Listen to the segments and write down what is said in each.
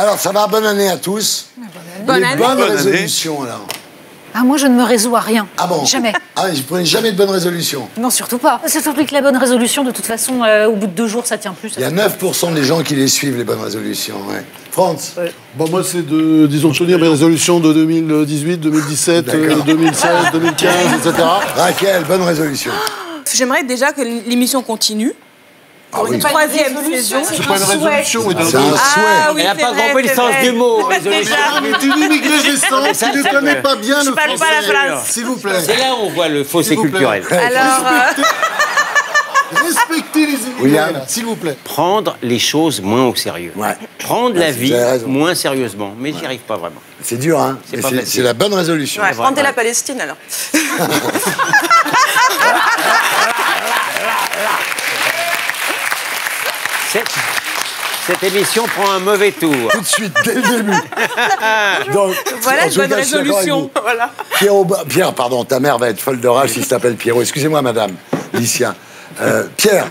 Alors, ça va, bonne année à tous. Bonne année. Bonnes résolutions, alors. Ah, moi, je ne me résous à rien. Ah bon? Jamais. Ah, vous prenez jamais de bonnes résolutions? Non, surtout pas. C'est surtout que la bonne résolution, de toute façon, au bout de 2 jours, ça tient plus. Il y a 9% des gens qui les suivent, les bonnes résolutions. Ouais. France? Bon, moi, c'est de, disons, tenir mes résolutions de 2018, 2017, 2016, 2015, etc. Raquel, bonne résolution. J'aimerais déjà que l'émission continue. Pour une troisième saison. C'est pas une résolution, mais C'est un souhait. Ah oui, Elle n'a c'est pas vrai, compris le c'est sens vrai. du mot, C'est résolution. déjà- Mais tu dis immigré récent, mais ça, tu ne c'est connais vrai. pas bien le parle pas la français. place. S'il vous plaît. C'est là où on voit le fossé S'il vous plaît. culturel. Alors, Respectez les immigrés, William. là, s'il vous plaît. Prendre les choses moins au sérieux. Ouais. Prendre la vie vous avez raison. moins sérieusement. Mais j'y arrive pas vraiment. C'est dur, hein? C'est Mais pas facile. c'est la bonne résolution. ouais, prendez la Palestine alors. Cette émission prend un mauvais tour. Tout de suite, dès le début. Donc, Voilà en une tout bonne cas, je suis d'accord avec résolution. vous. Voilà. Pierre, pardon, ta mère va être folle de rage si s'appelle Pierrot. Excusez-moi, madame Licia. Pierre,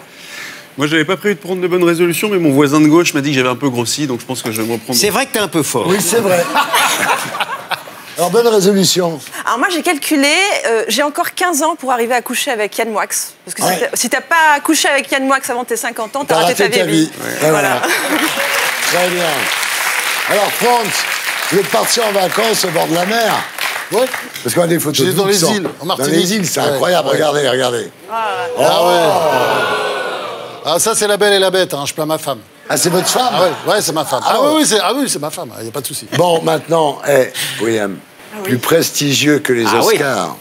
Moi, j'avais pas prévu de prendre de bonnes résolutions, mais mon voisin de gauche m'a dit que j'avais un peu grossi, donc je pense que je vais me reprendre. C'est vrai que t'es un peu fort. oui, c'est vrai. Alors, bonne résolution. Alors moi j'ai calculé, j'ai encore 15 ans pour arriver à coucher avec Yann Moix. Parce que si t'as pas couché avec Yann Moix avant tes 50 ans, t'as raté ta vieille vie. Ouais, voilà. Très bien. Alors, France, vous êtes parti en vacances au bord de la mer? Ouais. Parce qu'on a des photos J'étais de dans vous qui les sont- îles, en Dans Martinique. les îles, c'est Ouais, incroyable. ouais. Regardez. Ah ouais. Ah, ça, c'est la belle et la bête, hein. Je plains ma femme. Ah, c'est votre femme? Ah ouais, c'est ma femme. Ah Ah, ouais. oui, c'est ma femme, il n'y a pas de souci. Bon, maintenant, William, plus prestigieux que les Ah oui. Oscars,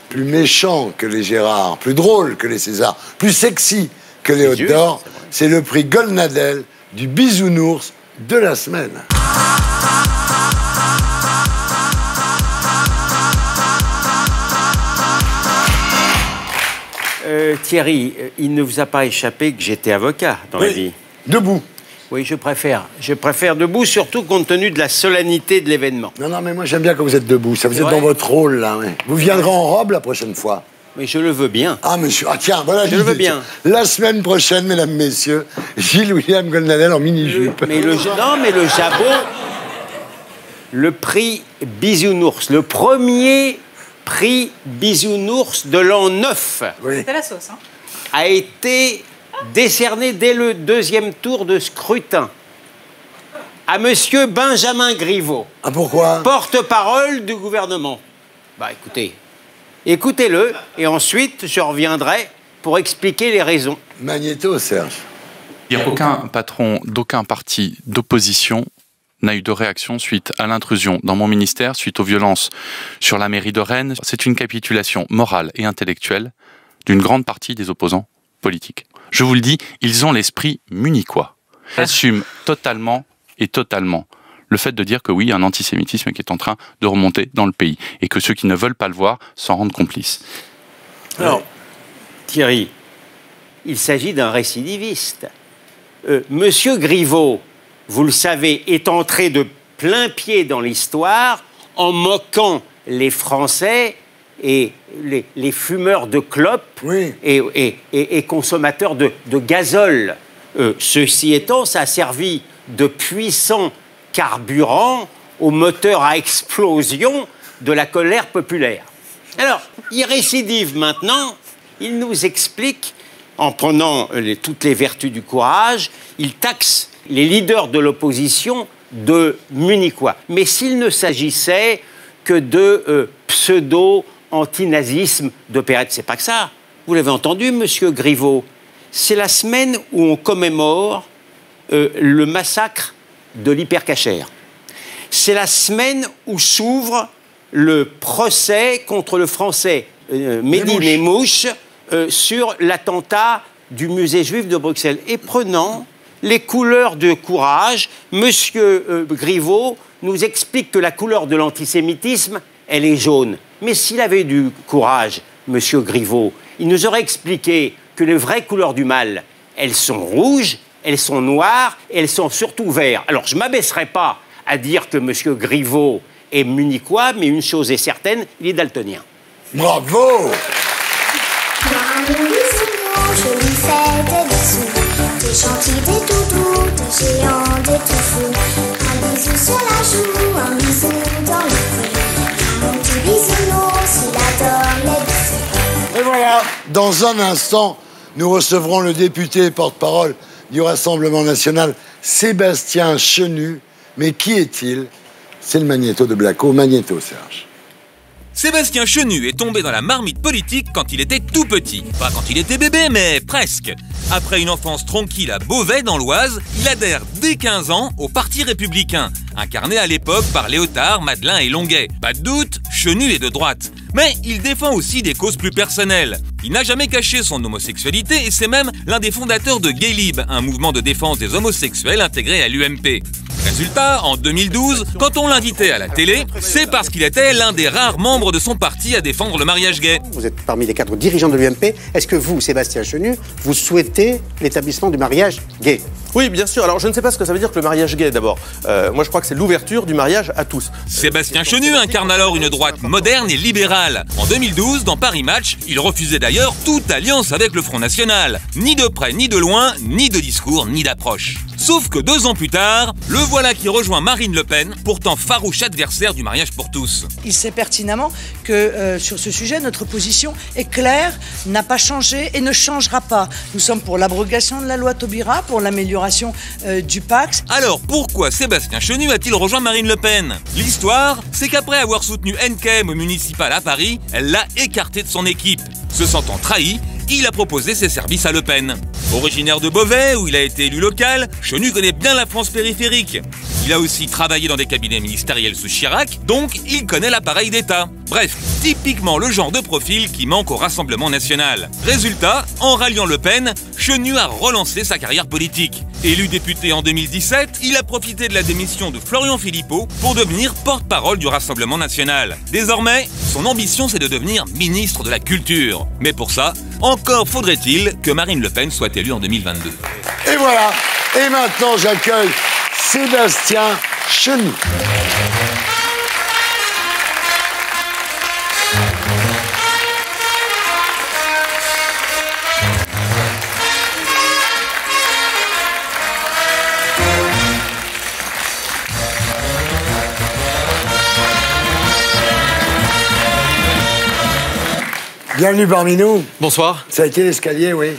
plus méchant que les Gérard, plus drôle que les Césars, plus sexy que les Hôtes juste, d'Or, c'est le prix Goldnadel du bisounours de la semaine. Thierry, il ne vous a pas échappé que j'étais avocat dans la Oui. vie. Debout. Oui, je préfère. Je préfère debout, surtout compte tenu de la solennité de l'événement. Non, mais moi j'aime bien quand vous êtes debout. Ça, vous êtes Ouais. dans votre rôle, là. Ouais. Vous viendrez en robe la prochaine fois. Mais je le veux bien. Ah, monsieur. Ah, tiens, voilà Je le veux l'idée, bien. tiens. La semaine prochaine, mesdames, messieurs, Gilles William Goldnadel en mini-jupe. Mais le jabot, le prix Bisounours, le premier prix Bisounours de l'an 9 Oui. C'est la sauce, hein. a été décerné dès le 2e tour de scrutin à monsieur Benjamin Griveaux, Ah, pourquoi? porte-parole du gouvernement. Bah écoutez, écoutez-le et ensuite je reviendrai pour expliquer les raisons. Magnéto, Serge. Il n'y a aucun patron d'aucun parti d'opposition n'a eu de réaction suite à l'intrusion dans mon ministère, suite aux violences sur la mairie de Rennes. C'est une capitulation morale et intellectuelle d'une grande partie des opposants politiques. Je vous le dis, ils ont l'esprit munichois. Ils assument totalement le fait de dire que oui, il y a un antisémitisme qui est en train de remonter dans le pays et que ceux qui ne veulent pas le voir s'en rendent complices. Alors, Thierry, il s'agit d'un récidiviste. Monsieur Griveaux, vous le savez, est entré de plein pied dans l'histoire en moquant les Français et les fumeurs de clopes Oui. et consommateurs de gazole. Ceci étant, ça a servi de puissant carburant au moteur à explosion de la colère populaire. Alors, il récidive maintenant, il nous explique, en prenant toutes les vertus du courage, il taxe les leaders de l'opposition de munichois. Mais s'il ne s'agissait que de pseudo-antinazisme d'opérette, c'est pas que ça. Vous l'avez entendu, monsieur Griveaux, c'est la semaine où on commémore le massacre de l'hypercachère. C'est la semaine où s'ouvre le procès contre le français Mehdi Nemmouche sur l'attentat du musée juif de Bruxelles. Et prenant les couleurs de courage, monsieur Griveaux nous explique que la couleur de l'antisémitisme, elle est jaune. Mais s'il avait du courage, monsieur Griveaux, il nous aurait expliqué que les vraies couleurs du mal, elles sont rouges, elles sont noires, et elles sont surtout vertes. Alors, je ne m'abaisserai pas à dire que monsieur Griveaux est munichois, mais une chose est certaine, il est daltonien. Bravo! Je lui fais des bisous, des gentils, des toutous, des géants, des tout fous. Un bisou sur la joue, un bisou dans le thé. Mon petit bisounours, il adore les bisous. Et voilà, dans un instant, nous recevrons le député porte-parole du Rassemblement national, Sébastien Chenu. Mais qui est-il? C'est le Magnéto de Blacko. Magnéto, Serge. Sébastien Chenu est tombé dans la marmite politique quand il était tout petit. Pas quand il était bébé, mais presque. Après une enfance tranquille à Beauvais, dans l'Oise, il adhère dès 15 ans au Parti républicain, incarné à l'époque par Léotard, Madelin et Longuet. Pas de doute, Chenu est de droite. Mais il défend aussi des causes plus personnelles. Il n'a jamais caché son homosexualité et c'est même l'un des fondateurs de Gaylib, un mouvement de défense des homosexuels intégré à l'UMP. Résultat, en 2012, quand on l'invitait à la télé, c'est parce qu'il était l'un des rares membres de son parti à défendre le mariage gay. Vous êtes parmi les cadres dirigeants de l'UMP. Est-ce que vous, Sébastien Chenu, vous souhaitez l'établissement du mariage gay? Oui, bien sûr. Alors, je ne sais pas ce que ça veut dire que le mariage gay, d'abord. Moi, je crois que c'est l'ouverture du mariage à tous. Sébastien Chenu incarne alors une droite moderne et libérale. En 2012, dans Paris Match, il refusait d'ailleurs toute alliance avec le Front National. Ni de près, ni de loin, ni de discours, ni d'approche. Sauf que 2 ans plus tard, le voilà qui rejoint Marine Le Pen, pourtant farouche adversaire du mariage pour tous. Il sait pertinemment que sur ce sujet, notre position est claire, n'a pas changé et ne changera pas. Nous sommes pour l'abrogation de la loi Taubira, pour l'amélioration du Pacs. Alors pourquoi Sébastien Chenu a-t-il rejoint Marine Le Pen? L'histoire, c'est qu'après avoir soutenu Nkem au municipal à Paris, elle l'a écarté de son équipe. Se sentant trahi, il a proposé ses services à Le Pen. Originaire de Beauvais, où il a été élu local, Chenu connaît bien la France périphérique. Il a aussi travaillé dans des cabinets ministériels sous Chirac, donc il connaît l'appareil d'État. Bref, typiquement le genre de profil qui manque au Rassemblement national. Résultat, en ralliant Le Pen, Chenu a relancé sa carrière politique. Élu député en 2017, il a profité de la démission de Florian Philippot pour devenir porte-parole du Rassemblement national. Désormais, son ambition c'est de devenir ministre de la Culture. Mais pour ça, encore faudrait-il que Marine Le Pen soit élue en 2022. Et voilà. Et maintenant, j'accueille Sébastien Chenu. Bienvenue parmi nous. Bonsoir. Ça a été l'escalier, oui.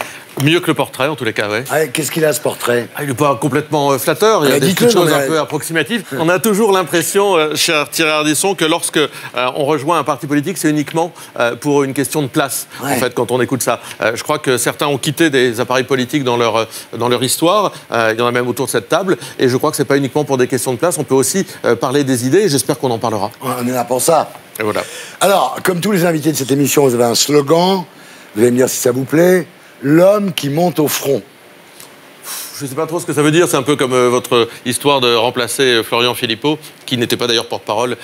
Mieux que le portrait, en tous les cas, ouais. Ah, qu'est-ce qu'il a, ce portrait? Il n'est pas complètement flatteur, il y a des petites choses un peu approximatives. On a toujours l'impression, cher Thierry Ardisson, que lorsque on rejoint un parti politique, c'est uniquement pour une question de place, en fait, quand on écoute ça. Je crois que certains ont quitté des appareils politiques dans leur histoire, il y en a même autour de cette table, et je crois que ce n'est pas uniquement pour des questions de place, on peut aussi parler des idées, et j'espère qu'on en parlera. On est là pour ça. Et voilà. Alors, comme tous les invités de cette émission, vous avez un slogan, vous allez me dire si ça vous plaît. L'homme qui monte au front. Je ne sais pas trop ce que ça veut dire. C'est un peu comme votre histoire de remplacer Florian Philippot, qui n'était pas d'ailleurs porte-parole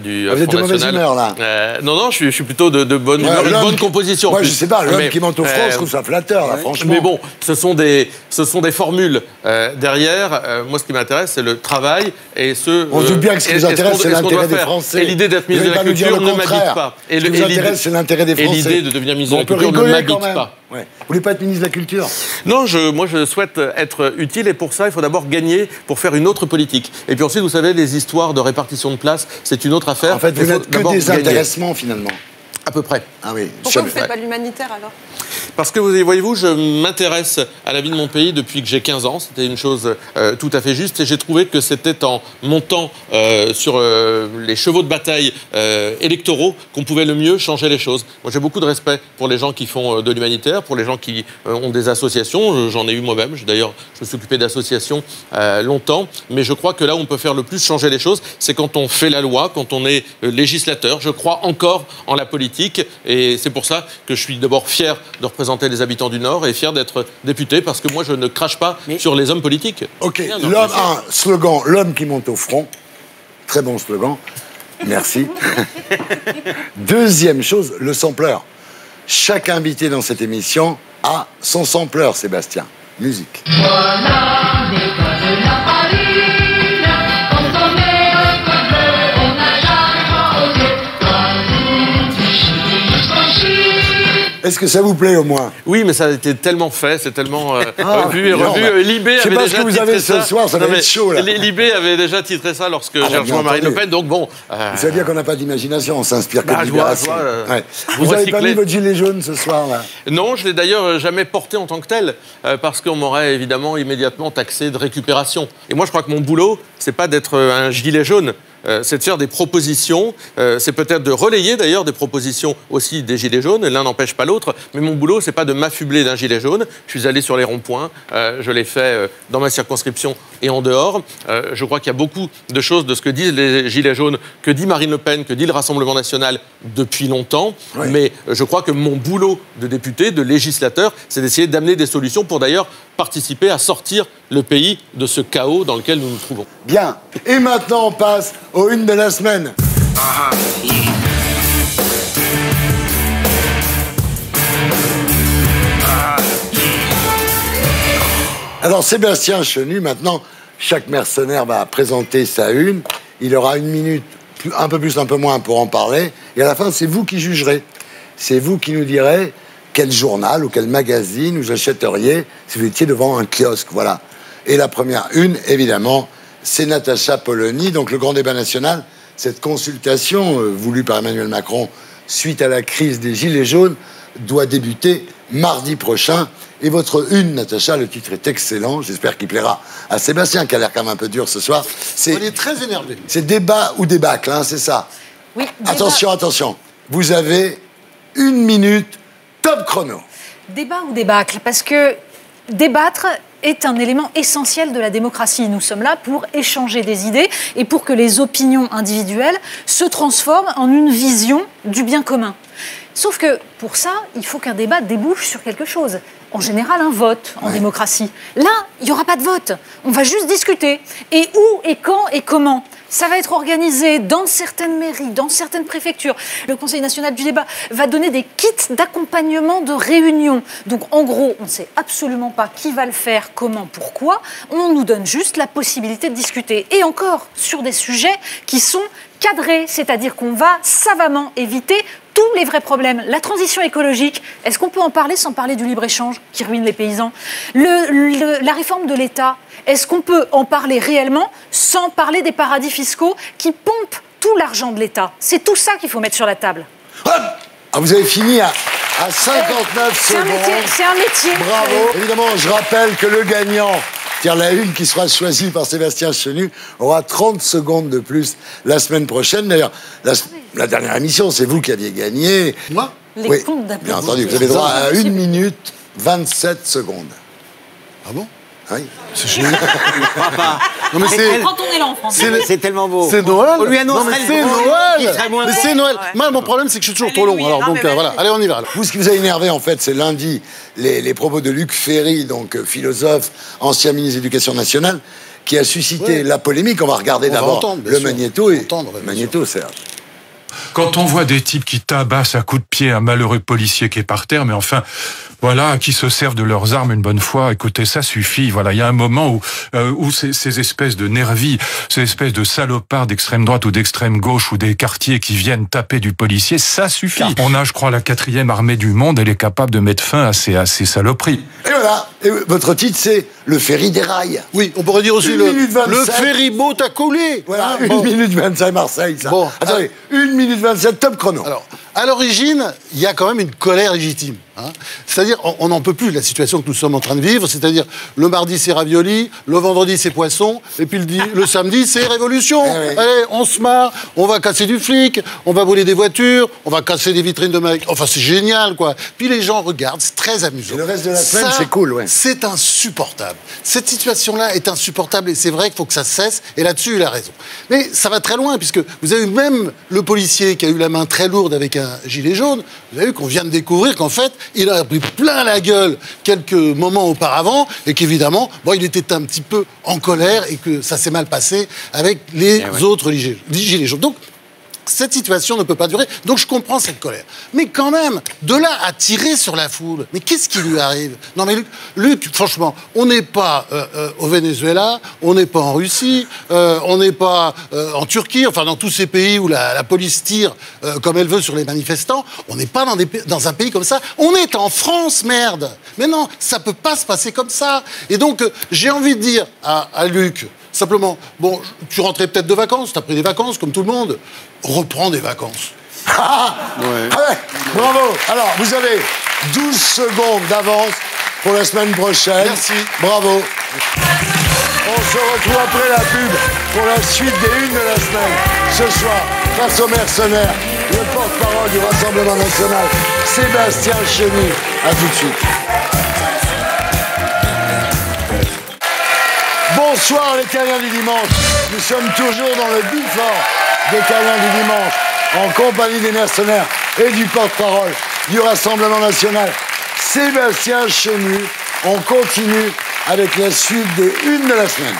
du Vous êtes de mauvaise humeur, là. Non, je suis plutôt de bonne humeur, une bonne composition. Moi, je ne sais pas, l'homme qui monte au front, je trouve ça flatteur, là, franchement. Mais bon, ce sont des formules derrière. Moi, ce qui m'intéresse, c'est le travail et ce... On se doute bien que ce qui nous intéresse, c'est l'intérêt des Français. Et l'idée d'être ministre de la Culture ne m'habite pas. Ce qui nous intéresse, c'est l'intérêt des Français. Et l'idée de devenir ministre de la Culture ne m'habite pas. Vous voulez pas être ministre de la Culture? Non, moi je souhaite être utile et pour ça il faut d'abord gagner pour faire une autre politique. Et puis ensuite, vous savez, les histoires de répartition de places, c'est une autre affaire. En fait, vous n'êtes que des intéressements finalement. À peu près. Ah oui. Pourquoi vous ne faites pas l'humanitaire alors? Parce que, voyez-vous, je m'intéresse à la vie de mon pays depuis que j'ai 15 ans. C'était une chose tout à fait juste. Et j'ai trouvé que c'était en montant sur les chevaux de bataille électoraux qu'on pouvait le mieux changer les choses. Moi, j'ai beaucoup de respect pour les gens qui font de l'humanitaire, pour les gens qui ont des associations. J'en ai eu moi-même. D'ailleurs, je me suis occupé d'associations longtemps. Mais je crois que là où on peut faire le plus changer les choses, c'est quand on fait la loi, quand on est législateur. Je crois encore en la politique. Et c'est pour ça que je suis d'abord fier de représenter les habitants du Nord et fier d'être député parce que moi je ne crache pas sur les hommes politiques. Ok, un slogan, l'homme qui monte au front. Très bon slogan. Merci. Deuxième chose, le sampleur. Chaque invité dans cette émission a son sampleur, Sébastien. Musique. Voilà des fois de la farine, quand on est un peu bleu, on n'a jamais osé. Est-ce que ça vous plaît au moins? Oui, mais ça a été tellement fait, c'est tellement vu et revu. Libé avait déjà titré ça. Ce soir, ça va être chaud, là. Libé avait déjà titré ça lorsque j'ai rejoint Marine Le Pen, donc bon... Vous savez bien qu'on n'a pas d'imagination, on s'inspire que de Libération. Vous n'avez pas mis votre gilet jaune ce soir, là? Non, je l'ai d'ailleurs jamais porté en tant que tel, parce qu'on m'aurait évidemment immédiatement taxé de récupération. Et moi, je crois que mon boulot, c'est pas d'être un gilet jaune, c'est de faire des propositions, c'est peut-être de relayer d'ailleurs des propositions aussi des gilets jaunes, l'un n'empêche pas l'autre, mais mon boulot, c'est pas de m'affubler d'un gilet jaune. Je suis allé sur les ronds-points, je l'ai fait dans ma circonscription et en dehors. Je crois qu'il y a beaucoup de choses de ce que disent les gilets jaunes, que dit Marine Le Pen, que dit le Rassemblement national depuis longtemps, mais je crois que mon boulot de député, de législateur, c'est d'essayer d'amener des solutions pour d'ailleurs participer à sortir le pays de ce chaos dans lequel nous nous trouvons. Bien. Et maintenant, on passe aux une de la semaine. Alors, Sébastien Chenu, maintenant, chaque mercenaire va présenter sa une. Il aura 1 minute, un peu plus, un peu moins, pour en parler. Et à la fin, c'est vous qui jugerez. C'est vous qui nous direz quel journal ou quel magazine vous achèteriez si vous étiez devant un kiosque, voilà. Et la première une, évidemment, c'est Natacha Polony, donc le grand débat national, cette consultation voulue par Emmanuel Macron suite à la crise des Gilets jaunes doit débuter mardi prochain. Et votre une, Natacha, le titre est excellent, j'espère qu'il plaira à Sébastien, qui a l'air quand même un peu dur ce soir. On est très énervé. C'est débat ou débâcle, hein, c'est ça? Oui. Attention, attention, vous avez 1 minute. Top chrono. Débat ou débâcle? Parce que débattre est un élément essentiel de la démocratie. Nous sommes là pour échanger des idées et pour que les opinions individuelles se transforment en une vision du bien commun. Sauf que pour ça, il faut qu'un débat débouche sur quelque chose. En général, un vote en démocratie. Là, il n'y aura pas de vote. On va juste discuter. Et où, et quand, et comment? Ça va être organisé dans certaines mairies, dans certaines préfectures. Le Conseil national du débat va donner des kits d'accompagnement de réunion. Donc, en gros, on ne sait absolument pas qui va le faire, comment, pourquoi. On nous donne juste la possibilité de discuter. Et encore, sur des sujets qui sont cadrés, c'est-à-dire qu'on va savamment éviter tous les vrais problèmes. La transition écologique, est-ce qu'on peut en parler sans parler du libre-échange qui ruine les paysans? La réforme de l'État, est-ce qu'on peut en parler réellement sans parler des paradis fiscaux qui pompent tout l'argent de l'État? C'est tout ça qu'il faut mettre sur la table. Ah, vous avez fini à 59 secondes. C'est un métier. Bravo. Évidemment, je rappelle que le gagnant, c'est-à-dire la une qui sera choisie par Sébastien Chenu, aura 30 secondes de plus la semaine prochaine. D'ailleurs, la dernière émission, c'est vous qui aviez gagné. Moi? Les comptes d'appel. Bien entendu, vous avez droit à 1 minute 27 secondes. Ah bon? Oui. C'est génial. Non, mais quand on est là en France. C'est tellement beau. C'est Noël. On lui annoncerait c'est Noël. Mais c'est Noël. Moi, mon problème, c'est que je suis toujours trop long. Alors, donc, voilà. Allez, on y va. Alors. Vous, ce qui vous a énervé, en fait, c'est lundi, les propos de Luc Ferry, donc philosophe, ancien ministre de l'Éducation nationale, qui a suscité la polémique. On va regarder d'abord le magnéto. Magnéto, Serge. Quand on voit des types qui tabassent à coups de pied un malheureux policier qui est par terre, mais enfin, voilà, qui se servent de leurs armes une bonne fois, écoutez, ça suffit. Voilà, il y a un moment où ces espèces de nervis, ces espèces de salopards d'extrême droite ou d'extrême gauche ou des quartiers qui viennent taper du policier, ça suffit. On a, je crois, la 4e armée du monde, elle est capable de mettre fin à ces saloperies. Et voilà, et votre titre, c'est Le Ferry déraille. Oui, on pourrait dire aussi le ferryboat a coulé. Voilà, 1 minute 25 Marseille, ça. Bon, attendez, 1 minute 27, top chrono. Alors, à l'origine, il y a quand même une colère légitime. Hein. C'est-à-dire, on n'en peut plus de la situation que nous sommes en train de vivre. C'est-à-dire, le mardi, c'est ravioli, le vendredi, c'est poisson, et puis le samedi, c'est révolution. Allez, on se marre, on va casser du flic, on va voler des voitures, on va casser des vitrines de mecs. Enfin, c'est génial, quoi. Puis les gens regardent, c'est très amusant. Et le reste de la semaine, c'est cool, ouais. C'est insupportable. Cette situation-là est insupportable, et c'est vrai qu'il faut que ça cesse, et là-dessus, il a raison. Mais ça va très loin, puisque vous avez même le policier qui a eu la main très lourde avec un gilet jaune, vous avez vu qu'on vient de découvrir qu'en fait, il a pris plein la gueule quelques moments auparavant et qu'évidemment, bon, il était un petit peu en colère et que ça s'est mal passé avec les autres gilets jaunes. Donc, cette situation ne peut pas durer. Donc je comprends cette colère. Mais quand même, de là à tirer sur la foule, mais qu'est-ce qui lui arrive? Non mais Luc, franchement, on n'est pas au Venezuela, on n'est pas en Russie, on n'est pas en Turquie, enfin dans tous ces pays où la police tire comme elle veut sur les manifestants. On n'est pas dans un pays comme ça. On est en France, merde. Mais non, ça peut pas se passer comme ça. Et donc, j'ai envie de dire à Luc, simplement, bon, tu rentrais peut-être de vacances, tu as pris des vacances comme tout le monde, reprends des vacances. Ouais. Bravo. Alors, vous avez 12 secondes d'avance pour la semaine prochaine. Merci. Bravo. On se retrouve après la pub pour la suite des unes de la semaine. Ce soir, face aux mercenaires, le porte-parole du Rassemblement national, Sébastien Chenu. À tout de suite. Bonsoir les terriens du dimanche. Nous sommes toujours dans le bifort des terriens du dimanche, en compagnie des mercenaires et du porte-parole du Rassemblement national, Sébastien Chenu. On continue avec la suite des unes de la semaine.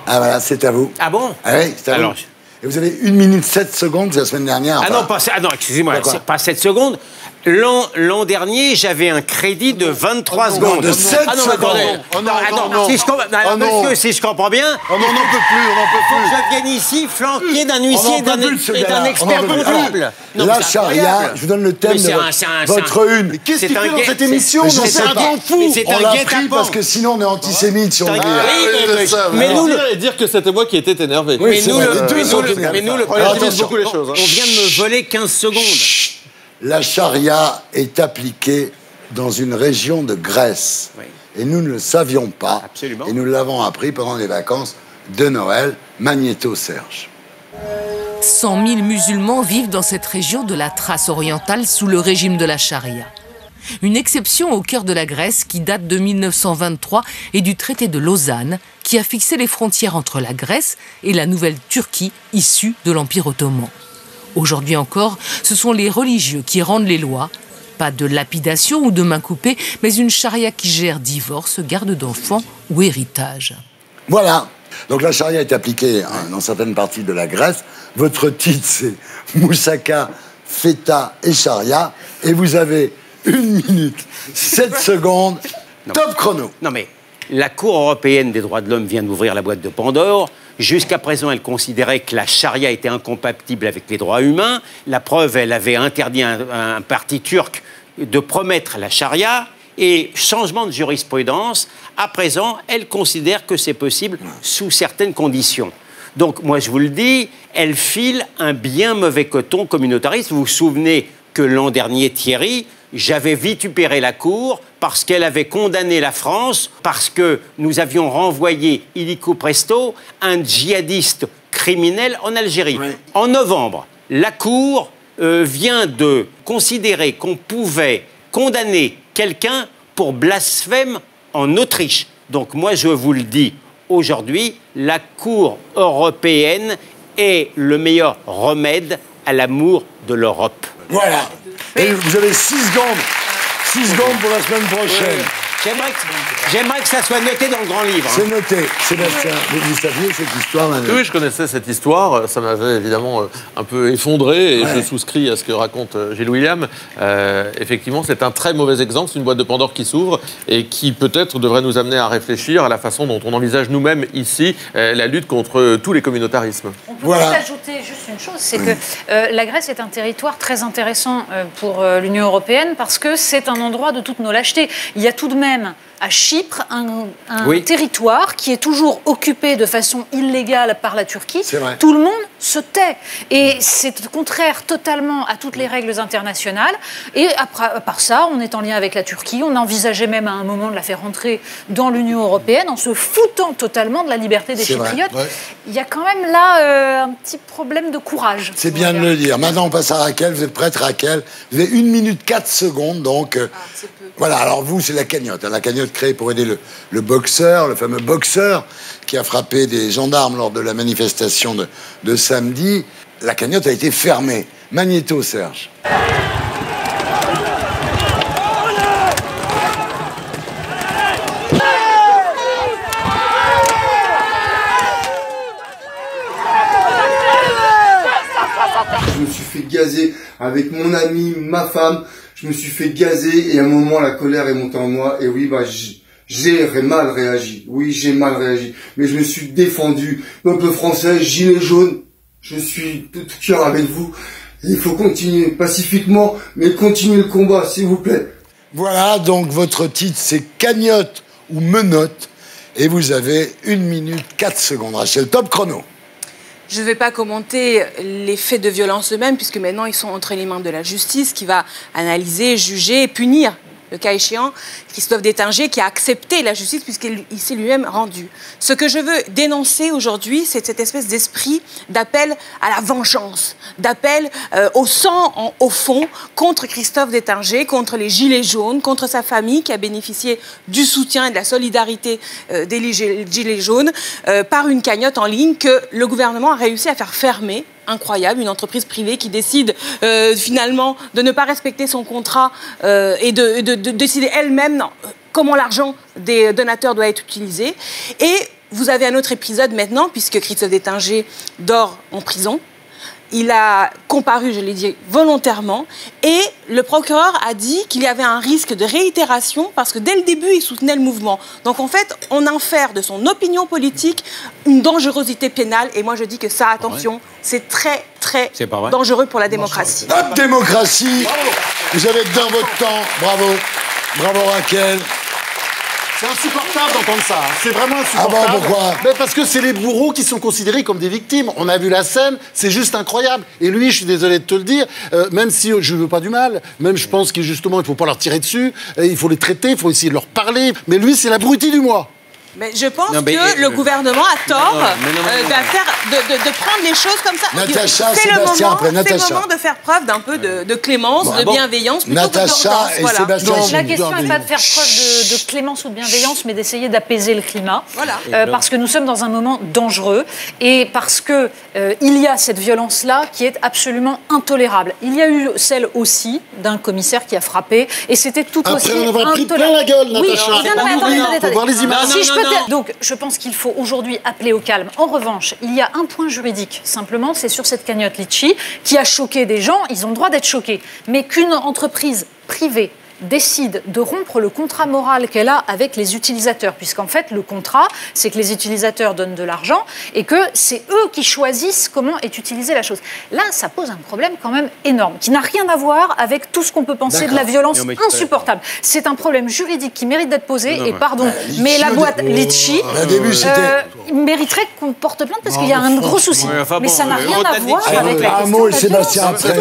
Ah voilà, c'est à vous. Ah bon? Ah oui, c'est à vous. Et vous avez 1 minute 7 secondes la semaine dernière. Ah non, excusez-moi, c'est pas 7 secondes. L'an dernier, j'avais un crédit de 23 secondes. De 7 secondes. Monsieur, si je comprends bien... On n'en peut plus, on n'en peut plus. Je viens ici flanqué d'un huissier et d'un expert comptable. La charia, je vous donne le thème de votre une. Mais qu'est-ce qu'il fait dans cette émission? C'est un grand fou. On l'a pris parce que sinon on est antisémite si on le dit. Mais nous... dire que c'était moi qui étais énervé. Mais nous, le beaucoup les choses. On vient de me voler 15 secondes. La charia est appliquée dans une région de Grèce. Oui. Et nous ne le savions pas. Absolument. Et nous l'avons appris pendant les vacances de Noël. Magnéto Serge. 100 000 musulmans vivent dans cette région de la Thrace orientale sous le régime de la charia. Une exception au cœur de la Grèce qui date de 1923 et du traité de Lausanne qui a fixé les frontières entre la Grèce et la nouvelle Turquie issue de l'Empire ottoman. Aujourd'hui encore, ce sont les religieux qui rendent les lois. Pas de lapidation ou de main coupée, mais une charia qui gère divorce, garde d'enfants ou héritage. Voilà. Donc la charia est appliquée dans certaines parties de la Grèce. Votre titre, c'est Moussaka, Feta et Charia. Et vous avez 1 minute 7 secondes. Top chrono. Non mais, la Cour européenne des droits de l'homme vient d'ouvrir la boîte de Pandore. Jusqu'à présent, elle considérait que la charia était incompatible avec les droits humains. La preuve, elle avait interdit à un parti turc de promettre la charia. Et changement de jurisprudence, à présent, elle considère que c'est possible sous certaines conditions. Donc, moi, je vous le dis, elle file un bien mauvais coton communautariste. Vous vous souvenez que l'an dernier, Thierry, j'avais vitupéré la Cour parce qu'elle avait condamné la France, parce que nous avions renvoyé illico presto un djihadiste criminel en Algérie. Oui. En novembre, la Cour vient de considérer qu'on pouvait condamner quelqu'un pour blasphème en Autriche. Donc moi, je vous le dis, aujourd'hui, la Cour européenne est le meilleur remède à l'amour de l'Europe. Voilà. Et vous avez 6 secondes. 6 secondes pour la semaine prochaine. J'aimerais que ça soit noté dans le grand livre. C'est noté. Sébastien, vous saviez cette histoire là? Oui, je connaissais cette histoire. Ça m'avait évidemment un peu effondré et je souscris à ce que raconte Gilles William. Effectivement, c'est un très mauvais exemple. C'est une boîte de Pandore qui s'ouvre et qui peut-être devrait nous amener à réfléchir à la façon dont on envisage nous-mêmes ici la lutte contre tous les communautarismes. On peut peut-être ajouter juste une chose, c'est que la Grèce est un territoire très intéressant pour l'Union européenne parce que c'est un endroit de toutes nos lâchetés. Il y a tout de même à Chypre un territoire qui est toujours occupé de façon illégale par la Turquie. Tout le monde se tait. Et c'est contraire totalement à toutes les règles internationales. Et à part ça, on est en lien avec la Turquie. On envisageait même à un moment de la faire rentrer dans l'Union européenne en se foutant totalement de la liberté des Chypriotes. Il y a quand même là un petit problème de courage. C'est bien de le dire. Maintenant, on passe à Raquel. Vous êtes prête, Raquel? Vous avez 1 minute 4 secondes. Donc, voilà. Alors, vous, c'est la cagnotte. La cagnotte créée pour aider le boxeur, le fameux boxeur qui a frappé des gendarmes lors de la manifestation de samedi. La cagnotte a été fermée. Magnéto, Serge. avec mon ami, ma femme. Je me suis fait gazer et à un moment la colère est montée en moi et oui, j'ai mal réagi. Oui, j'ai mal réagi. Mais je me suis défendu. Peuple français, gilet jaune, je suis tout cœur avec vous. Il faut continuer pacifiquement, mais continuer le combat, s'il vous plaît. Voilà, donc votre titre c'est Cagnotte ou Menottes. Et vous avez 1 minute 4 secondes. Rachel, top chrono. Je ne vais pas commenter les faits de violence eux-mêmes, puisque maintenant ils sont entre les mains de la justice qui va analyser, juger et punir, le cas échéant, Christophe Détinger, qui a accepté la justice puisqu'il s'est lui-même rendu. Ce que je veux dénoncer aujourd'hui, c'est cette espèce d'esprit d'appel à la vengeance, d'appel au sang au fond contre Christophe Détinger, contre les Gilets jaunes, contre sa famille qui a bénéficié du soutien et de la solidarité des Gilets jaunes par une cagnotte en ligne que le gouvernement a réussi à faire fermer. Incroyable, une entreprise privée qui décide finalement de ne pas respecter son contrat et de décider elle-même comment l'argent des donateurs doit être utilisé. Et vous avez un autre épisode maintenant, puisque Christophe Détinger dort en prison. Il a comparu, je l'ai dit, volontairement. Et le procureur a dit qu'il y avait un risque de réitération parce que dès le début, il soutenait le mouvement. Donc en fait, on infère de son opinion politique une dangerosité pénale. Et moi, je dis que ça, attention, c'est très, très dangereux pour la démocratie. Top démocratie. Vous avez dans votre temps. Bravo. Bravo Raquel. C'est insupportable d'entendre ça. C'est vraiment insupportable. Ah bon, pourquoi? Mais parce que c'est les bourreaux qui sont considérés comme des victimes. On a vu la scène, c'est juste incroyable. Et lui, je suis désolé de te le dire, même si je veux pas du mal, même je pense qu'il justement, il faut pas leur tirer dessus, il faut les traiter, il faut essayer de leur parler. Mais lui, c'est l'abruti du mois. Mais je pense que le gouvernement a tort de prendre les choses comme ça. Natacha, Sébastien, après Natacha. C'est le moment de faire preuve d'un peu de clémence, de bienveillance, plutôt Natacha que d'urgence. et Sébastien. La question n'est pas de faire preuve de clémence ou de bienveillance, mais d'essayer d'apaiser le climat. Voilà. Parce que nous sommes dans un moment dangereux et parce que il y a cette violence-là qui est absolument intolérable. Il y a eu celle aussi d'un commissaire qui a frappé et c'était tout aussi intolérable. Après, on avait pris plein la gueule, Natacha. Oui, faut voir les images. Donc, je pense qu'il faut aujourd'hui appeler au calme. En revanche, il y a un point juridique, simplement, c'est sur cette cagnotte Litchi, qui a choqué des gens, ils ont le droit d'être choqués. Mais qu'une entreprise privée décide de rompre le contrat moral qu'elle a avec les utilisateurs, puisqu'en fait, le contrat, c'est que les utilisateurs donnent de l'argent et que c'est eux qui choisissent comment est utilisée la chose. Là, ça pose un problème quand même énorme, qui n'a rien à voir avec tout ce ce qu'on peut penser de la violence insupportable. C'est un problème juridique qui mérite d'être posé, et pardon, mais la boîte Litchi mériterait qu'on porte plainte parce qu'il y a un gros souci. Mais ça n'a rien à voir avec la question de la Sébastien, après,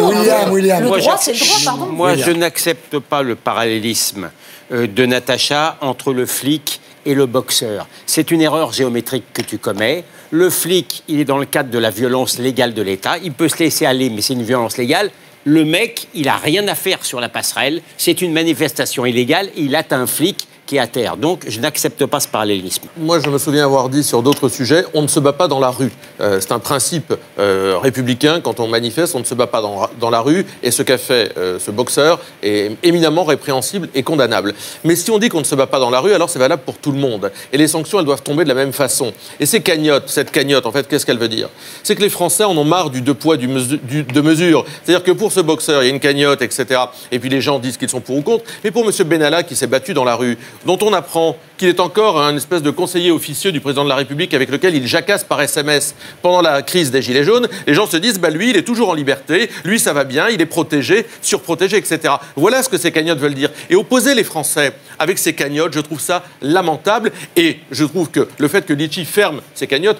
William. Le droit, c'est le droit, pardon. Moi, je n'accepte pas le parallélisme de Natacha entre le flic et le boxeur. C'est une erreur géométrique que tu commets. Le flic, il est dans le cadre de la violence légale de l'État. Il peut se laisser aller, mais c'est une violence légale. Le mec, il n'a rien à faire sur la passerelle. C'est une manifestation illégale et il atteint un flic qui est à terre. Donc, je n'accepte pas ce parallélisme. Moi, je me souviens avoir dit sur d'autres sujets, on ne se bat pas dans la rue. C'est un principe républicain. Quand on manifeste, on ne se bat pas dans la rue. Et ce qu'a fait ce boxeur est éminemment répréhensible et condamnable. Mais si on dit qu'on ne se bat pas dans la rue, alors c'est valable pour tout le monde. Et les sanctions, elles doivent tomber de la même façon. Et cette cagnotte, en fait, qu'est-ce qu'elle veut dire? C'est que les Français en ont marre du deux poids, deux mesures. C'est-à-dire que pour ce boxeur, il y a une cagnotte, etc. Et puis les gens disent qu'ils sont pour ou contre. Mais pour M. Benalla, qui s'est battu dans la rue, dont on apprend qu'il est encore un espèce de conseiller officieux du président de la République avec lequel il jacasse par SMS pendant la crise des Gilets jaunes, les gens se disent, bah lui, il est toujours en liberté, lui, ça va bien, il est protégé, surprotégé, etc. Voilà ce que ces cagnottes veulent dire. Et opposer les Français avec ces cagnottes, je trouve ça lamentable. Et je trouve que le fait que Litchi ferme ces cagnottes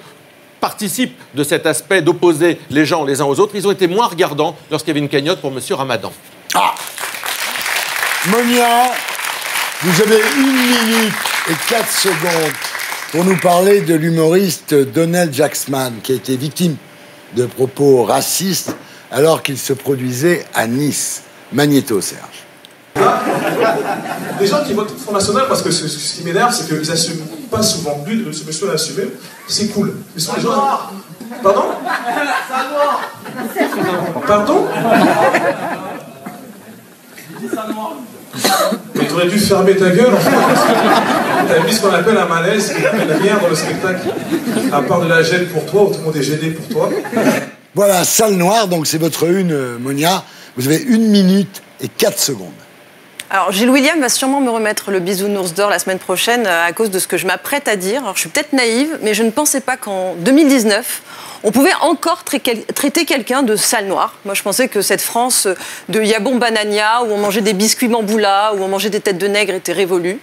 participe de cet aspect d'opposer les gens les uns aux autres. Ils ont été moins regardants lorsqu'il y avait une cagnotte pour M. Ramadan. Ah Monia, vous avez 1 minute et 4 secondes pour nous parler de l'humoriste Donald Jacksman, qui a été victime de propos racistes alors qu'il se produisait à Nice. Magnéto, Serge. Des gens qui votent Front National, parce que ce qui m'énerve, c'est qu'ils n'assument pas souvent. Lui, ce monsieur l'a assumé, c'est cool. Mais ce sont les gens... Pardon? Pardon? Mais tu aurais dû fermer ta gueule, en fait, parce que t'as mis ce qu'on appelle un malaise, qui n'appelle rien dans le spectacle, à part de la gêne pour toi, où tout le monde est gêné pour toi. Voilà, Salle Noire, donc c'est votre une, Monia. Vous avez 1 minute et 4 secondes. Alors, Gilles William va sûrement me remettre le bisounours d'or la semaine prochaine à cause de ce que je m'apprête à dire. Alors, je suis peut-être naïve, mais je ne pensais pas qu'en 2019, on pouvait encore traiter quelqu'un de sale noir. Moi, je pensais que cette France de Yabon Banania, où on mangeait des biscuits Mamboula, où on mangeait des têtes de nègre, était révolue.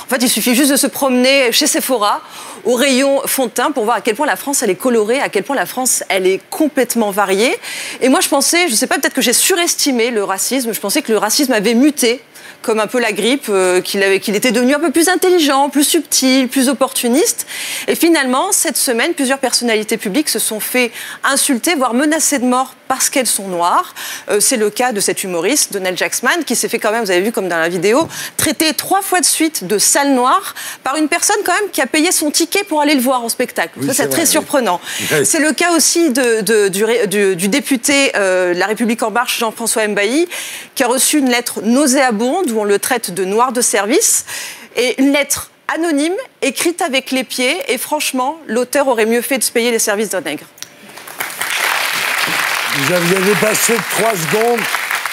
En fait, il suffit juste de se promener chez Sephora, au rayon fond de teint, pour voir à quel point la France, elle est colorée, à quel point la France, elle est complètement variée. Et moi, je pensais, je ne sais pas, peut-être que j'ai surestimé le racisme. Je pensais que le racisme avait muté, comme un peu la grippe, qu'il était devenu un peu plus intelligent, plus subtil, plus opportuniste. Et finalement, cette semaine, plusieurs personnalités publiques se sont fait insulter, voire menacer de mort parce qu'elles sont noires. C'est le cas de cet humoriste, Donald Jackman, qui s'est fait quand même, vous avez vu comme dans la vidéo, traiter 3 fois de suite de sale noir par une personne quand même qui a payé son ticket pour aller le voir en spectacle. Oui, ça, c'est très surprenant. Oui. C'est le cas aussi du député La République En Marche, Jean-François Mbaye, qui a reçu une lettre nauséabonde où on le traite de noir de service, et une lettre anonyme, écrite avec les pieds, et franchement, l'auteur aurait mieux fait de se payer les services d'un nègre. Vous avez passé 3 secondes,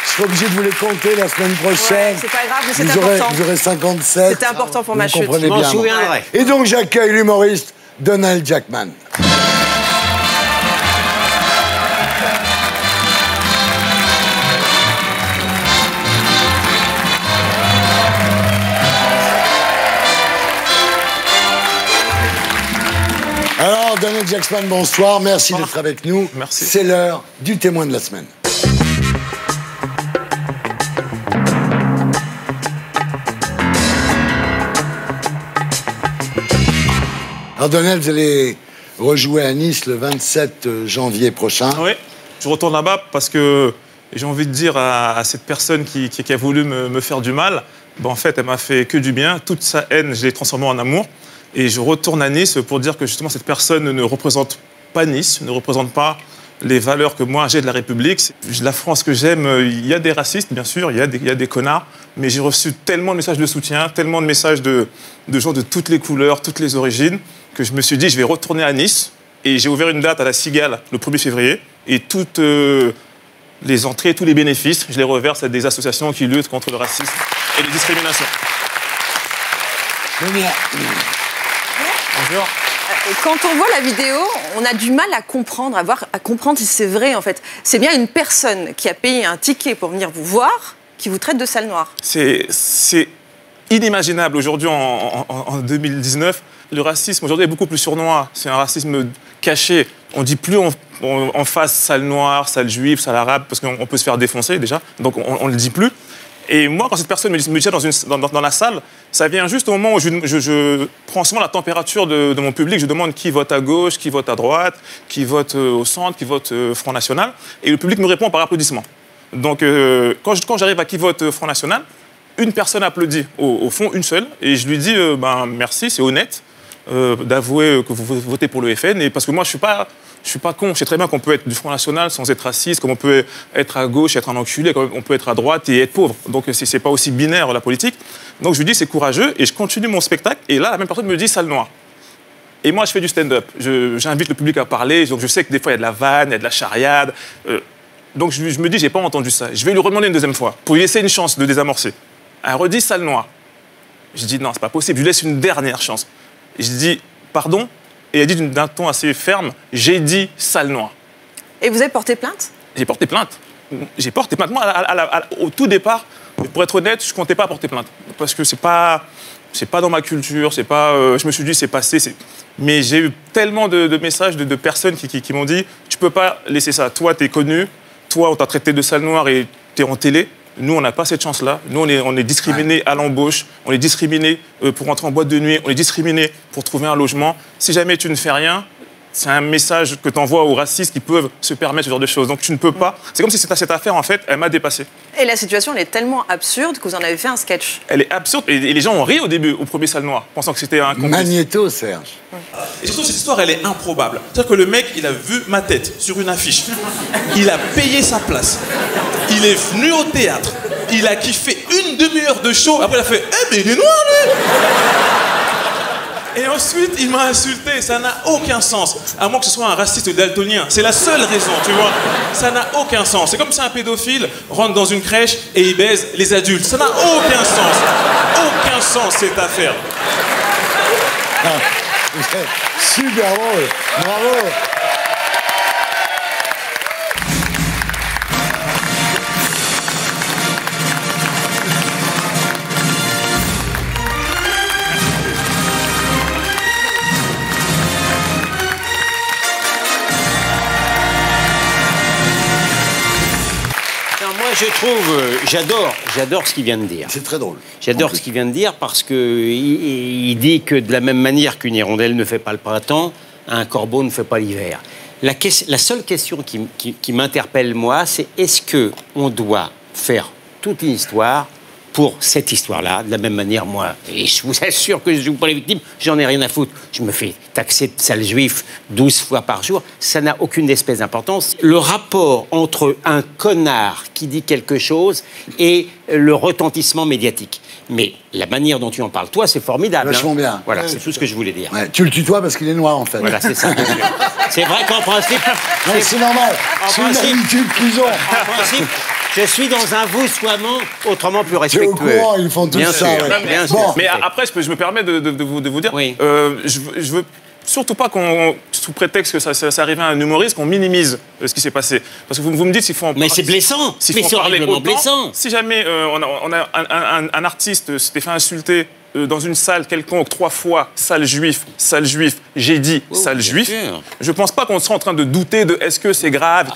je serai obligé de vous les compter la semaine prochaine. Ouais, c'est pas grave, mais c'est important. Vous aurez 57. C'était important pour ma chute. Je m'en souviendrai. Et donc j'accueille l'humoriste Donald Jackman. Alors, Donald Jackman, bonsoir. Merci d'être avec nous. Merci. C'est l'heure du témoin de la semaine. Alors, Donald, vous allez rejouer à Nice le 27 janvier prochain. Oui, je retourne là-bas parce que j'ai envie de dire à cette personne qui a voulu me faire du mal, ben en fait, elle m'a fait que du bien. Toute sa haine, je l'ai transformée en amour. Et je retourne à Nice pour dire que justement cette personne ne représente pas Nice, ne représente pas les valeurs que moi j'ai de la République. La France que j'aime, il y a des racistes, bien sûr, il y a des connards, mais j'ai reçu tellement de messages de soutien, tellement de messages de gens de toutes les couleurs, toutes les origines, que je me suis dit, je vais retourner à Nice. Et j'ai ouvert une date à la Cigale le 1er février. Et toutes les entrées, tous les bénéfices, je les reverse à des associations qui luttent contre le racisme et les discriminations. Bonjour. Quand on voit la vidéo, on a du mal à comprendre, à comprendre si c'est vrai, en fait. C'est bien une personne qui a payé un ticket pour venir vous voir qui vous traite de sale noire. C'est inimaginable aujourd'hui, en 2019. Le racisme, aujourd'hui, est beaucoup plus sournois. C'est un racisme caché. On ne dit plus en face sale noire, sale juif, sale arabe, parce qu'on peut se faire défoncer déjà. Donc on ne le dit plus. Et moi, quand cette personne me tient dans la salle, ça vient juste au moment où je prends souvent la température de mon public. Je demande qui vote à gauche, qui vote à droite, qui vote au centre, qui vote Front National. Et le public me répond par applaudissement. Donc, quand j'arrive à qui vote Front National, une personne applaudit, au fond, une seule. Et je lui dis, merci, c'est honnête d'avouer que vous votez pour le FN. Et parce que moi, je suis pas con. Je sais très bien qu'on peut être du Front National sans être raciste, comme on peut être à gauche et être un enculé, comme on peut être à droite et être pauvre. Donc, c'est pas aussi binaire, la politique. Donc, je lui dis, c'est courageux, et je continue mon spectacle. Et là, la même personne me dit, sale noir. Et moi, je fais du stand-up. J'invite le public à parler. Donc, je sais que des fois, il y a de la vanne, il y a de la charriade. Donc, je me dis, j'ai pas entendu ça. Je vais lui redemander une deuxième fois, pour lui laisser une chance de désamorcer. Elle redit, sale noir. Je dis, non, c'est pas possible. Je lui laisse une dernière chance. Je dis, pardon. Et elle dit d'un ton assez ferme, j'ai dit sale noir. Et vous avez porté plainte? J'ai porté plainte. J'ai porté plainte. Moi, au tout départ, pour être honnête, je ne comptais pas porter plainte. Parce que c'est pas dans ma culture, c'est pas, je me suis dit, c'est passé. Mais j'ai eu tellement de messages de personnes qui m'ont dit, tu peux pas laisser ça. Toi, tu es connu. Toi, on t'a traité de sale noir et tu es en télé. Nous, on n'a pas cette chance-là. Nous, on est discriminés à l'embauche, on est discriminés pour entrer en boîte de nuit, on est discriminés pour trouver un logement. Si jamais tu ne fais rien, c'est un message que tu envoies aux racistes qui peuvent se permettre ce genre de choses. Donc tu ne peux pas. C'est comme si cette affaire, en fait, elle m'a dépassé. Et la situation, elle est tellement absurde que vous en avez fait un sketch. Elle est absurde. Et les gens ont ri au début, au premier sale noir, pensant que c'était un complice. Magnéto, Serge. Et surtout, cette histoire, elle est improbable. C'est-à-dire que le mec, il a vu ma tête sur une affiche. Il a payé sa place. Il est venu au théâtre. Il a kiffé une demi-heure de show. Après, il a fait « Eh, mais il est noir, lui !» Et ensuite, il m'a insulté. Ça n'a aucun sens. À moins que ce soit un raciste daltonien. C'est la seule raison, tu vois. Ça n'a aucun sens. C'est comme si un pédophile rentre dans une crèche et il baise les adultes. Ça n'a aucun sens. Aucun sens, cette affaire. Super drôle. Bravo. Je trouve, j'adore ce qu'il vient de dire. C'est très drôle. J'adore ce qu'il vient de dire parce que il dit que de la même manière qu'une hirondelle ne fait pas le printemps, un corbeau ne fait pas l'hiver. La seule question qui m'interpelle, moi, c'est est-ce qu'on doit faire toute une histoire pour cette histoire-là, de la même manière, moi, et je vous assure que je joue pas les victimes, j'en ai rien à foutre. Je me fais taxer de sale juif 12 fois par jour, ça n'a aucune espèce d'importance. Le rapport entre un connard qui dit quelque chose et le retentissement médiatique. Mais la manière dont tu en parles, toi, c'est formidable. Vachement bien. Voilà, c'est tout ce que je voulais dire. Ouais, tu le tutoies parce qu'il est noir, en fait. Voilà, c'est ça, bien sûr. C'est vrai qu'en principe... Non, c'est normal. C'est une habitude qu'ils ont. En principe, je suis dans un vouvoiement autrement plus respectueux. T'es au courant, ils font tout bien ça. Sûr, ouais. bien Bon. sûr. Mais après, je me permets de vous dire, oui. je veux surtout pas qu'on, sous prétexte que ça arrive à un humoriste, qu'on minimise ce qui s'est passé. Parce que vous me dites s'il faut en Mais c'est blessant. Mais c'est horriblement blessant. Si jamais on a un artiste s'était fait insulter dans une salle quelconque 3 fois, sale juif, j'ai dit sale juif, je pense pas qu'on serait en train de douter de est-ce que c'est grave,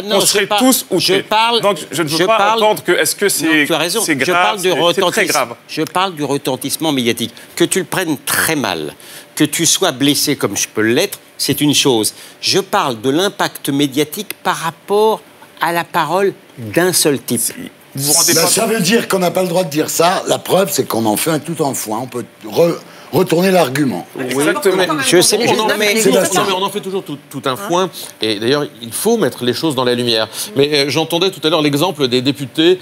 on serait tous outrés. Donc je ne veux pas entendre que est-ce que c'est grave, c'est très grave. Je parle du retentissement médiatique. Que tu le prennes très mal, que tu sois blessé comme je peux l'être, c'est une chose. Je parle de l'impact médiatique par rapport à la parole d'un seul type. Vous vous rendez pas ça veut dire qu'on n'a pas le droit de dire ça. La preuve, c'est qu'on en fait un tout en foin. On peut retourner l'argument. Exactement. Je sais, mais on en fait toujours tout un foin. Et d'ailleurs, il faut mettre les choses dans la lumière. Mais j'entendais tout à l'heure l'exemple des députés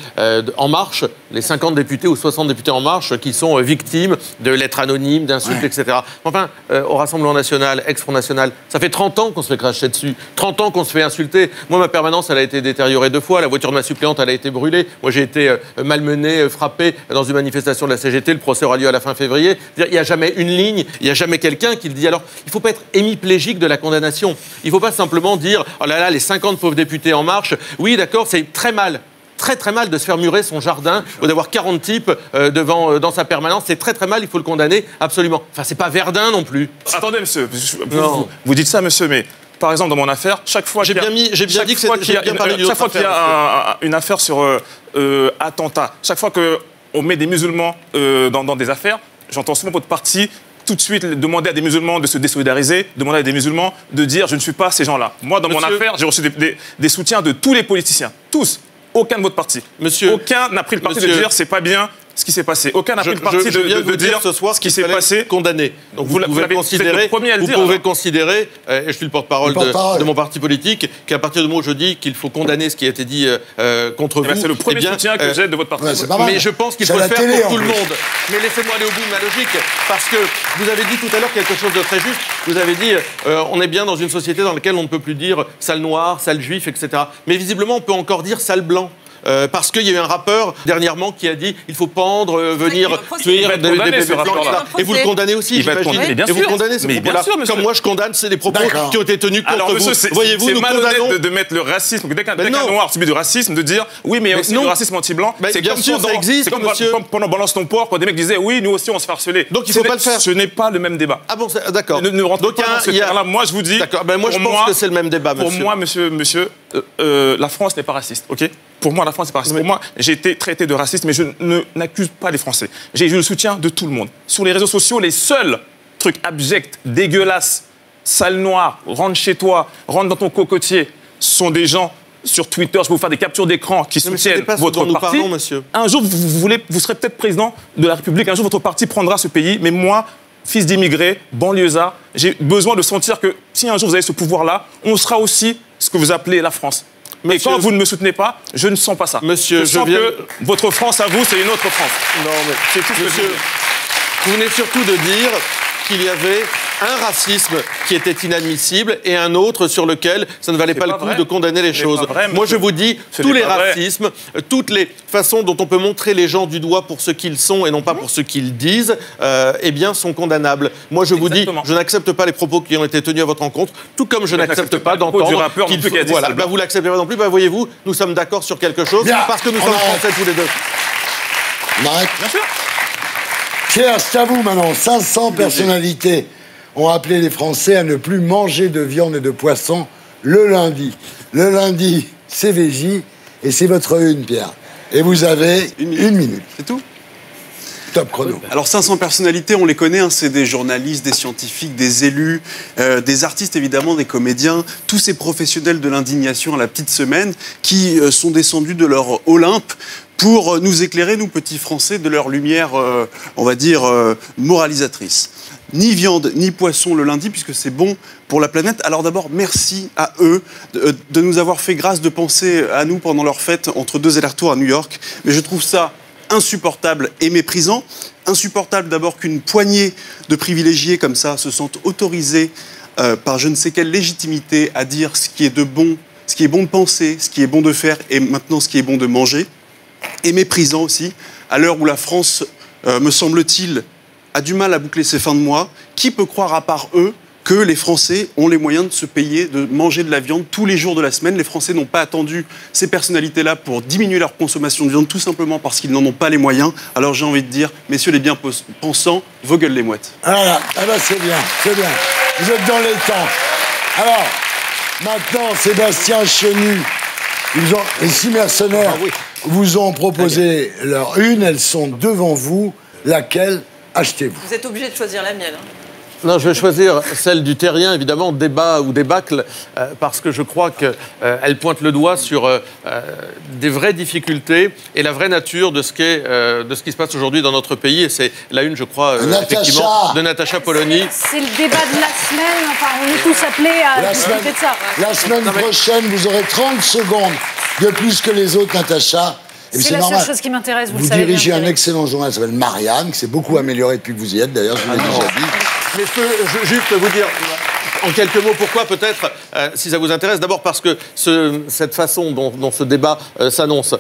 En Marche, les 50 députés ou 60 députés En Marche qui sont victimes de lettres anonymes, d'insultes, etc. Enfin, au Rassemblement National, ex-Front National, ça fait 30 ans qu'on se fait cracher dessus. 30 ans qu'on se fait insulter. Moi, ma permanence, elle a été détériorée 2 fois. La voiture de ma suppléante, elle a été brûlée. Moi, j'ai été malmené, frappé dans une manifestation de la CGT. Le procès aura lieu à la fin février. Il n'y a jamais une ligne, il n'y a jamais quelqu'un qui le dit. Alors, il ne faut pas être hémiplégique de la condamnation. Il ne faut pas simplement dire « Oh là là, les 50 pauvres députés En Marche, oui, d'accord, c'est très mal. » Très mal de se faire murer son jardin ou d'avoir 40 types dans sa permanence. C'est très mal, il faut le condamner, absolument. Enfin, c'est pas Verdun non plus. Attendez, monsieur, vous dites ça, monsieur, mais par exemple, dans mon affaire, chaque fois qu'il y a une affaire sur attentat, chaque fois qu'on met des musulmans dans des affaires, j'entends souvent votre parti tout de suite demander à des musulmans de se désolidariser, demander à des musulmans de dire « je ne suis pas ces gens-là ». Moi, dans mon affaire, j'ai reçu des soutiens de tous les politiciens, tous. Aucun de votre parti. Aucun n'a pris le parti de dire c'est pas bien ce qui s'est passé. Aucun n'a pris le parti de dire ce soir ce qui s'est passé. Condamné. Donc vous pouvez considérer, et je suis le porte-parole de mon parti politique, qu'à partir du moment où je dis qu'il faut condamner ce qui a été dit contre vous. C'est le premier soutien que j'ai de votre parti. Mais je pense qu'il faut le faire pour tout le monde. Mais laissez-moi aller au bout de ma logique, parce que vous avez dit tout à l'heure quelque chose de très juste. Vous avez dit on est bien dans une société dans laquelle on ne peut plus dire sale noir, sale juif, etc. Mais visiblement, on peut encore dire sale blanc. Parce qu'il y a eu un rappeur dernièrement qui a dit il faut pendre, venir tuer des bébés blancs. Et vous le condamnez aussi, j'imagine. Et vous condamnez ces propos-là. Comme moi, je condamne, c'est des propos qui ont été tenus contre vous. Voyez-vous, nous condamnons. C'est de mettre le racisme. Dès qu'un noir subit du racisme, de dire oui, mais il y a aussi du racisme anti-blanc. C'est bien sûr, ça existe, monsieur. Comme pendant Balance ton porc, quand des mecs disaient oui, nous aussi, on se fait harceler. Donc il ne faut pas le faire. Ce n'est pas le même débat. Ah bon, d'accord. Ne rentrez pas dans ce terrain-là. Moi, je vous dis. D'accord. Moi, je pense que c'est le même débat, monsieur. Pour moi, monsieur, la France n'est pas raciste, ok ? Pour moi, la France, c'est pas raciste. Pour moi, j'ai été traité de raciste, mais je n'accuse pas les Français. J'ai eu le soutien de tout le monde. Sur les réseaux sociaux, les seuls trucs abjects, dégueulasses, sale noire, rentre chez toi, rentre dans ton cocotier, sont des gens sur Twitter, je peux vous faire des captures d'écran qui soutiennent votre parti. Un jour, vous serez peut-être président de la République, un jour, votre parti prendra ce pays, mais moi, fils d'immigrés, banlieusard, j'ai besoin de sentir que si un jour vous avez ce pouvoir-là, on sera aussi ce que vous appelez la France. Mais quand vous ne me soutenez pas, je ne sens pas ça. Monsieur, je sens que votre France à vous, c'est une autre France. Non, mais c'est tout, monsieur. Vous venez surtout de dire qu'il y avait un racisme qui était inadmissible et un autre sur lequel ça ne valait pas le coup de condamner les choses. Moi, je vous dis, tous les racismes, toutes les façons dont on peut montrer les gens du doigt pour ce qu'ils sont et non pas pour ce qu'ils disent, eh bien, sont condamnables. Moi, je vous dis, je n'accepte pas les propos qui ont été tenus à votre encontre, tout comme je n'accepte pas d'entendre qu'il faut... Voilà, bah, vous l'acceptez pas non plus, bah, voyez-vous, nous sommes d'accord sur quelque chose, parce que nous sommes français tous les deux. On arrête. Bien sûr. Pierre, c'est à vous maintenant. 500 personnalités ont appelé les Français à ne plus manger de viande et de poisson le lundi. Le lundi, c'est VJ et c'est votre une, Pierre. Et vous avez une minute. C'est tout? Top chrono. Alors 500 personnalités, on les connaît, hein, c'est des journalistes, des scientifiques, des élus, des artistes évidemment, des comédiens, tous ces professionnels de l'indignation à la petite semaine qui sont descendus de leur Olympe pour nous éclairer, nous petits Français, de leur lumière, on va dire, moralisatrice. Ni viande, ni poisson le lundi, puisque c'est bon pour la planète. Alors d'abord, merci à eux de nous avoir fait grâce de penser à nous pendant leur fête entre 2 allers-retours à New York. Mais je trouve ça insupportable et méprisant. Insupportable d'abord qu'une poignée de privilégiés comme ça se sentent autorisés par je ne sais quelle légitimité à dire ce qui est de bon, ce qui est bon de penser, ce qui est bon de faire et maintenant ce qui est bon de manger. Et méprisant aussi, à l'heure où la France, me semble-t-il, a du mal à boucler ses fins de mois. Qui peut croire à part eux que les Français ont les moyens de se payer, de manger de la viande tous les jours de la semaine? Les Français n'ont pas attendu ces personnalités-là pour diminuer leur consommation de viande, tout simplement parce qu'ils n'en ont pas les moyens. Alors j'ai envie de dire, messieurs les bien-pensants, vos gueules les mouettes. Voilà, ah bah c'est bien, c'est bien. Vous êtes dans les temps. Alors, maintenant, Sébastien Chenu, les 6 mercenaires vous ont proposé leur une, elles sont devant vous. Laquelle achetez-vous? Vous êtes obligé de choisir la mienne. Non, je vais choisir celle du terrien, évidemment, débat ou débâcle, parce que je crois qu'elle pointe le doigt sur des vraies difficultés et la vraie nature de ce qui se passe aujourd'hui dans notre pays. Et c'est la une, je crois, effectivement, de Natacha Polony. C'est le débat de la semaine, enfin, on est tous appelés à discuter de ça. La semaine prochaine, vous aurez 30 secondes de plus que les autres, Natacha. C'est la seule chose qui m'intéresse, vous le savez. Vous dirigez un excellent journal qui s'appelle Marianne, qui s'est beaucoup amélioré depuis que vous y êtes, d'ailleurs, je vous l'ai déjà dit. Mais je peux juste vous dire en quelques mots pourquoi, peut-être, si ça vous intéresse. D'abord parce que cette façon dont ce débat s'annonce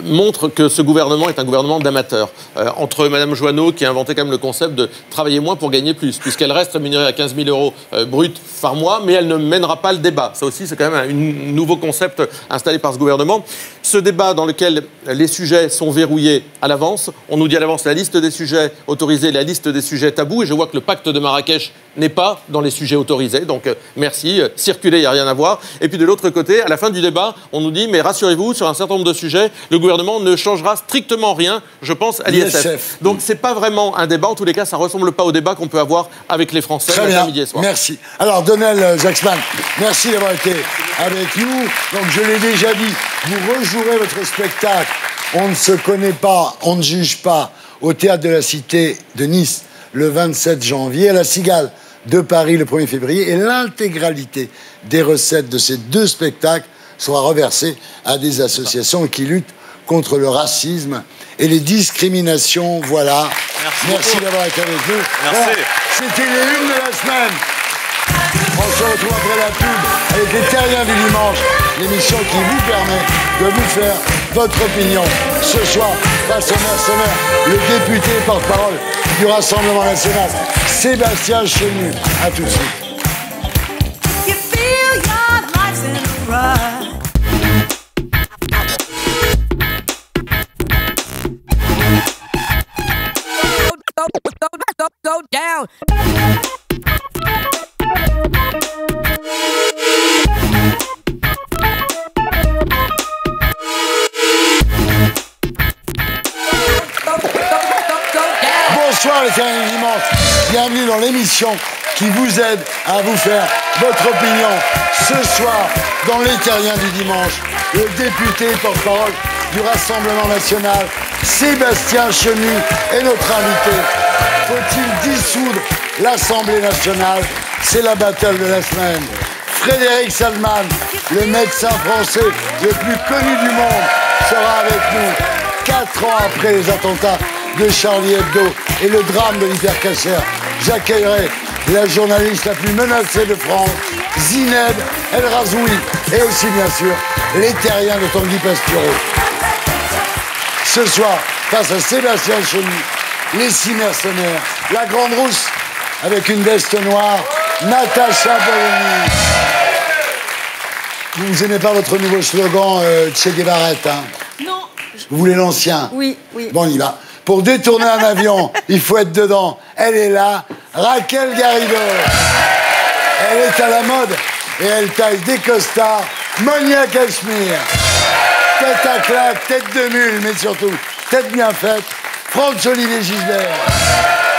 montre que ce gouvernement est un gouvernement d'amateurs. Entre Mme Joanneau, qui a inventé quand même le concept de travailler moins pour gagner plus, puisqu'elle reste rémunérée à 15 000 € bruts par mois, mais elle ne mènera pas le débat. Ça aussi, c'est quand même un nouveau concept installé par ce gouvernement. Ce débat dans lequel les sujets sont verrouillés à l'avance, on nous dit à l'avance la liste des sujets autorisés, la liste des sujets tabous, et je vois que le pacte de Marrakech n'est pas dans les sujets autorisés. Donc merci, circuler, il n'y a rien à voir. Et puis de l'autre côté, à la fin du débat, on nous dit, mais rassurez-vous, sur un certain nombre de sujets, le gouvernement ne changera strictement rien, je pense à l'ISF. Donc c'est pas vraiment un débat, en tous les cas, ça ne ressemble pas au débat qu'on peut avoir avec les Français matin, midi et soir. Merci. Alors Donnel Jacksman, merci d'avoir été avec nous. Donc je l'ai déjà dit, vous rejouerez votre spectacle On ne se connaît pas, on ne juge pas, au Théâtre de la Cité de Nice le 27 janvier, à la Cigale de Paris le 1er février, et l'intégralité des recettes de ces 2 spectacles sera reversée à des associations qui luttent contre le racisme et les discriminations. Voilà. Merci d'avoir été avec nous. Merci. Voilà. C'était les unes de la semaine. On se retrouve après la pub avec les Terriens du dimanche, l'émission qui vous permet de vous faire votre opinion. Ce soir, face aux mercenaires, le député porte-parole du Rassemblement national, Sébastien Chenu. À tout de suite. Bonsoir les Terriens du dimanche, bienvenue dans l'émission qui vous aide à vous faire votre opinion. Ce soir, dans les Terriens du dimanche, le député porte-parole du Rassemblement national, Sébastien Chenu, est notre invité. Faut-il dissoudre l'Assemblée nationale? C'est la battle de la semaine. Frédéric Salman, le médecin français le plus connu du monde, sera avec nous 4 ans après les attentats de Charlie Hebdo et le drame de l'hypercacher j'accueillerai la journaliste la plus menacée de France, Zineb El Razoui, et aussi, bien sûr, les terriens de Tanguy Pastureau. Ce soir, face à Sébastien Chenu, les 6 mercenaires, la Grande Rousse, avec une veste noire, Natacha Polony. Vous n'aimez pas votre nouveau slogan Che Guevara, hein? Non. Vous voulez l'ancien? Oui, oui. Bon, on y va. Pour détourner un avion, il faut être dedans. Elle est là, Raquel Garrido. Elle est à la mode et elle taille des costards, Monia Cachemire. Tête à claque, tête de mule, mais surtout, tête bien faite, Franz-Olivier Gisbert.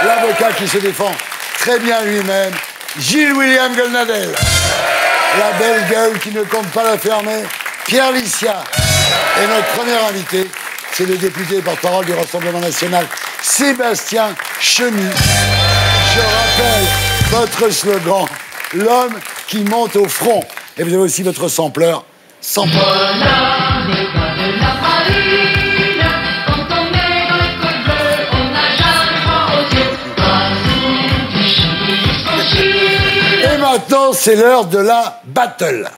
L'avocat qui se défend très bien lui-même, Gilles-William Goldnadel. La belle gueule qui ne compte pas la fermer, Pierre Licia. Et notre premier invité, c'est le député et porte-parole du Rassemblement national, Sébastien Chenu. Je rappelle votre slogan, l'homme qui monte au front. Et vous avez aussi votre sampleur, sampleur. Et maintenant, c'est l'heure de la battle.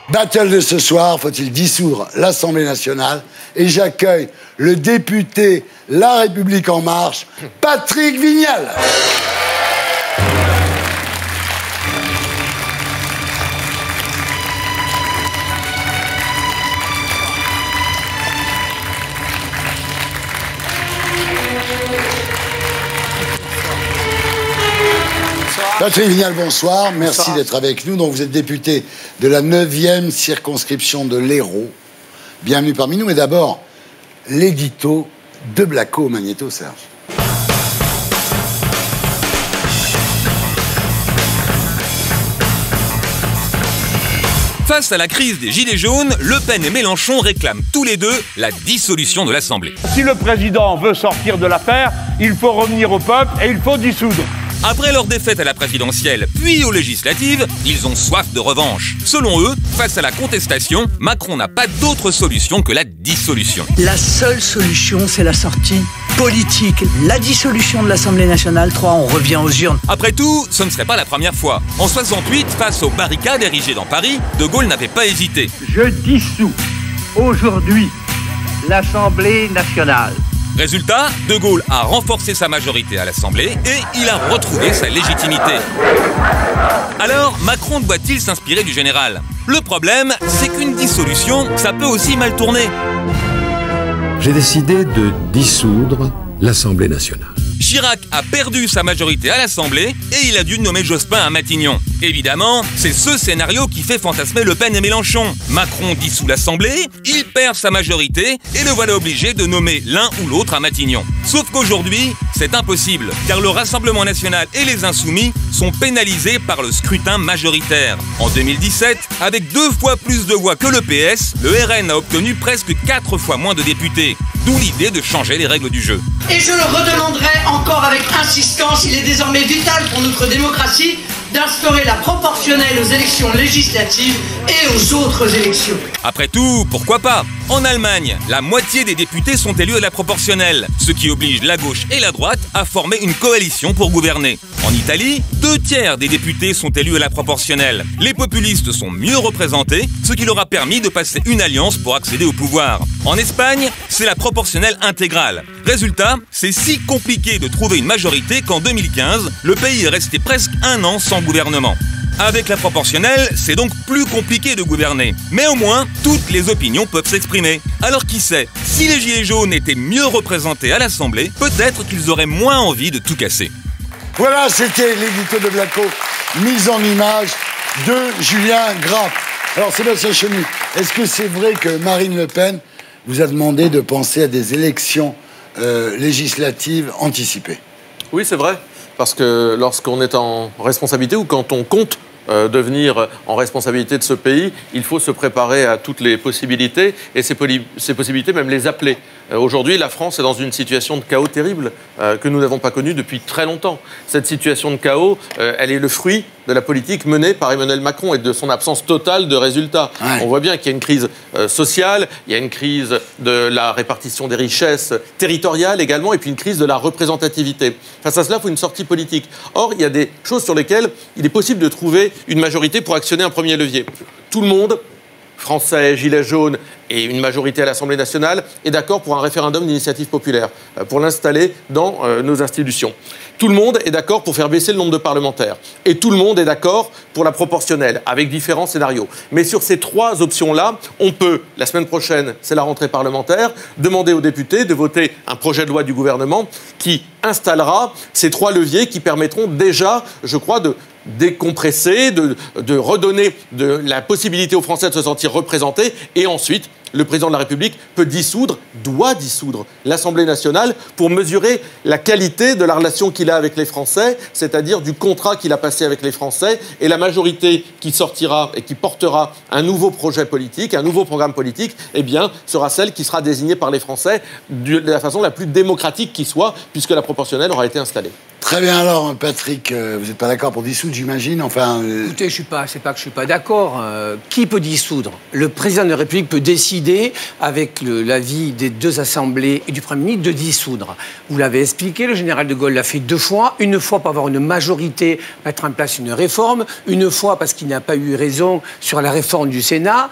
Battle de ce soir, faut-il dissoudre l'Assemblée nationale? Et j'accueille le député La République En Marche, Patrick Vignal. Patrick Vignal, bonsoir. Merci d'être avec nous. Donc, vous êtes député de la 9e circonscription de l'Hérault. Bienvenue parmi nous. Mais d'abord, l'édito de Blacko au magnéto, Serge. Face à la crise des Gilets jaunes, Le Pen et Mélenchon réclament tous les deux la dissolution de l'Assemblée. Si le président veut sortir de l'affaire, il faut revenir au peuple et il faut dissoudre. Après leur défaite à la présidentielle, puis aux législatives, ils ont soif de revanche. Selon eux, face à la contestation, Macron n'a pas d'autre solution que la dissolution. La seule solution, c'est la sortie politique. La dissolution de l'Assemblée nationale. 3, on revient aux urnes. Après tout, ce ne serait pas la première fois. En 68, face aux barricades érigées dans Paris, De Gaulle n'avait pas hésité. Je dissous aujourd'hui l'Assemblée nationale. Résultat, De Gaulle a renforcé sa majorité à l'Assemblée et il a retrouvé sa légitimité. Alors, Macron doit-il s'inspirer du général? Le problème, c'est qu'une dissolution, ça peut aussi mal tourner. J'ai décidé de dissoudre l'Assemblée nationale. Chirac a perdu sa majorité à l'Assemblée et il a dû nommer Jospin à Matignon. Évidemment, c'est ce scénario qui fait fantasmer Le Pen et Mélenchon. Macron dissout l'Assemblée, il perd sa majorité et le voilà obligé de nommer l'un ou l'autre à Matignon. Sauf qu'aujourd'hui, c'est impossible, car le Rassemblement national et les Insoumis sont pénalisés par le scrutin majoritaire. En 2017, avec 2 fois plus de voix que le PS, le RN a obtenu presque 4 fois moins de députés. D'où l'idée de changer les règles du jeu. Et je le redemanderai encore avec insistance, il est désormais vital pour notre démocratie d'instaurer la proportionnelle aux élections législatives et aux autres élections. Après tout, pourquoi pas? En Allemagne, la moitié des députés sont élus à la proportionnelle, ce qui oblige la gauche et la droite à former une coalition pour gouverner. En Italie, 2 tiers des députés sont élus à la proportionnelle. Les populistes sont mieux représentés, ce qui leur a permis de passer une alliance pour accéder au pouvoir. En Espagne, c'est la proportionnelle intégrale. Résultat, c'est si compliqué de trouver une majorité qu'en 2015, le pays est resté presque 1 an sans gouvernement. Avec la proportionnelle, c'est donc plus compliqué de gouverner. Mais au moins, toutes les opinions peuvent s'exprimer. Alors qui sait, si les Gilets jaunes étaient mieux représentés à l'Assemblée, peut-être qu'ils auraient moins envie de tout casser. Voilà, c'était l'édito de Blacko, mise en image de Julien Grapp. Alors Sébastien Chenu, est-ce que c'est vrai que Marine Le Pen vous a demandé de penser à des élections législatives anticipées? Oui, c'est vrai. Parce que lorsqu'on est en responsabilité ou quand on compte devenir en responsabilité de ce pays, il faut se préparer à toutes les possibilités et ces possibilités, même les appeler. Aujourd'hui, la France est dans une situation de chaos terrible que nous n'avons pas connue depuis très longtemps. Cette situation de chaos, elle est le fruit de la politique menée par Emmanuel Macron et de son absence totale de résultats. Ouais. On voit bien qu'il y a une crise sociale, il y a une crise de la répartition des richesses territoriales également, et puis une crise de la représentativité. Face à cela, il faut une sortie politique. Or, il y a des choses sur lesquelles il est possible de trouver une majorité pour actionner un premier levier. Tout le monde, Français, Gilets jaunes et une majorité à l'Assemblée nationale, est d'accord pour un référendum d'initiative populaire, pour l'installer dans nos institutions. Tout le monde est d'accord pour faire baisser le nombre de parlementaires. Et tout le monde est d'accord pour la proportionnelle, avec différents scénarios. Mais sur ces trois options-là, on peut, la semaine prochaine, c'est la rentrée parlementaire, demander aux députés de voter un projet de loi du gouvernement qui installera ces trois leviers qui permettront déjà, je crois, de décompresser, de redonner la possibilité aux Français de se sentir représentés. Et ensuite, le président de la République doit dissoudre l'Assemblée nationale pour mesurer la qualité de la relation qu'il a avec les Français, c'est-à-dire du contrat qu'il a passé avec les Français, et la majorité qui sortira et qui portera un nouveau projet politique, un nouveau programme politique, eh bien, sera celle qui sera désignée par les Français de la façon la plus démocratique qui soit, puisque la proportionnelle aura été installée. Très bien, alors, Patrick, vous n'êtes pas d'accord pour dissoudre, j'imagine, enfin... Écoutez, c'est pas que je suis pas d'accord. Qui peut dissoudre? Le président de la République peut décider, avec l'avis des deux assemblées et du Premier ministre, de dissoudre. Vous l'avez expliqué, le général de Gaulle l'a fait 2 fois. Une fois pour avoir une majorité, mettre en place une réforme. Une fois parce qu'il n'a pas eu raison sur la réforme du Sénat.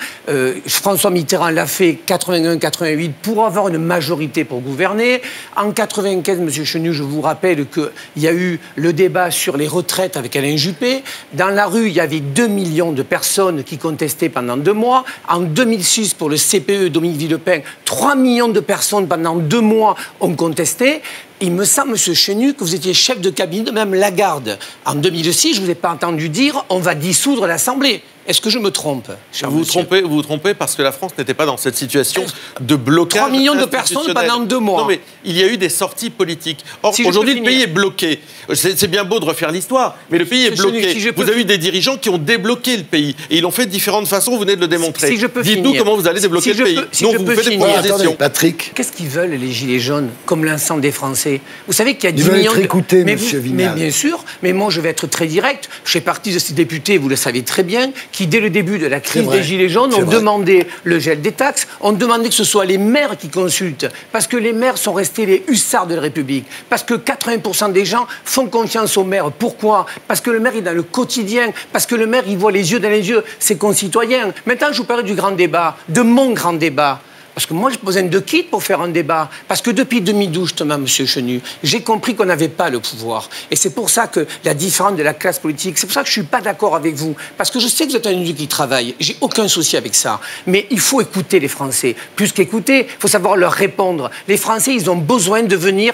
François Mitterrand l'a fait 81-88 pour avoir une majorité pour gouverner. En 95, M. Chenu, je vous rappelle que il y a eu le débat sur les retraites avec Alain Juppé. Dans la rue, il y avait 2 millions de personnes qui contestaient pendant 2 mois. En 2006, pour le CPE, Dominique Villepin, 3 millions de personnes pendant 2 mois ont contesté. Il me semble, M. Chenu, que vous étiez chef de cabinet de même Lagarde. En 2006, je ne vous ai pas entendu dire on va dissoudre l'Assemblée. Est-ce que je me trompe, cher monsieur ? Vous vous trompez parce que la France n'était pas dans cette situation de blocage. 3 millions de personnes pendant 2 mois. Non, mais il y a eu des sorties politiques. Or, aujourd'hui, le pays est bloqué. C'est bien beau de refaire l'histoire, mais le pays est bloqué. Vous avez eu des dirigeants qui ont débloqué le pays. Et ils l'ont fait de différentes façons, vous venez de le démontrer. Dites-nous comment vous allez débloquer le pays. Non, vous faites des propositions. Patrick. Qu'est-ce qu'ils veulent, les Gilets jaunes, comme l'ensemble des Français? Vous savez qu'il y a 10 millions... millions... Ils veulent être écoutés, monsieur Vignal. Mais bien sûr, mais moi, je vais être très direct. Je fais partie de ces députés, vous le savez très bien, qui, dès le début de la crise des Gilets jaunes, ont demandé le gel des taxes, ont demandé que ce soit les maires qui consultent, parce que les maires sont restés les hussards de la République, parce que 80% des gens font confiance aux maires. Pourquoi? Parce que le maire est dans le quotidien, parce que le maire, il voit les yeux dans les yeux ses concitoyens. Maintenant, je vous parle du grand débat, de mon grand débat. Parce que moi, j'ai besoin de kit pour faire un débat. Parce que depuis 2012, justement, M. Chenu, j'ai compris qu'on n'avait pas le pouvoir. Et c'est pour ça que la différence de la classe politique, c'est pour ça que je ne suis pas d'accord avec vous. Parce que je sais que vous êtes un individu qui travaille. J'ai aucun souci avec ça. Mais il faut écouter les Français. Plus qu'écouter, il faut savoir leur répondre. Les Français, ils ont besoin de venir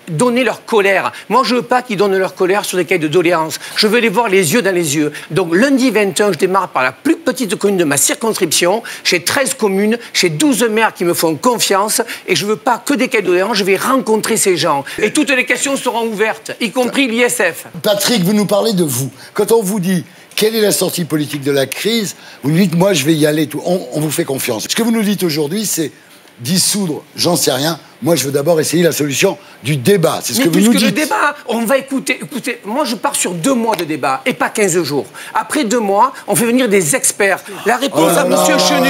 donner leur colère. Moi, je ne veux pas qu'ils donnent leur colère sur des cahiers de doléances. Je veux les voir les yeux dans les yeux. Donc, lundi 21, je démarre par la plus petite commune de ma circonscription. J'ai 13 communes, j'ai 12 maires qui me font confiance et je ne veux pas que des cahiers de doléances. Je vais rencontrer ces gens. Et toutes les questions seront ouvertes, y compris l'ISF. Patrick, vous nous parlez de vous. Quand on vous dit quelle est la sortie politique de la crise, vous nous dites moi, je vais y aller. Tout. On vous fait confiance. Ce que vous nous dites aujourd'hui, c'est dissoudre, j'en sais rien. Moi, je veux d'abord essayer la solution du débat. C'est ce que vous nous dites. Le débat, on va écouter. Écoutez, moi, je pars sur 2 mois de débat et pas 15 jours. Après 2 mois, on fait venir des experts. La réponse à M. Chenu.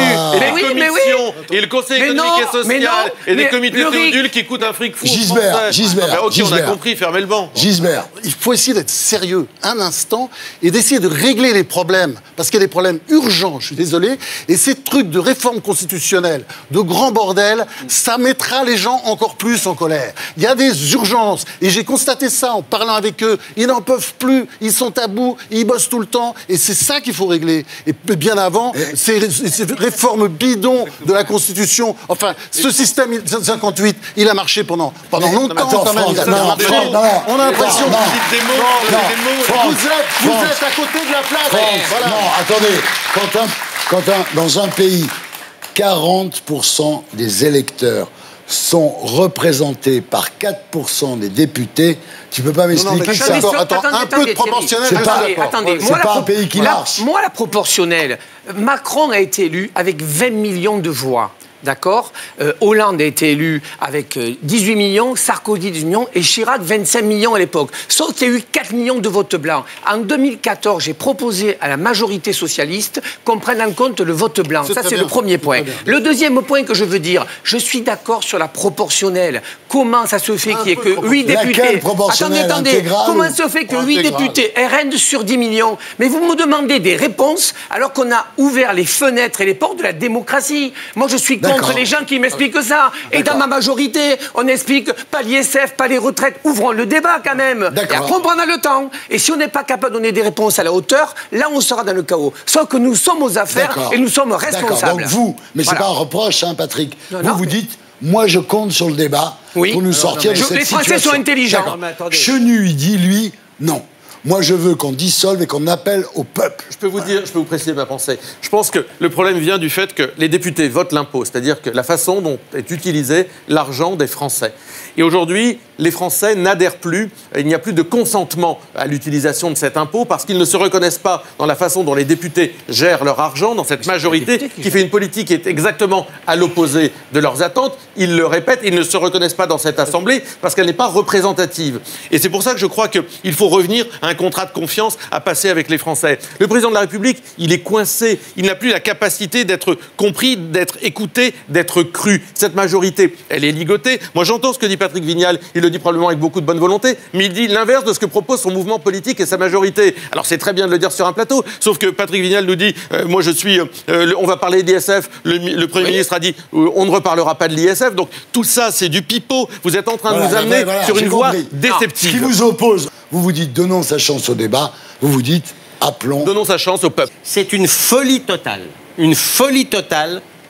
Mais oui. Et le Conseil économique et social. Et des comités Théodule qui coûtent un fric fou. Gisbert. Ok, on a compris, fermez le banc. Gisbert. Il faut essayer d'être sérieux un instant et d'essayer de régler les problèmes. Parce qu'il y a des problèmes urgents, je suis désolé. Et ces trucs de réforme constitutionnelle, de grand bordel, ça mettra les gens encore plus en colère. Il y a des urgences. Et j'ai constaté ça en parlant avec eux. Ils n'en peuvent plus. Ils sont à bout. Ils bossent tout le temps. Et c'est ça qu'il faut régler. Et bien avant, ces réformes bidons de la Constitution. Enfin, ce système 58, il a marché pendant longtemps quand même. On a l'impression vous êtes à côté de la plaque. Voilà. Non, attendez. Quentin, dans un pays, 40% des électeurs sont représentés par 4% des députés. Tu peux pas m'expliquer ça. Attends, un peu de proportionnel. C'est pas un pays qui marche. Moi, la proportionnelle, Macron a été élu avec 20 millions de voix. D'accord. Hollande a été élu avec 18 millions, Sarkozy 18 millions et Chirac 25 millions à l'époque. Sauf qu'il y a eu 4 millions de votes blancs. En 2014, j'ai proposé à la majorité socialiste qu'on prenne en compte le vote blanc. Ça, c'est le premier point. Le deuxième point que je veux dire, je suis d'accord sur la proportionnelle. Comment ça se fait qu'il n'y ait que 8 députés? Attendez. Comment ça se fait que 8 députés RN sur 10 millions? Mais vous me demandez des réponses alors qu'on a ouvert les fenêtres et les portes de la démocratie. Moi, je suis contre les gens qui m'expliquent ça. Et dans ma majorité, on explique pas l'ISF, pas les retraites. Ouvrons le débat quand même. Et après, on prendra le temps. Et si on n'est pas capable de donner des réponses à la hauteur, là, on sera dans le chaos. Sauf que nous sommes aux affaires et nous sommes responsables. Donc vous, mais c'est pas un reproche, hein, Patrick. Vous dites, moi, je compte sur le débat pour nous sortir de cette situation. Les Français sont intelligents. Chenu, il dit, lui, non. Moi, je veux qu'on dissolve et qu'on appelle au peuple. Je peux vous préciser ma pensée. Je pense que le problème vient du fait que les députés votent l'impôt, c'est-à-dire que la façon dont est utilisé l'argent des Français. Et aujourd'hui, les Français n'adhèrent plus, il n'y a plus de consentement à l'utilisation de cet impôt parce qu'ils ne se reconnaissent pas dans la façon dont les députés gèrent leur argent, dans cette majorité qui fait une politique qui est exactement à l'opposé de leurs attentes. Ils le répètent, ils ne se reconnaissent pas dans cette Assemblée parce qu'elle n'est pas représentative. Et c'est pour ça que je crois qu'il faut revenir à un contrat de confiance à passer avec les Français. Le président de la République, il est coincé, il n'a plus la capacité d'être compris, d'être écouté, d'être cru. Cette majorité, elle est ligotée. Moi, j'entends ce que dit Patrick Vignal, il le dit probablement avec beaucoup de bonne volonté, mais il dit l'inverse de ce que propose son mouvement politique et sa majorité. Alors c'est très bien de le dire sur un plateau, sauf que Patrick Vignal nous dit, moi je suis, on va parler d'ISF, le Premier ministre a dit, on ne reparlera pas de l'ISF, donc tout ça c'est du pipeau, vous êtes en train de nous amener sur une voie déceptive. Ce qui vous oppose, vous vous dites donnons sa chance au débat, vous vous dites appelons. Donnons sa chance au peuple. C'est une folie totale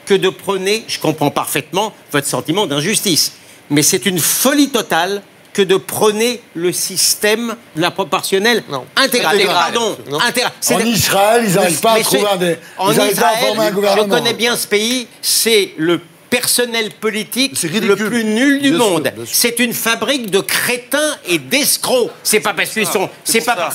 que de prôner, je comprends parfaitement votre sentiment d'injustice, mais c'est une folie totale que de prôner le système de la proportionnelle intégrale. Pardon, intégrale. En Israël, ils n'arrivent pas à trouver En Israël, je connais bien ce pays, c'est le personnel politique le plus nul du monde. C'est une fabrique de crétins et d'escrocs. C'est pas parce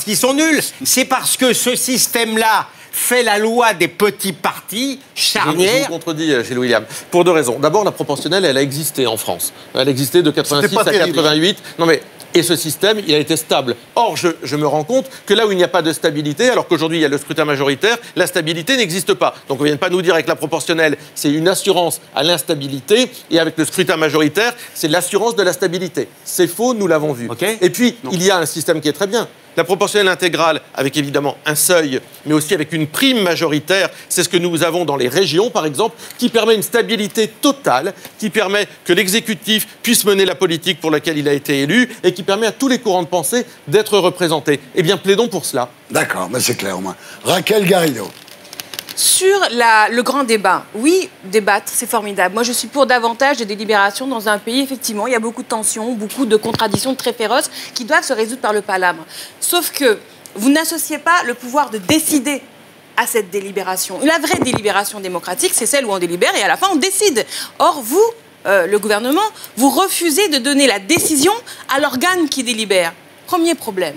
qu'ils sont nuls, c'est parce que ce système-là fait la loi des petits partis charnières. Je vous contredis, Gilles William, pour deux raisons. D'abord, la proportionnelle, elle a existé en France. Elle a existé de 86 à 88. Non mais, et ce système, il a été stable. Or, je me rends compte que là où il n'y a pas de stabilité, alors qu'aujourd'hui il y a le scrutin majoritaire, la stabilité n'existe pas. Donc on ne vient pas nous dire avec la proportionnelle, c'est une assurance à l'instabilité, et avec le scrutin majoritaire, c'est l'assurance de la stabilité. C'est faux, nous l'avons vu. Et puis, il y a un système qui est très bien. La proportionnelle intégrale, avec évidemment un seuil, mais aussi avec une prime majoritaire, c'est ce que nous avons dans les régions, par exemple, qui permet une stabilité totale, qui permet que l'exécutif puisse mener la politique pour laquelle il a été élu, et qui permet à tous les courants de pensée d'être représentés. Eh bien, plaidons pour cela. D'accord, mais c'est clair au moins. Raquel Garrido. Sur le grand débat, oui, débattre, c'est formidable. Moi, je suis pour davantage de délibération dans un pays. Effectivement, il y a beaucoup de tensions, beaucoup de contradictions très féroces qui doivent se résoudre par le palabre. Sauf que vous n'associez pas le pouvoir de décider à cette délibération. La vraie délibération démocratique, c'est celle où on délibère et à la fin, on décide. Or, vous, le gouvernement, vous refusez de donner la décision à l'organe qui délibère. Premier problème.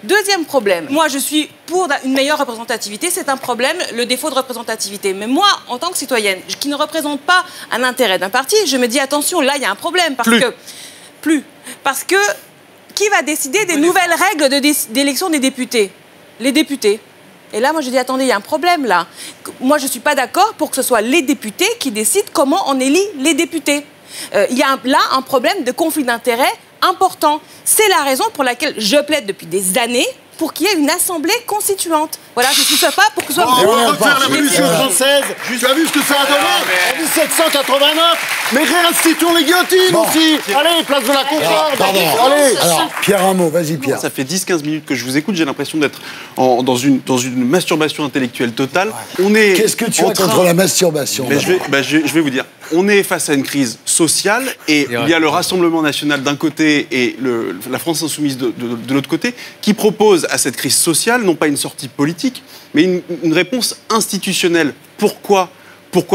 Deuxième problème, moi je suis pour une meilleure représentativité, c'est un problème, le défaut de représentativité. Mais moi, en tant que citoyenne, qui ne représente pas un intérêt d'un parti, je me dis attention, là il y a un problème. Parce que qui va décider des nouvelles règles d'élection des députés? Les députés. Et là, moi je dis attendez, il y a un problème là. Moi je ne suis pas d'accord pour que ce soit les députés qui décident comment on élit les députés. Il y a là un problème de conflit d'intérêts important. C'est la raison pour laquelle je plaide depuis des années pour qu'il y ait une assemblée constituante. Voilà, je ne suis pas pour que ce soit... On va refaire la Révolution française. Tu as vu ce que ça a donné en 1789. Mais réinstituons les guillotines aussi. Allez, place de la Concorde. Allez. Alors, Pierre, un mot. Vas-y, Pierre. Ça fait 10-15 minutes que je vous écoute. J'ai l'impression d'être dans une masturbation intellectuelle totale. Qu'est-ce que tu as contre la masturbation? Je vais vous dire. On est face à une crise sociale et il y a le Rassemblement national d'un côté et la France insoumise de l'autre côté qui propose à cette crise sociale non pas une sortie politique mais une réponse institutionnelle. Pourquoi?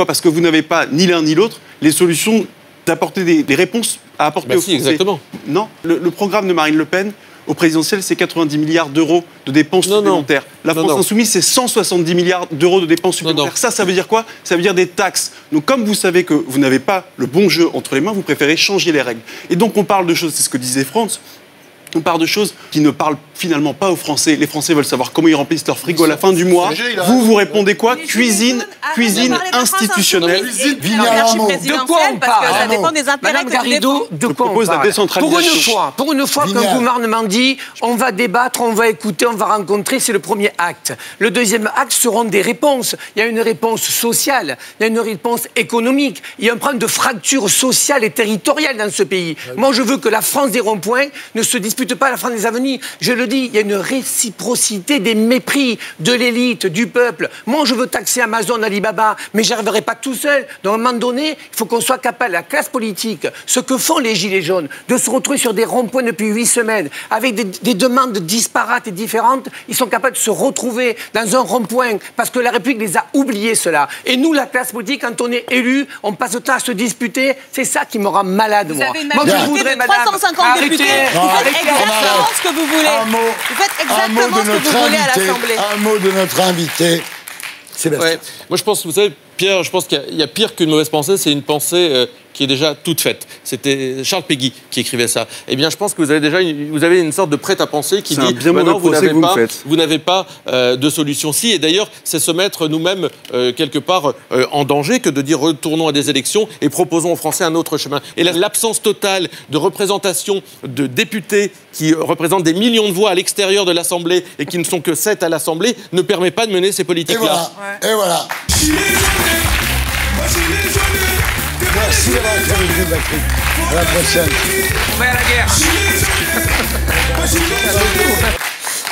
Parce que vous n'avez pas ni l'un ni l'autre les solutions d'apporter des réponses à apporter aux Français. Exactement. Non. Le programme de Marine Le Pen Au présidentiel, c'est 90 milliards d'euros de dépenses supplémentaires. La France Insoumise, c'est 170 milliards d'euros de dépenses supplémentaires. Ça veut dire quoi? Ça veut dire des taxes. Donc, comme vous savez que vous n'avez pas le bon jeu entre les mains, vous préférez changer les règles. Et donc, on parle de choses, c'est ce que disait France, on parle de choses qui ne parlent finalement pas aux Français. Les Français veulent savoir comment ils remplissent leur frigo à la fin du mois. Vous répondez quoi? Cuisine institutionnelle. De quoi on parle? Ça dépend des intérêts. Madame Garrido, de quoi on parle? Pour une fois qu'un gouvernement dit on va débattre, on va écouter, on va rencontrer, c'est le premier acte. Le deuxième acte seront des réponses. Il y a une réponse sociale, il y a une réponse économique, il y a un problème de fracture sociale et territoriale dans ce pays. Moi, je veux que la France des ronds-points ne se dispute pas à la France des avenirs. Je le dis, il y a une réciprocité des mépris de l'élite, du peuple. Moi, je veux taxer Amazon, Alibaba, mais j'y arriverai pas tout seul. Donc, à un moment donné, il faut qu'on soit capable, la classe politique, ce que font les Gilets jaunes, de se retrouver sur des ronds-points depuis 8 semaines, avec des demandes disparates et différentes. Ils sont capables de se retrouver dans un rond-point, parce que la République les a oubliés, cela. Et nous, la classe politique, quand on est élu, on passe le temps à se disputer. C'est ça qui me rend malade, moi. Moi, je voudrais, madame, 350 députés. Exactement ce que vous voulez. Vous faites exactement ce que vous voulez à l'Assemblée. Un mot de notre invité, Sébastien. Ouais. Moi, je pense, vous savez, Pierre, je pense qu'il y a pire qu'une mauvaise pensée, c'est une pensée qui est déjà toute faite. C'était Charles Péguy qui écrivait ça. Eh bien, je pense que vous avez déjà une sorte de prêt-à-penser qui dit non, vous n'avez pas de solution. Si, et d'ailleurs, c'est se mettre nous-mêmes quelque part en danger que de dire retournons à des élections et proposons aux Français un autre chemin. Et l'absence totale de représentation de députés qui représentent des millions de voix à l'extérieur de l'Assemblée et qui ne sont que 7 à l'Assemblée ne permet pas de mener ces politiques-là. Et voilà. Merci d'avoir été avec nous, Patrick. À la prochaine. On va à la guerre.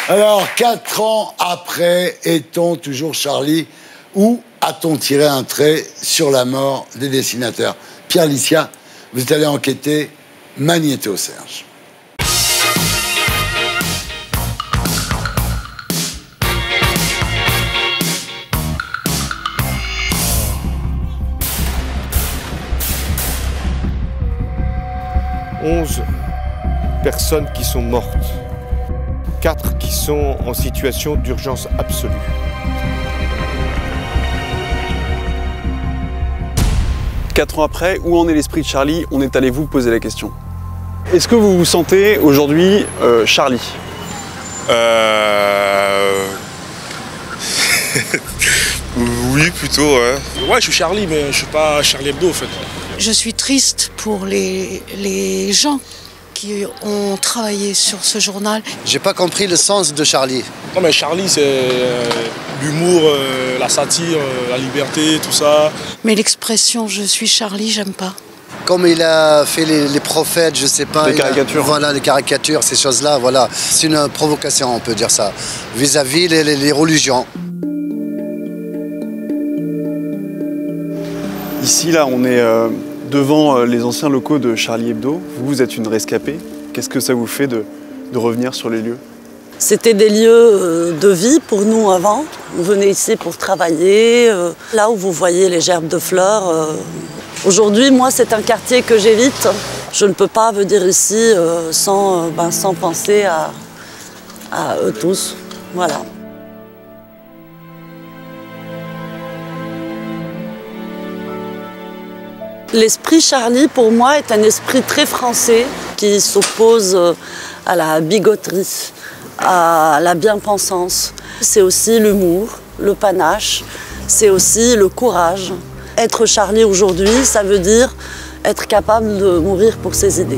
Alors, 4 ans après, est-on toujours Charlie ou a-t-on tiré un trait sur la mort des dessinateurs? Pierre Licia, vous êtes allé enquêter Magnéto, Serge. « 11 personnes qui sont mortes, 4 qui sont en situation d'urgence absolue. » Quatre ans après, où en est l'esprit de Charlie? On est allé vous poser la question. Est-ce que vous vous sentez aujourd'hui Charlie? Oui, plutôt, ouais. Ouais, je suis Charlie, mais je suis pas Charlie Hebdo, en fait. Je suis triste pour les gens qui ont travaillé sur ce journal. J'ai pas compris le sens de Charlie. Non, mais Charlie, c'est l'humour, la satire, la liberté, tout ça. Mais l'expression « je suis Charlie », j'aime pas. Comme il a fait les prophètes, je sais pas. Les caricatures. Voilà, les caricatures, ces choses-là, voilà. C'est une provocation, on peut dire ça, vis-à-vis les religions. Ici, là, on est devant les anciens locaux de Charlie Hebdo. Vous êtes une rescapée. Qu'est-ce que ça vous fait de revenir sur les lieux? C'était des lieux de vie pour nous avant. On venait ici pour travailler. Là où vous voyez les gerbes de fleurs. Aujourd'hui, moi, c'est un quartier que j'évite. Je ne peux pas venir ici sans penser à eux tous. Voilà. L'esprit Charlie, pour moi, est un esprit très français qui s'oppose à la bigoterie, à la bien-pensance. C'est aussi l'humour, le panache, c'est aussi le courage. Être Charlie aujourd'hui, ça veut dire être capable de mourir pour ses idées.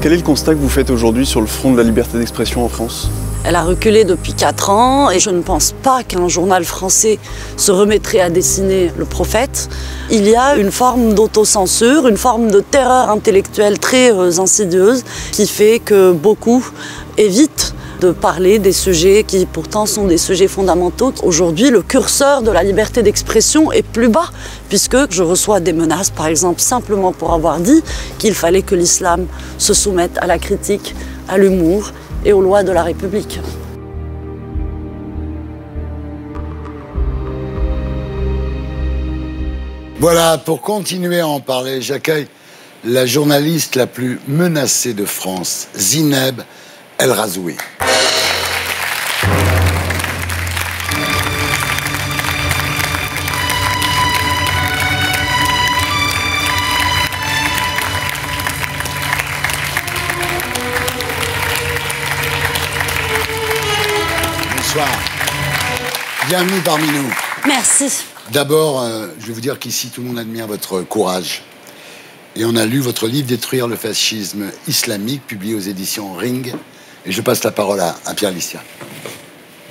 Quel est le constat que vous faites aujourd'hui sur le front de la liberté d'expression en France? Elle a reculé depuis 4 ans et je ne pense pas qu'un journal français se remettrait à dessiner le prophète. Il y a une forme d'autocensure, une forme de terreur intellectuelle très insidieuse qui fait que beaucoup évitent de parler des sujets qui pourtant sont des sujets fondamentaux. Aujourd'hui, le curseur de la liberté d'expression est plus bas puisque je reçois des menaces, par exemple, simplement pour avoir dit qu'il fallait que l'islam se soumette à la critique, à l'humour et aux lois de la République. Voilà, pour continuer à en parler, j'accueille la journaliste la plus menacée de France, Zineb El Razoui. Bonsoir. Bienvenue parmi nous. Merci. D'abord, je vais vous dire qu'ici, tout le monde admire votre courage. Et on a lu votre livre « Détruire le fascisme islamique », publié aux éditions Ring. Et je passe la parole à Pierre Listia.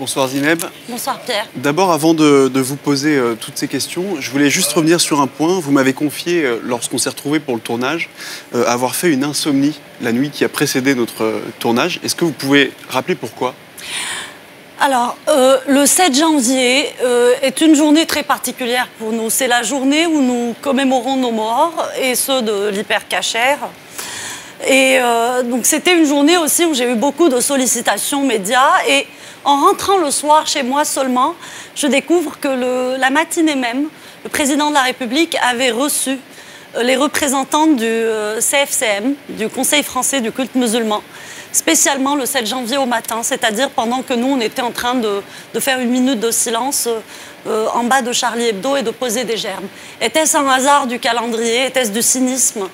Bonsoir Zineb. Bonsoir Pierre. D'abord, avant de vous poser toutes ces questions, je voulais juste revenir sur un point. Vous m'avez confié, lorsqu'on s'est retrouvés pour le tournage, avoir fait une insomnie la nuit qui a précédé notre tournage. Est-ce que vous pouvez rappeler pourquoi ? Alors, le 7 janvier est une journée très particulière pour nous. C'est la journée où nous commémorons nos morts, et ceux de l'hypercachère. Et donc, c'était une journée aussi où j'ai eu beaucoup de sollicitations médias. Et en rentrant le soir chez moi seulement, je découvre que la matinée même, le président de la République avait reçu les représentants du CFCM, du Conseil français du culte musulman, spécialement le 7 janvier au matin, c'est-à-dire pendant que nous, on était en train de faire une minute de silence en bas de Charlie Hebdo et de poser des germes. Était-ce un hasard du calendrier? Était-ce du cynisme?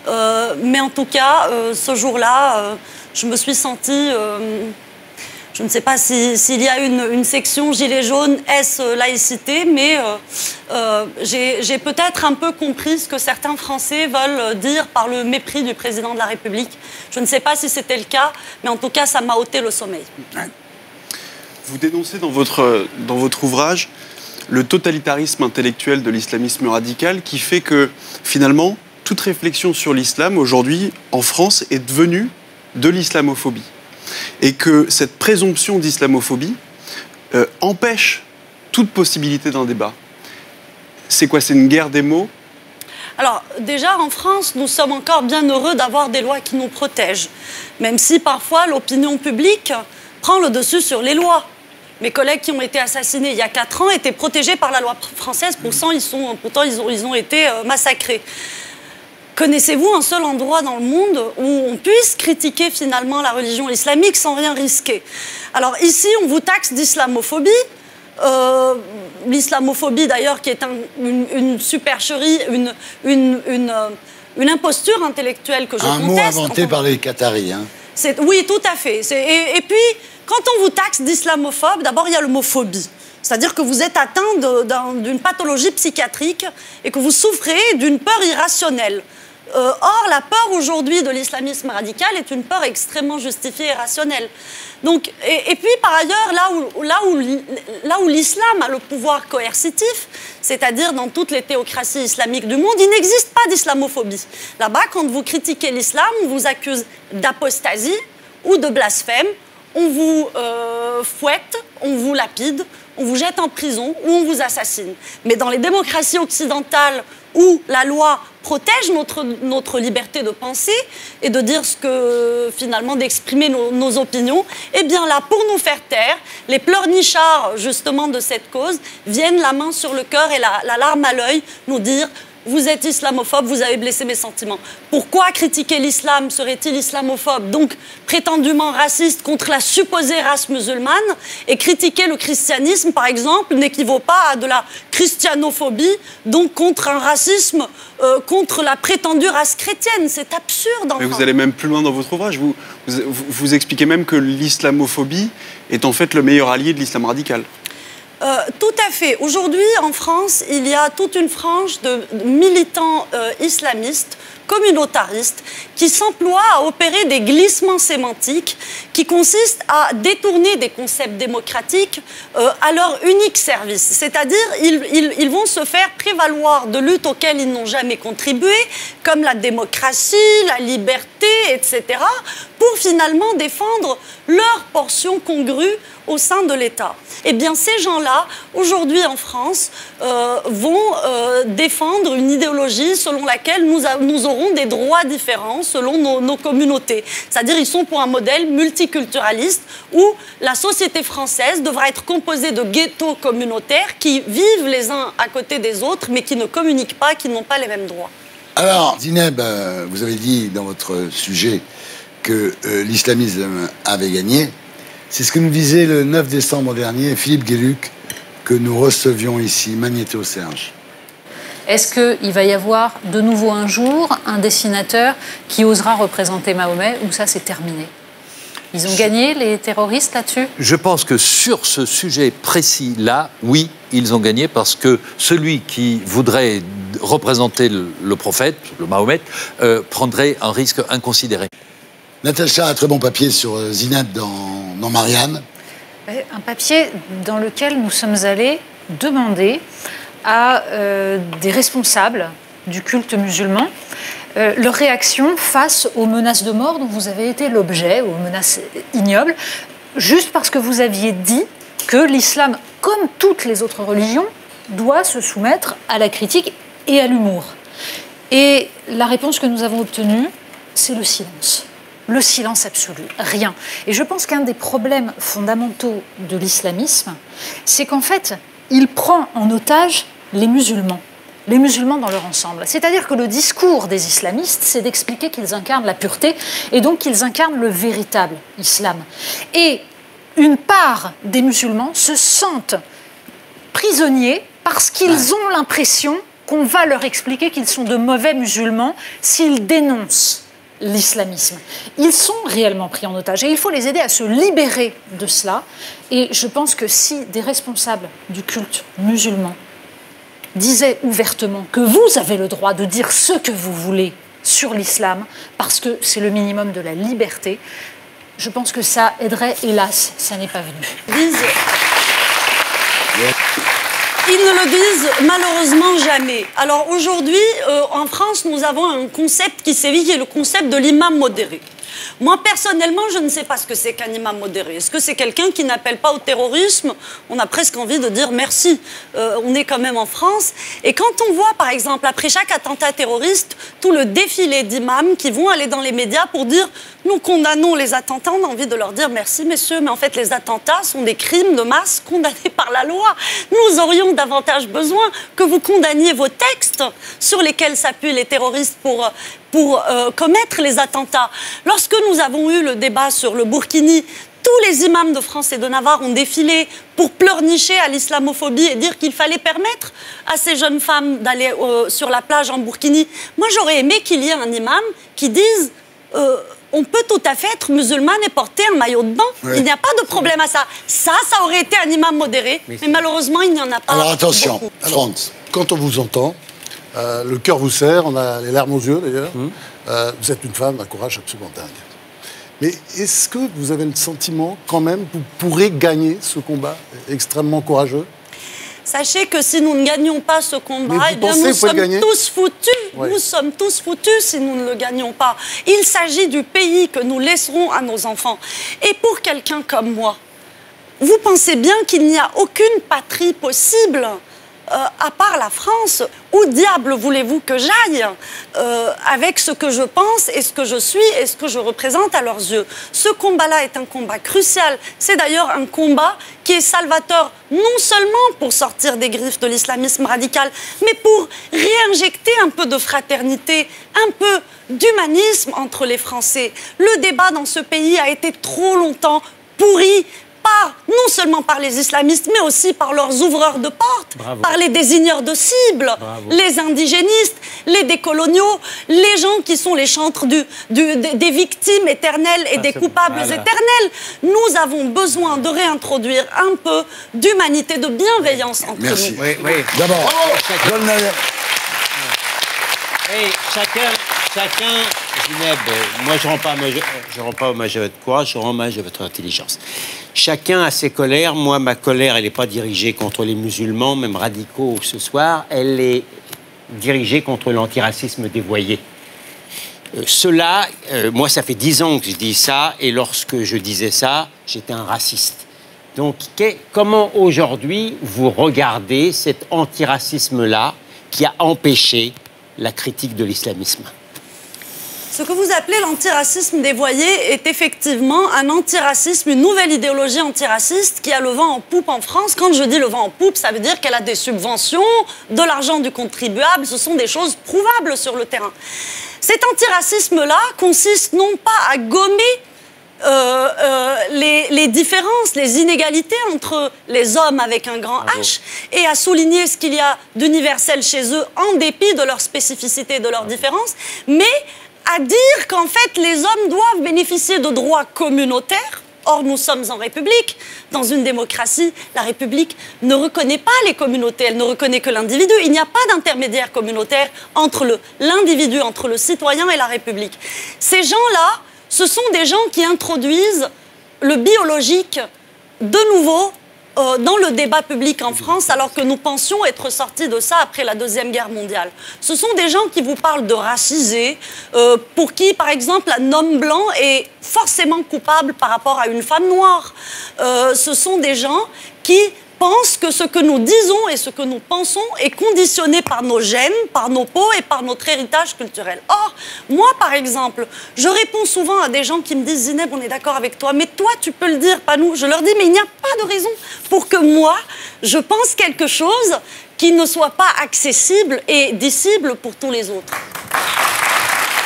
Mais en tout cas, ce jour-là, je me suis sentie... je ne sais pas s'il y a une section gilet jaune, est-ce laïcité, mais j'ai peut-être un peu compris ce que certains Français veulent dire par le mépris du président de la République. Je ne sais pas si c'était le cas, mais en tout cas, ça m'a ôté le sommeil. Vous dénoncez dans votre ouvrage le totalitarisme intellectuel de l'islamisme radical qui fait que, finalement, toute réflexion sur l'islam, aujourd'hui, en France, est devenue de l'islamophobie. Et que cette présomption d'islamophobie empêche toute possibilité d'un débat. C'est quoi? C'est une guerre des mots? Alors, déjà, en France, nous sommes encore bien heureux d'avoir des lois qui nous protègent, même si parfois l'opinion publique prend le dessus sur les lois. Mes collègues qui ont été assassinés il y a 4 ans étaient protégés par la loi française, pourtant ils ont été massacrés. Connaissez-vous un seul endroit dans le monde où on puisse critiquer finalement la religion islamique sans rien risquer? Alors ici, on vous taxe d'islamophobie. L'islamophobie d'ailleurs qui est une supercherie, une imposture intellectuelle que je conteste. Un mot inventé par les Qataris. Hein. Oui, tout à fait. Et puis, quand on vous taxe d'islamophobe, d'abord il y a le mot phobie. C'est-à-dire que vous êtes atteint d'une pathologie psychiatrique et que vous souffrez d'une peur irrationnelle. Or, la peur aujourd'hui de l'islamisme radical est une peur extrêmement justifiée et rationnelle. Donc, et puis, par ailleurs, là où l'islam a le pouvoir coercitif, c'est-à-dire dans toutes les théocraties islamiques du monde, il n'existe pas d'islamophobie. Là-bas, quand vous critiquez l'islam, on vous accuse d'apostasie ou de blasphème, on vous fouette, on vous lapide, on vous jette en prison ou on vous assassine. Mais dans les démocraties occidentales où la loi protège notre liberté de penser et de dire ce que, finalement, d'exprimer nos opinions, eh bien là, pour nous faire taire, les pleurnichards, justement, de cette cause, viennent la main sur le cœur et la larme à l'œil nous dire « Vous êtes islamophobe, vous avez blessé mes sentiments. » Pourquoi critiquer l'islam serait-il islamophobe, donc prétendument raciste contre la supposée race musulmane, et critiquer le christianisme, par exemple, n'équivaut pas à de la christianophobie, donc contre un racisme contre la prétendue race chrétienne. C'est absurde, enfin. Mais vous allez même plus loin dans votre ouvrage. Vous expliquez même que l'islamophobie est en fait le meilleur allié de l'islam radical. Tout à fait. Aujourd'hui, en France, il y a toute une frange de militants islamistes, communautaristes, qui s'emploient à opérer des glissements sémantiques qui consistent à détourner des concepts démocratiques à leur unique service. C'est-à-dire, ils vont se faire prévaloir de luttes auxquelles ils n'ont jamais contribué, comme la démocratie, la liberté, etc., pour finalement défendre leur portion congrue au sein de l'État. Eh bien, ces gens-là, aujourd'hui en France, vont défendre une idéologie selon laquelle nous aurons des droits différents selon nos communautés. C'est-à-dire, ils sont pour un modèle multiculturaliste où la société française devra être composée de ghettos communautaires qui vivent les uns à côté des autres, mais qui ne communiquent pas, qui n'ont pas les mêmes droits. Alors, Zineb, vous avez dit dans votre sujet que l'islamisme avait gagné. C'est ce que nous disait le 9 décembre dernier Philippe Gueluc, que nous recevions ici, Magnéto Serge. Est-ce qu'il va y avoir de nouveau un jour un dessinateur qui osera représenter Mahomet, ou ça c'est terminé? Ils ont gagné, les terroristes, là-dessus? Je pense que sur ce sujet précis-là, oui, ils ont gagné, parce que celui qui voudrait représenter le prophète, le Mahomet, prendrait un risque inconsidéré. Natacha a un très bon papier sur Zineb dans Marianne. Un papier dans lequel nous sommes allés demander à des responsables du culte musulman leur réaction face aux menaces de mort dont vous avez été l'objet, aux menaces ignobles, juste parce que vous aviez dit que l'islam, comme toutes les autres religions, doit se soumettre à la critique et à l'humour. Et la réponse que nous avons obtenue, c'est le silence. Le silence absolu, rien. Et je pense qu'un des problèmes fondamentaux de l'islamisme, c'est qu'en fait, il prend en otage les musulmans dans leur ensemble. C'est-à-dire que le discours des islamistes, c'est d'expliquer qu'ils incarnent la pureté et donc qu'ils incarnent le véritable islam. Et une part des musulmans se sentent prisonniers parce qu'ils ont l'impression qu'on va leur expliquer qu'ils sont de mauvais musulmans s'ils dénoncent l'islamisme. Ils sont réellement pris en otage et il faut les aider à se libérer de cela. Et je pense que si des responsables du culte musulman disaient ouvertement que vous avez le droit de dire ce que vous voulez sur l'islam, parce que c'est le minimum de la liberté, je pense que ça aiderait. Hélas, ça n'est pas venu. Ils ne le disent malheureusement jamais. Alors aujourd'hui, en France, nous avons un concept qui sévit, qui est le concept de l'imam modéré. Moi, personnellement, je ne sais pas ce que c'est qu'un imam modéré. Est-ce que c'est quelqu'un qui n'appelle pas au terrorisme? On a presque envie de dire merci. On est quand même en France. Et quand on voit, par exemple, après chaque attentat terroriste, tout le défilé d'imams qui vont aller dans les médias pour dire « nous condamnons les attentats », on a envie de leur dire « merci, messieurs, mais en fait, les attentats sont des crimes de masse condamnés par la loi. Nous aurions davantage besoin que vous condamniez vos textes sur lesquels s'appuient les terroristes pour commettre les attentats. » Lorsque nous avons eu le débat sur le Burkini, tous les imams de France et de Navarre ont défilé pour pleurnicher à l'islamophobie et dire qu'il fallait permettre à ces jeunes femmes d'aller sur la plage en Burkini. Moi, j'aurais aimé qu'il y ait un imam qui dise on peut tout à fait être musulman et porter un maillot de bain. Ouais. Il n'y a pas de problème à ça. Ça aurait été un imam modéré, mais malheureusement, il n'y en a pas. Alors attention, Franz. Quand on vous entend, le cœur vous serre, on a les larmes aux yeux d'ailleurs. Vous êtes une femme d'un courage absolument dingue. Mais est-ce que vous avez le sentiment quand même que vous pourrez gagner ce combat extrêmement courageux? Sachez que si nous ne gagnons pas ce combat, eh bien nous sommes tous foutus. Ouais. Nous sommes tous foutus si nous ne le gagnons pas. Il s'agit du pays que nous laisserons à nos enfants. Et pour quelqu'un comme moi, vous pensez bien qu'il n'y a aucune patrie possible à part la France. Où diable voulez-vous que j'aille avec ce que je pense et ce que je suis et ce que je représente à leurs yeux? Ce combat-là est un combat crucial. C'est d'ailleurs un combat qui est salvateur non seulement pour sortir des griffes de l'islamisme radical, mais pour réinjecter un peu de fraternité, un peu d'humanisme entre les Français. Le débat dans ce pays a été trop longtemps pourri, non seulement par les islamistes, mais aussi par leurs ouvreurs de portes, par les désigneurs de cibles, les indigénistes, les décoloniaux, les gens qui sont les chantres des victimes éternelles et des coupables éternels. Nous avons besoin de réintroduire un peu d'humanité, de bienveillance entre nous. Oui, oui. D'abord, chacun, Zineb, moi je ne rends pas hommage à votre courage, je rends hommage à votre intelligence. Chacun a ses colères. Moi, ma colère, elle n'est pas dirigée contre les musulmans, même radicaux ce soir. Elle est dirigée contre l'antiracisme dévoyé. Moi, ça fait 10 ans que je dis ça, et lorsque je disais ça, j'étais un raciste. Donc, comment aujourd'hui vous regardez cet antiracisme-là qui a empêché la critique de l'islamisme? Ce que vous appelez l'antiracisme dévoyé est effectivement un antiracisme, une nouvelle idéologie antiraciste qui a le vent en poupe en France. Quand je dis le vent en poupe, ça veut dire qu'elle a des subventions, de l'argent du contribuable. Ce sont des choses prouvables sur le terrain. Cet antiracisme-là consiste non pas à gommer les différences, les inégalités entre les hommes avec un grand H et à souligner ce qu'il y a d'universel chez eux en dépit de leur spécificité et de leurs différences, mais à dire qu'en fait les hommes doivent bénéficier de droits communautaires. Or, nous sommes en République. Dans une démocratie, la République ne reconnaît pas les communautés, elle ne reconnaît que l'individu. Il n'y a pas d'intermédiaire communautaire entre l'individu, entre le citoyen et la République. Ces gens-là, ce sont des gens qui introduisent le biologique de nouveau dans le débat public en France, alors que nous pensions être sortis de ça après la Deuxième Guerre mondiale. Ce sont des gens qui vous parlent de racisés, pour qui, par exemple, un homme blanc est forcément coupable par rapport à une femme noire. Ce sont des gens qui pensent que ce que nous disons et ce que nous pensons est conditionné par nos gènes, par nos peaux et par notre héritage culturel. Or, moi, par exemple, je réponds souvent à des gens qui me disent « Zineb, on est d'accord avec toi, mais toi, tu peux le dire, pas nous ». Je leur dis « Mais il n'y a pas de raison pour que moi, je pense quelque chose qui ne soit pas accessible et dissible pour tous les autres ».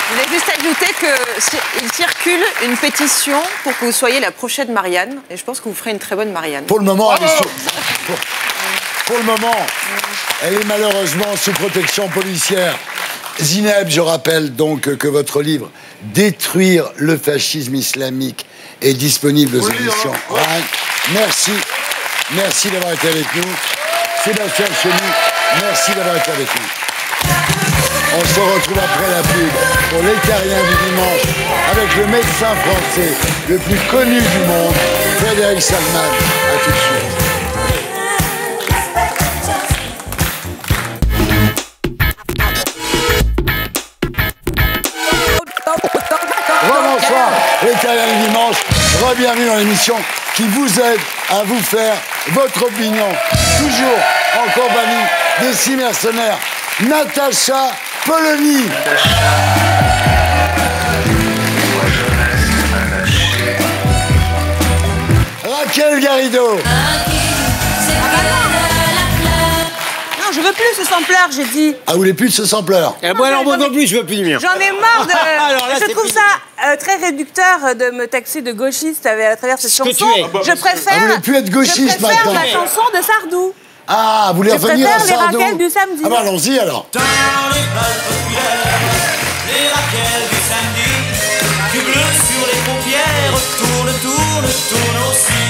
Je voulais juste ajouter qu'il circule une pétition pour que vous soyez la prochaine Marianne. Et je pense que vous ferez une très bonne Marianne. Pour le moment, pour le moment, elle est malheureusement sous protection policière. Zineb, je rappelle donc que votre livre « Détruire le fascisme islamique » est disponible aux éditions Rank. Merci. Merci d'avoir été avec nous. Sébastien Chenu, merci d'avoir été avec nous. On se retrouve après la pub pour l'Écarien du dimanche avec le médecin français le plus connu du monde, Frédéric Salman. À tout de suite. Rebonsoir, l'Écarien du dimanche. Re-bienvenue dans l'émission qui vous aide à vous faire votre opinion. Toujours en compagnie des 6 mercenaires. Natacha Polony. Raquel Garrido. Non, je veux plus ce sampleur, j'ai dit. Ah, vous voulez plus de ce sampleur? Eh bon, alors moi non plus, je veux plus du mien. J'en ai marre de... Alors là, je trouve ça très réducteur de me taxer de gauchiste à travers cette chanson. Je préfère... Ah, vous voulez plus être gauchiste maintenant? Je préfère la chanson de Sardou. Ah, vous voulez revenir à Sardou? les Raquel du samedi. Ah bah allons-y alors. Dans les balles populaires, les Raquel du samedi, du bleu sur les paupières, tourne, tourne, tourne aussi.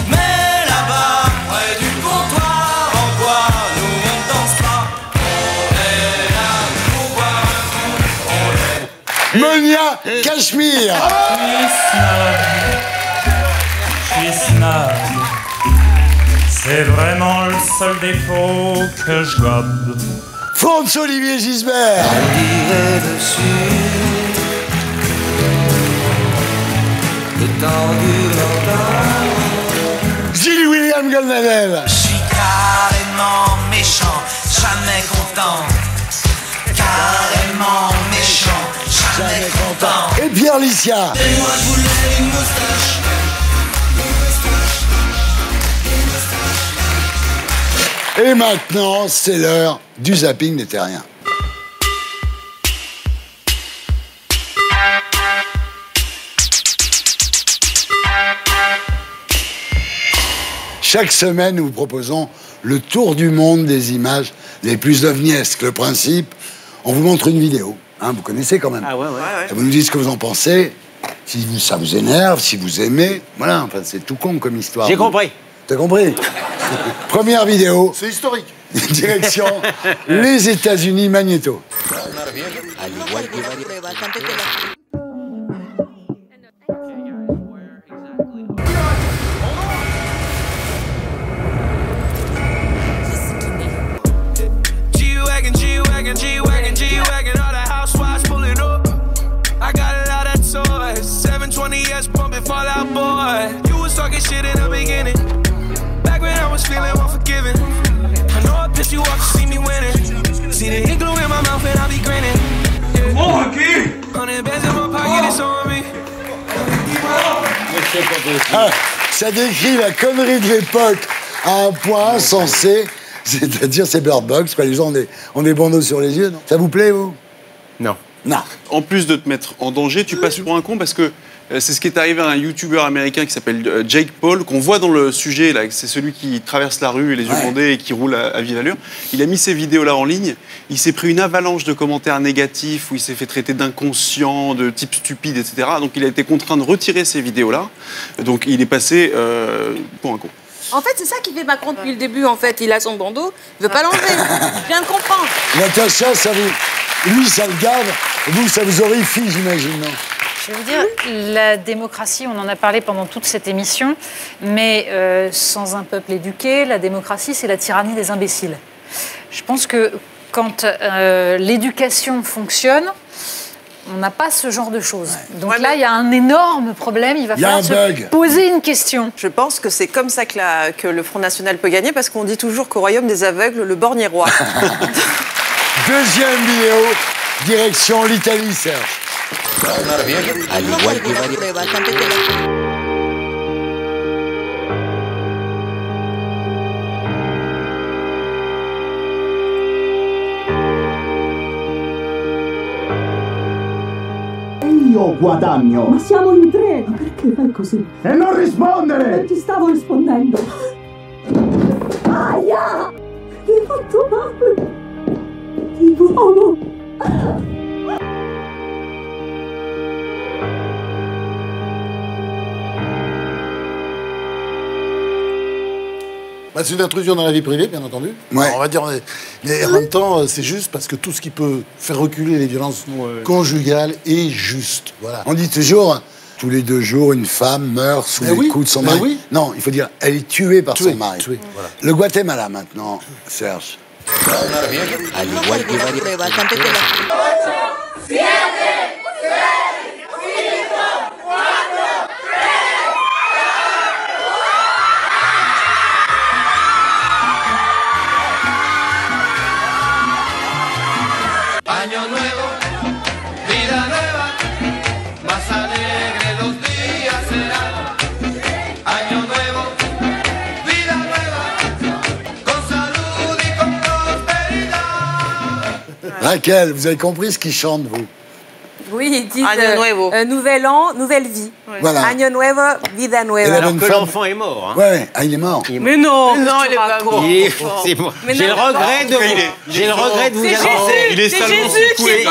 Mais là-bas, près du comptoir, en bois, nous on ne danse pas. On est là pour boire un coup, on est... Monia Cachemire. Je suis snob. C'est vraiment le seul défaut que je gobe. Franz-Olivier Gisbert. J'irai dessus. Étendu longtemps. Gilles William Golnadel. Je suis carrément méchant, jamais content. Carrément méchant, jamais content. Et Pierre Licia. Et moi je voulais une moustache. Et maintenant, c'est l'heure du zapping des terriens. Chaque semaine, nous vous proposons le tour du monde des images les plus ovniesques. Le principe, on vous montre une vidéo. Hein, vous connaissez quand même. Ah ouais. Et vous nous dites ce que vous en pensez, si ça vous énerve, si vous aimez. Voilà, enfin, c'est tout con comme histoire. J'ai compris. T'as compris? Première vidéo. C'est historique. Direction les États-Unis, Magnéto. G-Wagon, G-Wagon, G-Wagon, G-Wagon, all the housewives pulling up. I got a lot of toys, 720S pumping Fallout Boy. You was talking shit in the beginning, back when I was feeling unforgiving. I know I pissed you off to see me winning. See the ink glue in my mouth and I be grinning. Yeah. Ah, ça décrit la connerie de l'époque à un point insensé. C'est-à-dire, c'est Bird Box, quoi. Les gens ont des bandeaux sur les yeux, non? Ça vous plaît, vous? Non. Non. En plus de te mettre en danger, tu passes pour un con parce que c'est ce qui est arrivé à un youtubeur américain qui s'appelle Jake Paul, qu'on voit dans le sujet, là. C'est celui qui traverse la rue, les yeux bandés et qui roule à vive allure. Il a mis ces vidéos-là en ligne. Il s'est pris une avalanche de commentaires négatifs où il s'est fait traiter d'inconscient, de type stupide, etc. Donc il a été contraint de retirer ces vidéos-là. Donc il est passé pour un con. En fait, c'est ça qui fait Macron depuis le début, en fait. Il a son bandeau, il veut pas l'enlever. Je viens de comprendre. Natacha, lui, ça le gave. Vous, ça vous horrifie, j'imagine, non? Je veux dire, la démocratie, on en a parlé pendant toute cette émission, mais sans un peuple éduqué, la démocratie, c'est la tyrannie des imbéciles. Je pense que quand l'éducation fonctionne, on n'a pas ce genre de choses. Donc là, il y a un énorme problème. Il va falloir se poser une question. Je pense que c'est comme ça que le Front National peut gagner, parce qu'on dit toujours qu'au royaume des aveugles, le borgne est roi. Deuxième vidéo, direction l'Italie, Serge. Io guadagno. Ma siamo in tre. Ma perché fai così? E non rispondere! Non ti stavo rispondendo. Aia! Che hai fatto male? Ti uomo. Bah, c'est une intrusion dans la vie privée, bien entendu. Ouais. Alors, on va dire, mais en même temps, c'est juste parce que tout ce qui peut faire reculer les violences conjugales est juste. Voilà. On dit toujours, tous les 2 jours, une femme meurt sous les coups de son mari. Oui. Non, il faut dire, elle est tuée par son mari. Tuée, voilà. Le Guatemala, maintenant, Serge. Año nuevo, vida nueva, más alegre los días serán. Año nuevo, vida nueva, con salud y con prosperidad. Raquel, vous avez compris ce qu'il chante, vous? Oui, il dit Año nuevo. nouvel an, nouvelle vie. Voilà. Año nuevo, vida nueva. Alors que l'enfant est mort. Hein. Ouais, il est mort. Mais non, il est pas mort. C'est moi. Mais J'ai non, le regret de vous. J'ai le regret de vous annoncer. Il est salement secoué.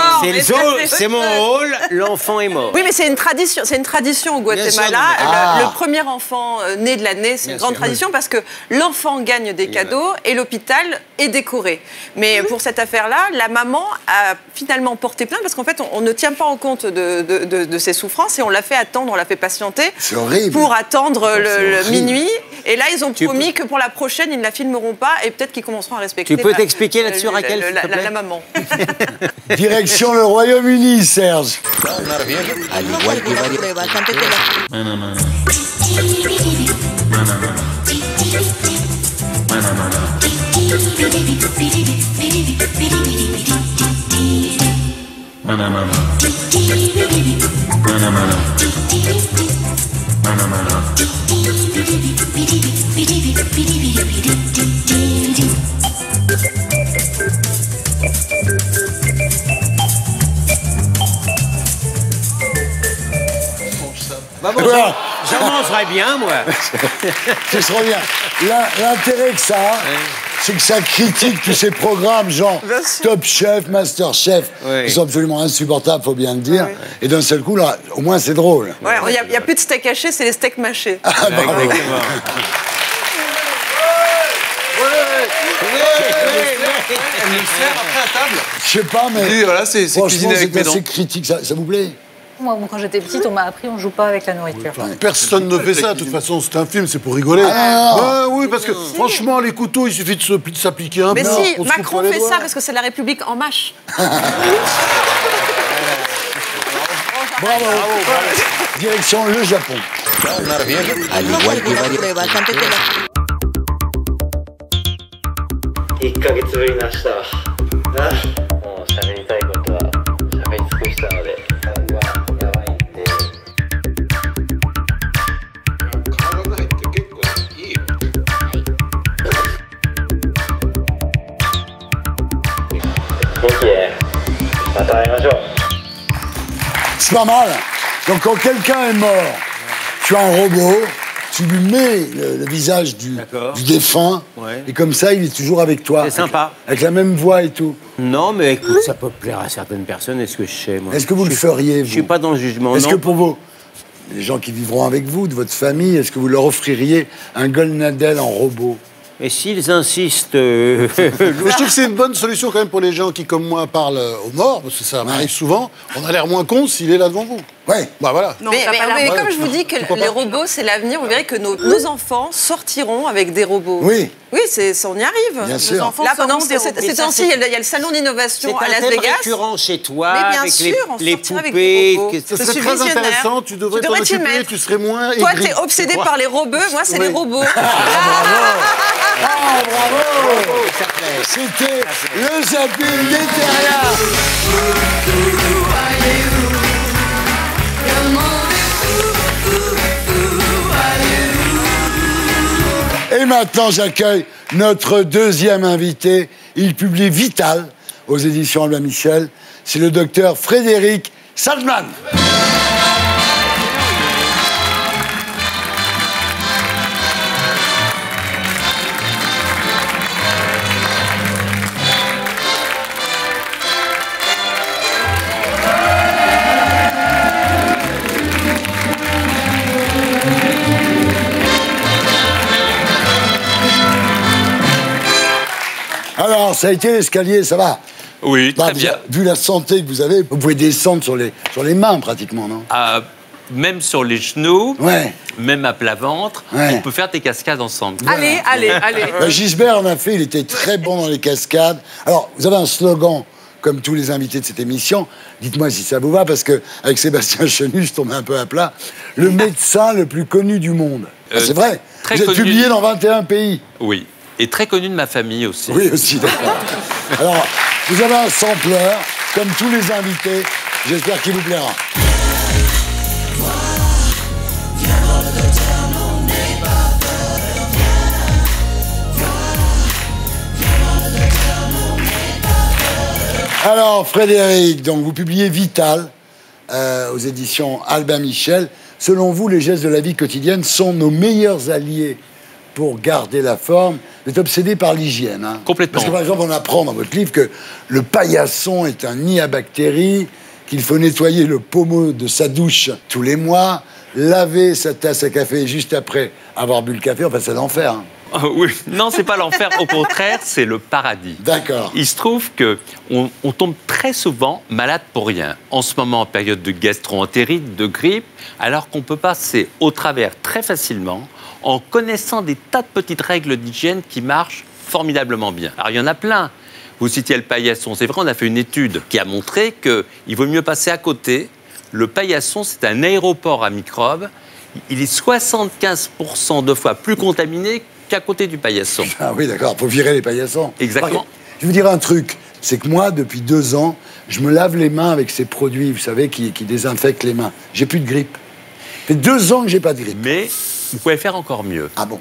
C'est mon rôle. L'enfant est mort. Oui, mais c'est une tradition. C'est une tradition au Guatemala. Le premier enfant né de l'année, c'est une grande tradition parce que l'enfant gagne des cadeaux et l'hôpital est décoré. Mais pour cette affaire-là, la maman a finalement porté plainte parce qu'en fait, on ne tient pas en compte de ses souffrances et on l'a fait attendre, on l'a fait patienter pour attendre le minuit. Et là, ils ont promis que pour la prochaine, ils ne la filmeront pas et peut-être qu'ils commenceront à respecter. Tu peux t'expliquer là-dessus, Raquel, s'il te plaît ? La maman. Direction le Royaume-Uni, Serge. Voilà. J'en mangerais bien, moi. Ce serait bien. L'intérêt que ça a, c'est que ça critique tous ces programmes, genre Top Chef, Master Chef, qui sont absolument insupportables, faut bien le dire. Et d'un seul coup, là, au moins, c'est drôle. Ouais, il n'y a plus de steak haché, c'est les steaks mâchés. Je sais pas, mais oui, voilà, c'est cuisiné avec mes dents. C'est critique, ça vous plaît? Moi, quand j'étais petite, on m'a appris on joue pas avec la nourriture. Personne ne fait ça, de toute façon, c'est un film, c'est pour rigoler. Oui, parce que franchement, les couteaux, il suffit de s'appliquer un peu. Mais si, Macron fait ça parce que c'est la République en mâche. Bravo. Direction le Japon. Et 1ヶ月ぶりの明日はもう喋りたいことは喋り尽くした C'est pas mal. Donc quand quelqu'un est mort, tu as un robot, tu lui mets le visage du défunt, et comme ça, il est toujours avec toi. C'est sympa. Avec la même voix et tout. Non, mais écoute, ça peut plaire à certaines personnes, est-ce que je sais, moi. Est-ce que vous le feriez, vous? Je suis pas dans le jugement, Est-ce non. que pour les gens qui vivront avec vous, de votre famille, est-ce que vous leur offririez un Goldnadel en robot? Et s'ils insistent... Mais je trouve que c'est une bonne solution quand même pour les gens qui, comme moi, parlent aux morts, parce que ça m'arrive souvent. On a l'air moins con s'il est là devant vous. Ouais. Bah voilà. Non, mais comme je vous dis que les robots, c'est l'avenir, vous verrez que nos enfants sortiront avec des robots. Oui. Oui, on y arrive. Bien sûr. Nos enfants seront des robots. Ces temps-ci, il y a le salon d'innovation à Las C'est un thème Vegas. récurrent chez toi, Mais bien avec sûr, on les sortira avec poupées. des robots. Ce serait très intéressant, tu devrais t'en t'y occuper, mettre. tu serais moins Toi, aigri. t'es obsédé par les robots, moi, c'est les robots. Ah, bravo! C'était le zapping d'Eteria. Et maintenant, j'accueille notre deuxième invité. Il publie Vital aux éditions Albin Michel. C'est le docteur Frédéric Salzman. Alors, ça a été l'escalier, ça va? Oui, très bien. Vu la santé que vous avez, vous pouvez descendre sur les mains pratiquement, non? Même sur les genoux, ouais. Même à plat ventre, on peut faire des cascades ensemble. Allez. Gisbert en a fait, il était très bon dans les cascades. Alors, vous avez un slogan, comme tous les invités de cette émission. Dites-moi si ça vous va, parce qu'avec Sébastien Chenu, je tombais un peu à plat. Le médecin le plus connu du monde. C'est vrai. Vous êtes publié dans 21 pays. Oui. Et très connu de ma famille aussi. Oui, aussi, d'accord. Alors, vous avez un sampleur, comme tous les invités. J'espère qu'il vous plaira. Alors, Frédéric, donc vous publiez Vital aux éditions Albin Michel. Selon vous, les gestes de la vie quotidienne sont nos meilleurs alliés pour garder la forme. Vous êtes obsédé par l'hygiène. Hein. Complètement. Parce que, par exemple, on apprend dans votre livre que le paillasson est un nid à bactéries, qu'il faut nettoyer le pommeau de sa douche tous les mois, laver sa tasse à café juste après avoir bu le café. Enfin, c'est l'enfer. Hein. Oui, non, c'est pas l'enfer. Au contraire, c'est le paradis. D'accord. Il se trouve que on tombe très souvent malade pour rien. En ce moment, en période de gastro-entérite, de grippe, alors qu'on peut passer au travers très facilement en connaissant des tas de petites règles d'hygiène qui marchent formidablement bien. Alors, il y en a plein. Vous citiez le paillasson. C'est vrai, on a fait une étude qui a montré qu'il vaut mieux passer à côté. Le paillasson, c'est un aéroport à microbes. Il est 75% de fois plus contaminé qu'à côté du paillasson. Ah oui, d'accord, faut virer les paillassons. Exactement. Je vais vous dire un truc, c'est que moi, depuis 2 ans, je me lave les mains avec ces produits, vous savez, qui désinfectent les mains. J'ai plus de grippe. Ça fait 2 ans que j'ai pas de grippe. Mais vous pouvez faire encore mieux. Ah bon?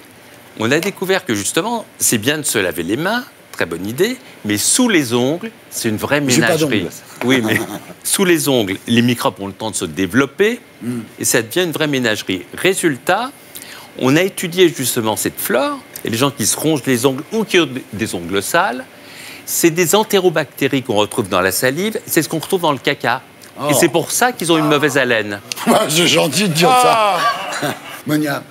On a découvert que justement, c'est bien de se laver les mains, très bonne idée, mais sous les ongles, c'est une vraie ménagerie. Oui, mais sous les ongles, les microbes ont le temps de se développer et ça devient une vraie ménagerie. Résultat, on a étudié justement cette flore, et les gens qui se rongent les ongles ou qui ont des ongles sales, c'est des entérobactéries qu'on retrouve dans la salive, c'est ce qu'on retrouve dans le caca. Oh. Et c'est pour ça qu'ils ont une mauvaise haleine. C'est gentil de dire ça. Monia.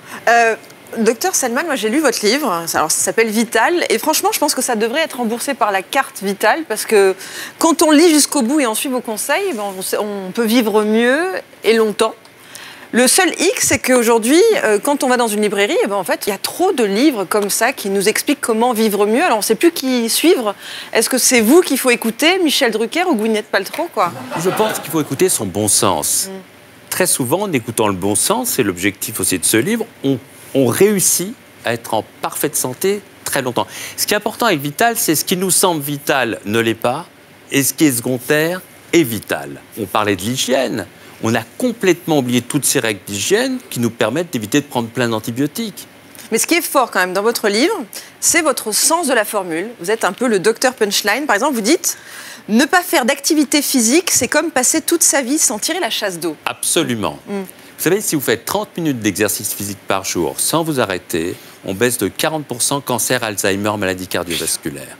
Docteur Salzman, moi j'ai lu votre livre, alors ça s'appelle Vital, et franchement je pense que ça devrait être remboursé par la carte Vital, parce que quand on lit jusqu'au bout et on suit vos conseils, on peut vivre mieux et longtemps. Le seul hic, c'est qu'aujourd'hui, quand on va dans une librairie, en fait, il y a trop de livres comme ça qui nous expliquent comment vivre mieux. Alors, on ne sait plus qui suivre. Est-ce que c'est vous qu'il faut écouter, Michel Drucker ou Gwyneth Paltrow, quoi? Je pense qu'il faut écouter son bon sens. Très souvent, en écoutant le bon sens, c'est l'objectif aussi de ce livre, on réussit à être en parfaite santé très longtemps. Ce qui est important avec Vital, c'est ce qui nous semble vital ne l'est pas, et ce qui est secondaire est vital. On parlait de l'hygiène. On a complètement oublié toutes ces règles d'hygiène qui nous permettent d'éviter de prendre plein d'antibiotiques. Mais ce qui est fort quand même dans votre livre, c'est votre sens de la formule. Vous êtes un peu le docteur punchline. Par exemple, vous dites « Ne pas faire d'activité physique, c'est comme passer toute sa vie sans tirer la chasse d'eau. » Absolument. Vous savez, si vous faites 30 minutes d'exercice physique par jour sans vous arrêter, on baisse de 40% cancer, Alzheimer, maladie cardiovasculaire.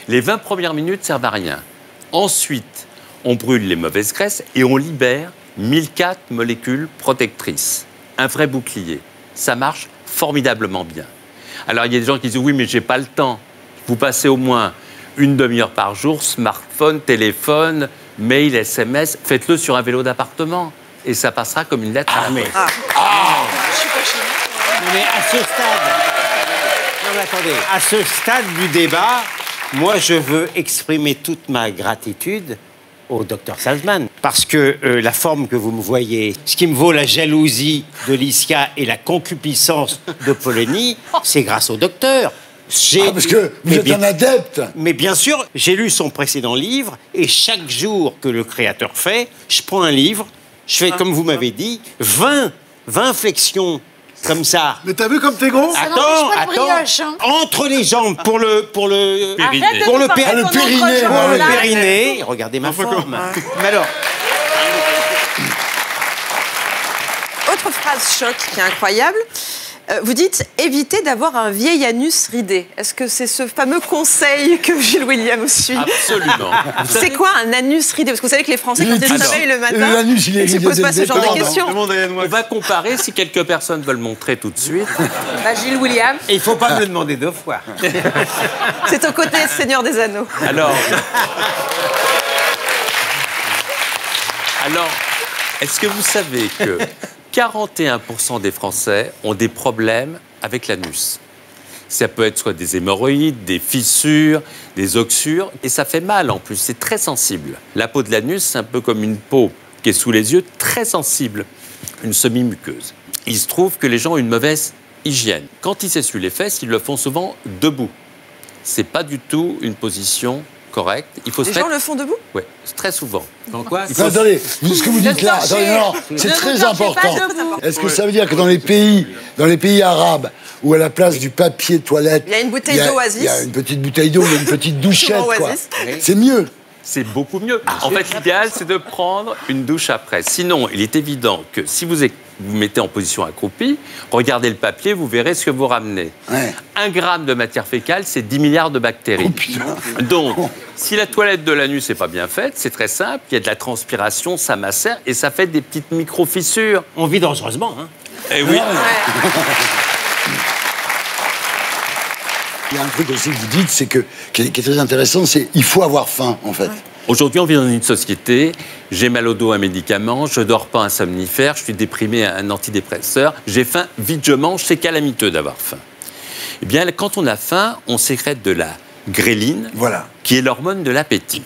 Les 20 premières minutes servent à rien. Ensuite, on brûle les mauvaises graisses et on libère 1004 molécules protectrices. Un vrai bouclier. Ça marche formidablement bien. Alors, il y a des gens qui disent « Oui, mais j'ai pas le temps. » Vous passez au moins une demi-heure par jour, smartphone, téléphone, mail, SMS. Faites-le sur un vélo d'appartement et ça passera comme une lettre à la poste. Mais à ce stade... Non, mais attendez. À ce stade du débat, moi, je veux exprimer toute ma gratitude au docteur Salzman. Parce que la forme que vous me voyez, ce qui me vaut la jalousie de Lysia et la concupiscence de Polony, c'est grâce au docteur. Parce que vous êtes un adepte. Mais bien sûr, j'ai lu son précédent livre et chaque jour que le créateur fait, je prends un livre, je fais, comme vous m'avez dit, 20 flexions comme ça. Mais t'as vu comme t'es gros? Attends. Entre les jambes pour le périnée. Regardez ma forme. Mais alors. Autre phrase choc qui est incroyable. Vous dites « évitez d'avoir un vieil anus ridé ». Est-ce que c'est ce fameux conseil que Gilles William suit? Absolument. C'est quoi un anus ridé? Parce que vous savez que les Français, quand ils se réveillent le matin, ils ne se posent pas ce genre de questions. On va comparer si quelques personnes veulent montrer tout de suite. Gilles William. Et il ne faut pas me le demander 2 fois. C'est au côté Seigneur des Anneaux. Alors, est-ce que vous savez que 41% des Français ont des problèmes avec l'anus? Ça peut être soit des hémorroïdes, des fissures, des oxyures, et ça fait mal en plus, c'est très sensible. La peau de l'anus, c'est un peu comme une peau qui est sous les yeux, très sensible, une semi-muqueuse. Il se trouve que les gens ont une mauvaise hygiène. Quand ils s'essuient les fesses, ils le font souvent debout. C'est pas du tout une position correcte. Il faut les gens le font debout? Oui, très souvent. Dans quoi? Attendez, ce que vous dites là, c'est très important. Est-ce que ça veut dire que dans les pays arabes, où à la place du papier toilette, il y a une bouteille d'Oasis, il y a une petite bouteille d'eau, il y a une petite douchette, quoi. C'est mieux. C'est beaucoup mieux. En fait, l'idéal, c'est de prendre une douche après. Sinon, il est évident que si vous mettez en position accroupie, regardez le papier, vous verrez ce que vous ramenez. 1 gramme de matière fécale, c'est 10 milliards de bactéries. Donc, si la toilette de l'anus n'est pas bien faite, c'est très simple, il y a de la transpiration, ça macère et ça fait des petites micro-fissures. On vit dangereusement, hein? Eh oui. Il y a un truc aussi que vous dites, qui est très intéressant, c'est qu'il faut avoir faim, en fait. Aujourd'hui, on vit dans une société, j'ai mal au dos, un médicament, je dors pas, un somnifère, je suis déprimé, un antidépresseur, j'ai faim, vite je mange, c'est calamiteux d'avoir faim. Eh bien, quand on a faim, on sécrète de la gréline, qui est l'hormone de l'appétit.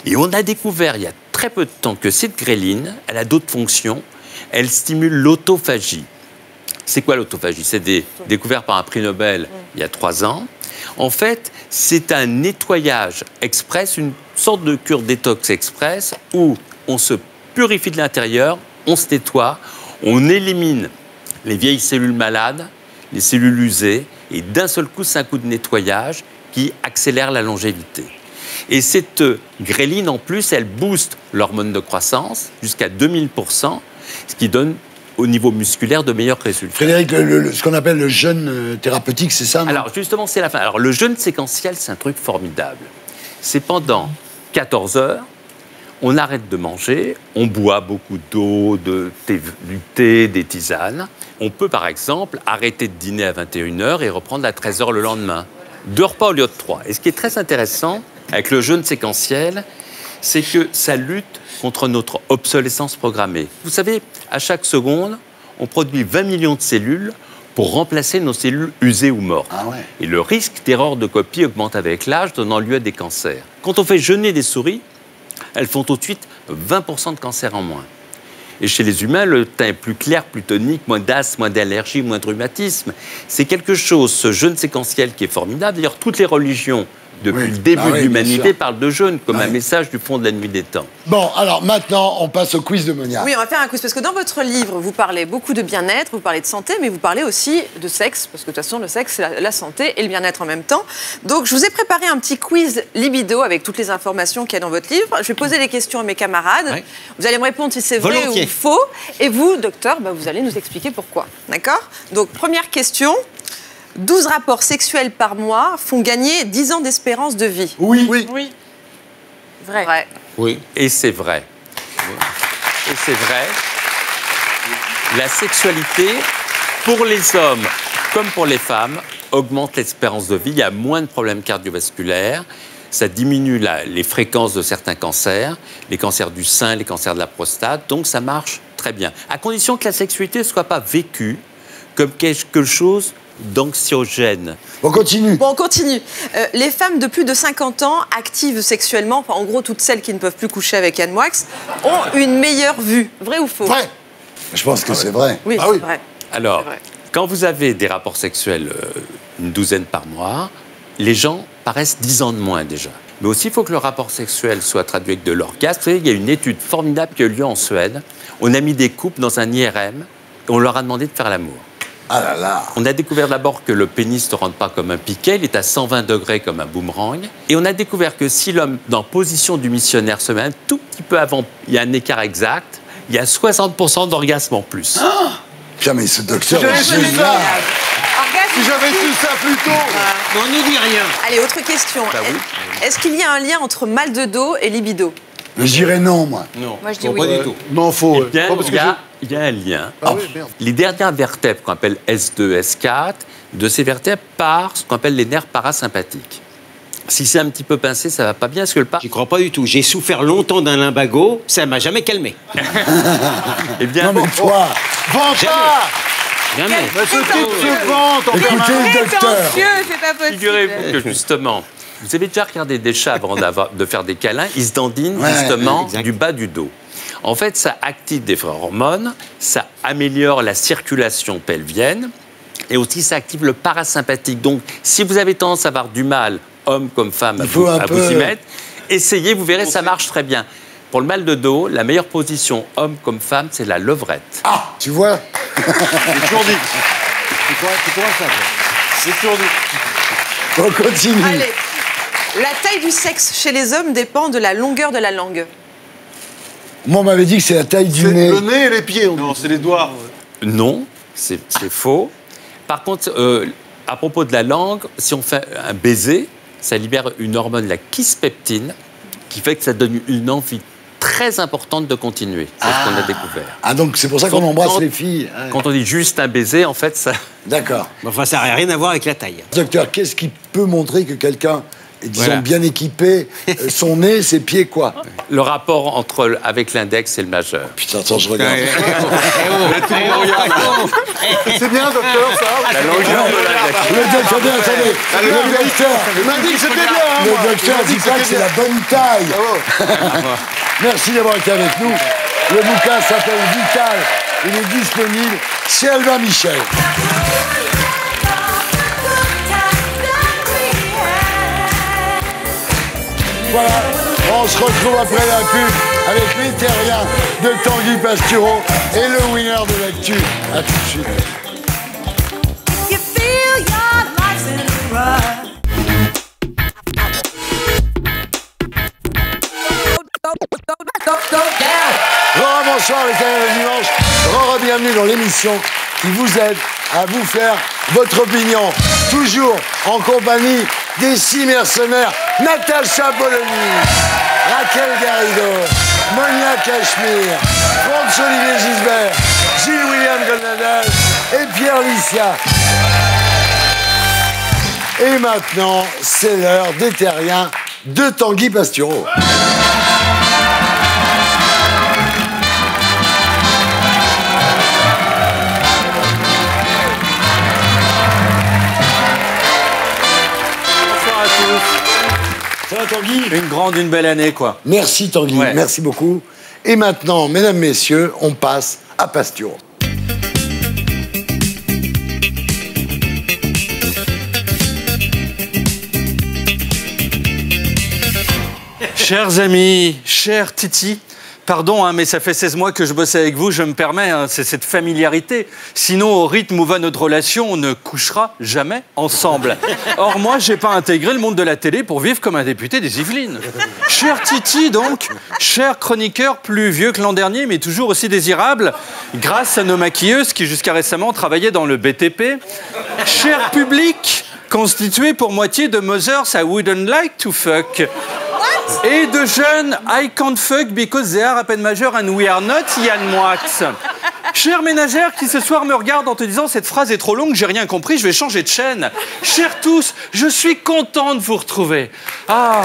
Et on a découvert il y a très peu de temps que cette gréline, elle a d'autres fonctions, elle stimule l'autophagie. C'est quoi l'autophagie? C'est découvert par un prix Nobel il y a 3 ans. En fait, c'est un nettoyage express, une sorte de cure détox express où on se purifie de l'intérieur, on se nettoie, on élimine les vieilles cellules malades, les cellules usées, et d'un seul coup, c'est un coup de nettoyage qui accélère la longévité. Et cette gréline, en plus, elle booste l'hormone de croissance jusqu'à 2000%, ce qui donne au niveau musculaire de meilleurs résultats. Frédéric, ce qu'on appelle le jeûne thérapeutique, c'est ça, non? Alors, justement, c'est la fin. Alors, le jeûne séquentiel, c'est un truc formidable. C'est pendant 14 heures, on arrête de manger, on boit beaucoup d'eau, du thé, des tisanes. On peut, par exemple, arrêter de dîner à 21h et reprendre à 13h le lendemain. 2 repas au lieu de 3. Et ce qui est très intéressant avec le jeûne séquentiel, c'est que ça lutte contre notre obsolescence programmée. Vous savez, à chaque seconde, on produit 20 millions de cellules pour remplacer nos cellules usées ou mortes. Et le risque d'erreur de copie augmente avec l'âge, donnant lieu à des cancers. Quand on fait jeûner des souris, elles font tout de suite 20% de cancers en moins. Et chez les humains, le teint est plus clair, plus tonique, moins d'asthme, moins d'allergie, moins de rhumatisme. C'est quelque chose, ce jeûne séquentiel, qui est formidable. D'ailleurs, toutes les religions depuis Oui. le début Ah oui, de bien l'humanité, sûr. parle de jeûne comme Ah un oui. message du fond de la nuit des temps. Bon, alors maintenant, on passe au quiz de Monia. Oui, on va faire un quiz, parce que dans votre livre, vous parlez beaucoup de bien-être, vous parlez de santé, mais vous parlez aussi de sexe, parce que de toute façon, le sexe, c'est la santé et le bien-être en même temps. Donc, je vous ai préparé un petit quiz libido avec toutes les informations qu'il y a dans votre livre. Je vais poser les questions à mes camarades. Ouais. Vous allez me répondre si c'est vrai Volontiers. ou faux. Et vous, docteur, vous allez nous expliquer pourquoi. D'accord? Donc, première question. 12 rapports sexuels par mois font gagner 10 ans d'espérance de vie. Oui. Oui. Vrai. Oui. Et c'est vrai. Et c'est vrai. La sexualité, pour les hommes comme pour les femmes, augmente l'espérance de vie. Il y a moins de problèmes cardiovasculaires. Ça diminue les fréquences de certains cancers, les cancers du sein, les cancers de la prostate. Donc ça marche très bien. À condition que la sexualité ne soit pas vécue comme quelque chose d'anxiogène. On continue. Bon, on continue. Les femmes de plus de 50 ans, actives sexuellement, enfin, en gros, toutes celles qui ne peuvent plus coucher avec Yann Moix, ont une meilleure vue. Vrai ou faux? Vrai. Je pense que c'est vrai. Oui, c'est vrai. Alors, C'est vrai. quand vous avez des rapports sexuels, une douzaine par mois, les gens paraissent 10 ans de moins déjà. Mais aussi, il faut que le rapport sexuel soit traduit avec de l'orgasme. Vous savez, il y a une étude formidable qui a eu lieu en Suède. On a mis des couples dans un IRM et on leur a demandé de faire l'amour. Ah là là. On a découvert d'abord que le pénis ne rentre pas comme un piquet, il est à 120 degrés comme un boomerang. Et on a découvert que si l'homme, dans position du missionnaire, se met un tout petit peu avant, il y a un écart exact, il y a 60% d'orgasme en plus. Tiens, mais ce docteur Si j'avais est su génial. ça, si j'avais su ça plus tôt. On ne dit rien. Allez, autre question. Bah oui. Est-ce qu'il y a un lien entre mal de dos et libido? Je dirais non, moi. Non, Moi, je dis non, oui. pas du tout. Non, faux. Eh bien, Parce que il y a un lien. Ah oui, merde. Les dernières vertèbres qu'on appelle S2, S4, de ces vertèbres partent ce qu'on appelle les nerfs parasympathiques. Si c'est un petit peu pincé, ça va pas bien, parce que le J'y crois pas du tout. J'ai souffert longtemps d'un lumbago, ça m'a jamais calmé. Eh bien, Non, mais toi, Vends pas. jamais. Mais ce type se vante en écoutez permanence. le docteur. Prétentieux, c'est pas possible. Figurez-vous que justement, vous avez déjà regardé des chats avant de faire des câlins, ils se dandinent Ouais, justement exact. du bas du dos. En fait, ça active des hormones, ça améliore la circulation pelvienne et aussi ça active le parasympathique. Donc, si vous avez tendance à avoir du mal, homme comme femme, Il faut un à peu- vous y mettre, essayez, vous verrez, ça marche très bien. Pour le mal de dos, la meilleure position, homme comme femme, c'est la levrette. Ah, tu vois. J'ai toujours dit. C'est quoi ça, toi? J'ai toujours dit. On continue. Allez. La taille du sexe chez les hommes dépend de la longueur de la langue. Moi, on m'avait dit que c'est la taille du C'est nez. le nez et les pieds. Non, c'est les doigts. Non, c'est faux. Par contre, à propos de la langue, si on fait un baiser, ça libère une hormone, la kisspeptine, qui fait que ça donne une envie très importante de continuer. C'est ce qu'on a découvert. Ah, donc c'est pour ça qu'on Quand- embrasse quand- les filles. Quand on dit juste un baiser, en fait, ça... D'accord. Enfin, ça n'a rien à voir avec la taille. Docteur, qu'est-ce qui peut montrer que quelqu'un est, disons, Voilà. bien équipé, son nez, ses pieds, quoi? Le rapport avec l'index et le majeur. Putain, attends, je regarde. C'est bien, docteur, ça. La longueur de l'index. Le docteur, attendez. Le docteur, Il m'a dit que c'était bien. hein, moi. le docteur Il m'a dit que pas que c'était c'est la bien. bonne taille. Merci d'avoir été avec nous. Le bouquin s'appelle Vital. Il est disponible chez Albin Michel. Voilà, on se retrouve après la pub avec les terriens de Tanguy Pastureau et le winner de l'actu. A tout de suite. Bonsoir les terriens de dimanche. Bienvenue dans l'émission qui vous aide à vous faire votre opinion. Toujours en compagnie des 6 mercenaires, Natacha Polony, Raquel Garrido, Monia Cachemire, François-Olivier Gisbert, Gilles-William Goldnadel et Pierre Licia. Et maintenant, c'est l'heure des terriens de Tanguy Pastureau. Bonsoir à tous. Ça va Tanguy? Une belle année, quoi. Merci Tanguy, Ouais. merci beaucoup. Et maintenant, mesdames, messieurs, on passe à Pastureau. Chers amis, cher Titi, pardon, hein, mais ça fait 16 mois que je bosse avec vous, je me permets, hein, c'est cette familiarité. Sinon, au rythme où va notre relation, on ne couchera jamais ensemble. Or, moi, j'ai pas intégré le monde de la télé pour vivre comme un député des Yvelines. Cher Titi, donc, cher chroniqueur plus vieux que l'an dernier, mais toujours aussi désirable, grâce à nos maquilleuses qui, jusqu'à récemment, travaillaient dans le BTP. Cher public, constitué pour moitié de mothers I wouldn't like to fuck. Et de jeunes I can't fuck because they are à peine majeurs and we are not Yann Moix. Chère ménagère qui ce soir me regarde en te disant cette phrase est trop longue, j'ai rien compris, je vais changer de chaîne. Chers tous, je suis content de vous retrouver. Ah,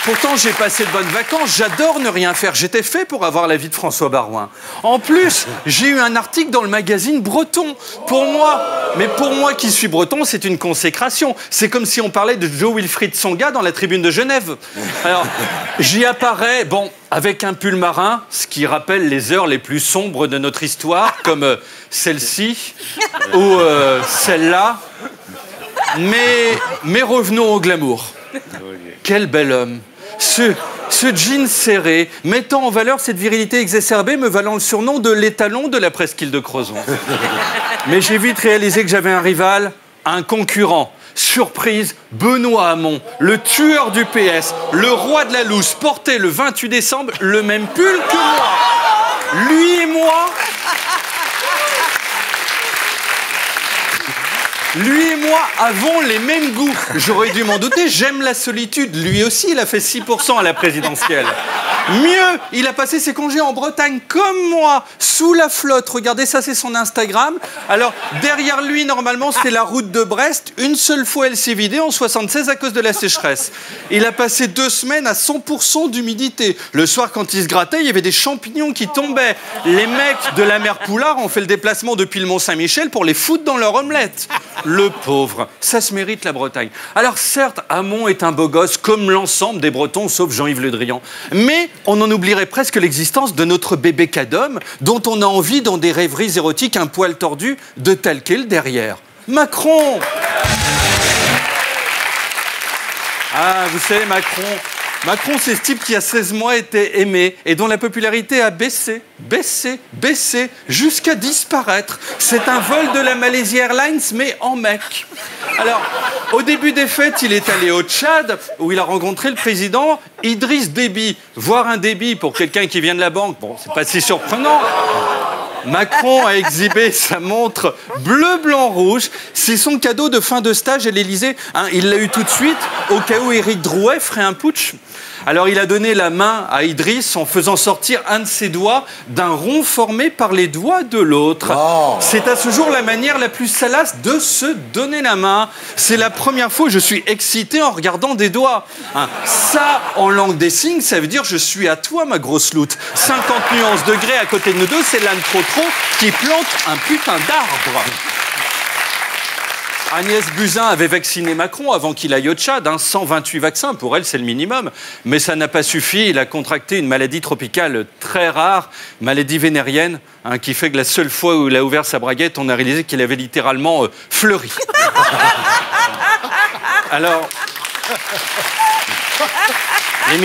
Pourtant, j'ai passé de bonnes vacances, j'adore ne rien faire. J'étais fait pour avoir la vie de François Barouin. En plus, j'ai eu un article dans le magazine Breton. Pour moi qui suis breton, c'est une consécration. C'est comme si on parlait de Joe Wilfried Tsonga dans la tribune de Genève. Alors, j'y apparais, bon, avec un pull marin, ce qui rappelle les heures les plus sombres de notre histoire, comme celle-ci ou celle-là. Mais revenons au glamour. Quel bel homme. Ce jean serré, mettant en valeur cette virilité exacerbée, me valant le surnom de l'étalon de la presqu'île de Crozon. Mais j'ai vite réalisé que j'avais un rival, un concurrent. Surprise, Benoît Hamon, le tueur du PS, le roi de la loose, portait le 28 décembre le même pull que moi. Lui et moi avons les mêmes goûts. J'aurais dû m'en douter, j'aime la solitude. Lui aussi, il a fait 6% à la présidentielle. Mieux, il a passé ses congés en Bretagne comme moi, sous la flotte. Regardez, ça c'est son Instagram. Alors, derrière lui, normalement, c'est la route de Brest. Une seule fois, elle s'est vidée en 76 à cause de la sécheresse. Il a passé 2 semaines à 100% d'humidité. Le soir, quand il se grattait, il y avait des champignons qui tombaient. Les mecs de la mer Poulard ont fait le déplacement depuis le Mont-Saint-Michel pour les foutre dans leur omelette. Le pauvre, ça se mérite la Bretagne. Alors certes, Hamon est un beau gosse comme l'ensemble des Bretons, sauf Jean-Yves Le Drian. Mais on en oublierait presque l'existence de notre bébé cadom, dont on a envie dans des rêveries érotiques un poil tordu de talquer le derrière. Macron. Ah, vous savez, Macron, c'est ce type qui, à 16 mois, était aimé et dont la popularité a baissé, jusqu'à disparaître. C'est un vol de la Malaysia Airlines, mais en mec. Alors, au début des fêtes, il est allé au Tchad, où il a rencontré le président Idriss Déby. Voir un Déby pour quelqu'un qui vient de la banque, bon, c'est pas si surprenant. Macron a exhibé sa montre bleu, blanc, rouge. C'est son cadeau de fin de stage à l'Élysée. Hein, il l'a eu tout de suite, au cas où Éric Drouet ferait un putsch. Alors il a donné la main à Idriss en faisant sortir un de ses doigts d'un rond formé par les doigts de l'autre. Oh. C'est à ce jour la manière la plus salace de se donner la main. C'est la première fois que je suis excité en regardant des doigts. Hein, ça, en langue des signes, ça veut dire je suis à toi, ma grosse loute. 50 nuances degrés à côté de nous deux, c'est l'âne trop qui plante un putain d'arbre. Agnès Buzyn avait vacciné Macron avant qu'il aille au Tchad. 128 vaccins, pour elle, c'est le minimum. Mais ça n'a pas suffi. Il a contracté une maladie tropicale très rare, maladie vénérienne, hein, qui fait que la seule fois où il a ouvert sa braguette, on a réalisé qu'il avait littéralement fleuri. Alors, les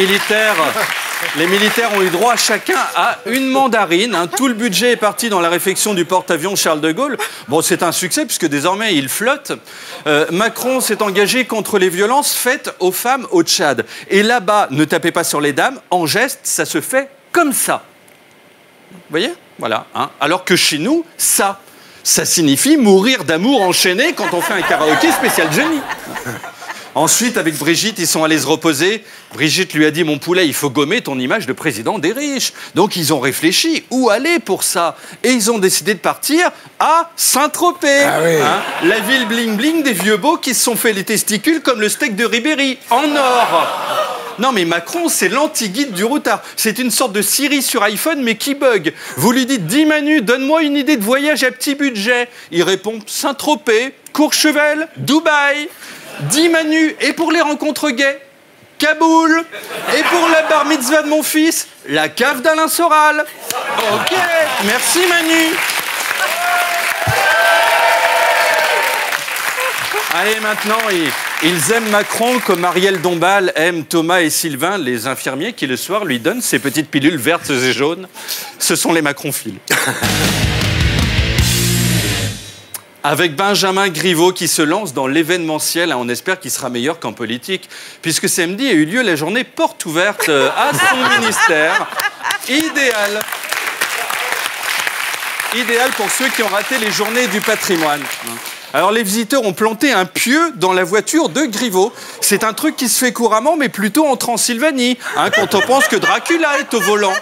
militaires ont eu droit chacun à une mandarine. Hein. Tout le budget est parti dans la réfection du porte-avions Charles de Gaulle. Bon, c'est un succès puisque désormais il flotte. Macron s'est engagé contre les violences faites aux femmes au Tchad. Et là-bas, ne tapez pas sur les dames. En geste, ça se fait comme ça. Vous voyez ? Voilà. Hein. Alors que chez nous, ça signifie mourir d'amour enchaîné quand on fait un karaoké spécial Johnny. Ensuite, avec Brigitte, ils sont allés se reposer. Brigitte lui a dit « Mon poulet, il faut gommer ton image de président des riches. » Donc, ils ont réfléchi où aller pour ça. Et ils ont décidé de partir à Saint-Tropez. Ah oui. Hein, la ville bling-bling des vieux beaux qui se sont fait les testicules comme le steak de Ribéry, en or. Non, mais Macron, c'est l'anti-guide du routard. C'est une sorte de Siri sur iPhone, mais qui bug. Vous lui dites « Dis Manu, donne-moi une idée de voyage à petit budget. » Il répond « Saint-Tropez, Courchevel, Dubaï. » Dis Manu, et pour les rencontres gays, Kaboul. Et pour la bar mitzvah de mon fils, la cave d'Alain Soral. Ok, merci Manu. Allez, maintenant, Ils aiment Macron comme Ariel Dombal aime Thomas et Sylvain, les infirmiers qui le soir lui donnent ces petites pilules vertes et jaunes. Ce sont les macronphiles. Avec Benjamin Griveaux qui se lance dans l'événementiel, on espère qu'il sera meilleur qu'en politique, puisque samedi a eu lieu la journée porte ouverte à son ministère. Idéal. Idéal pour ceux qui ont raté les journées du patrimoine. Alors les visiteurs ont planté un pieu dans la voiture de Griveaux. C'est un truc qui se fait couramment, mais plutôt en Transylvanie, quand on pense que Dracula est au volant.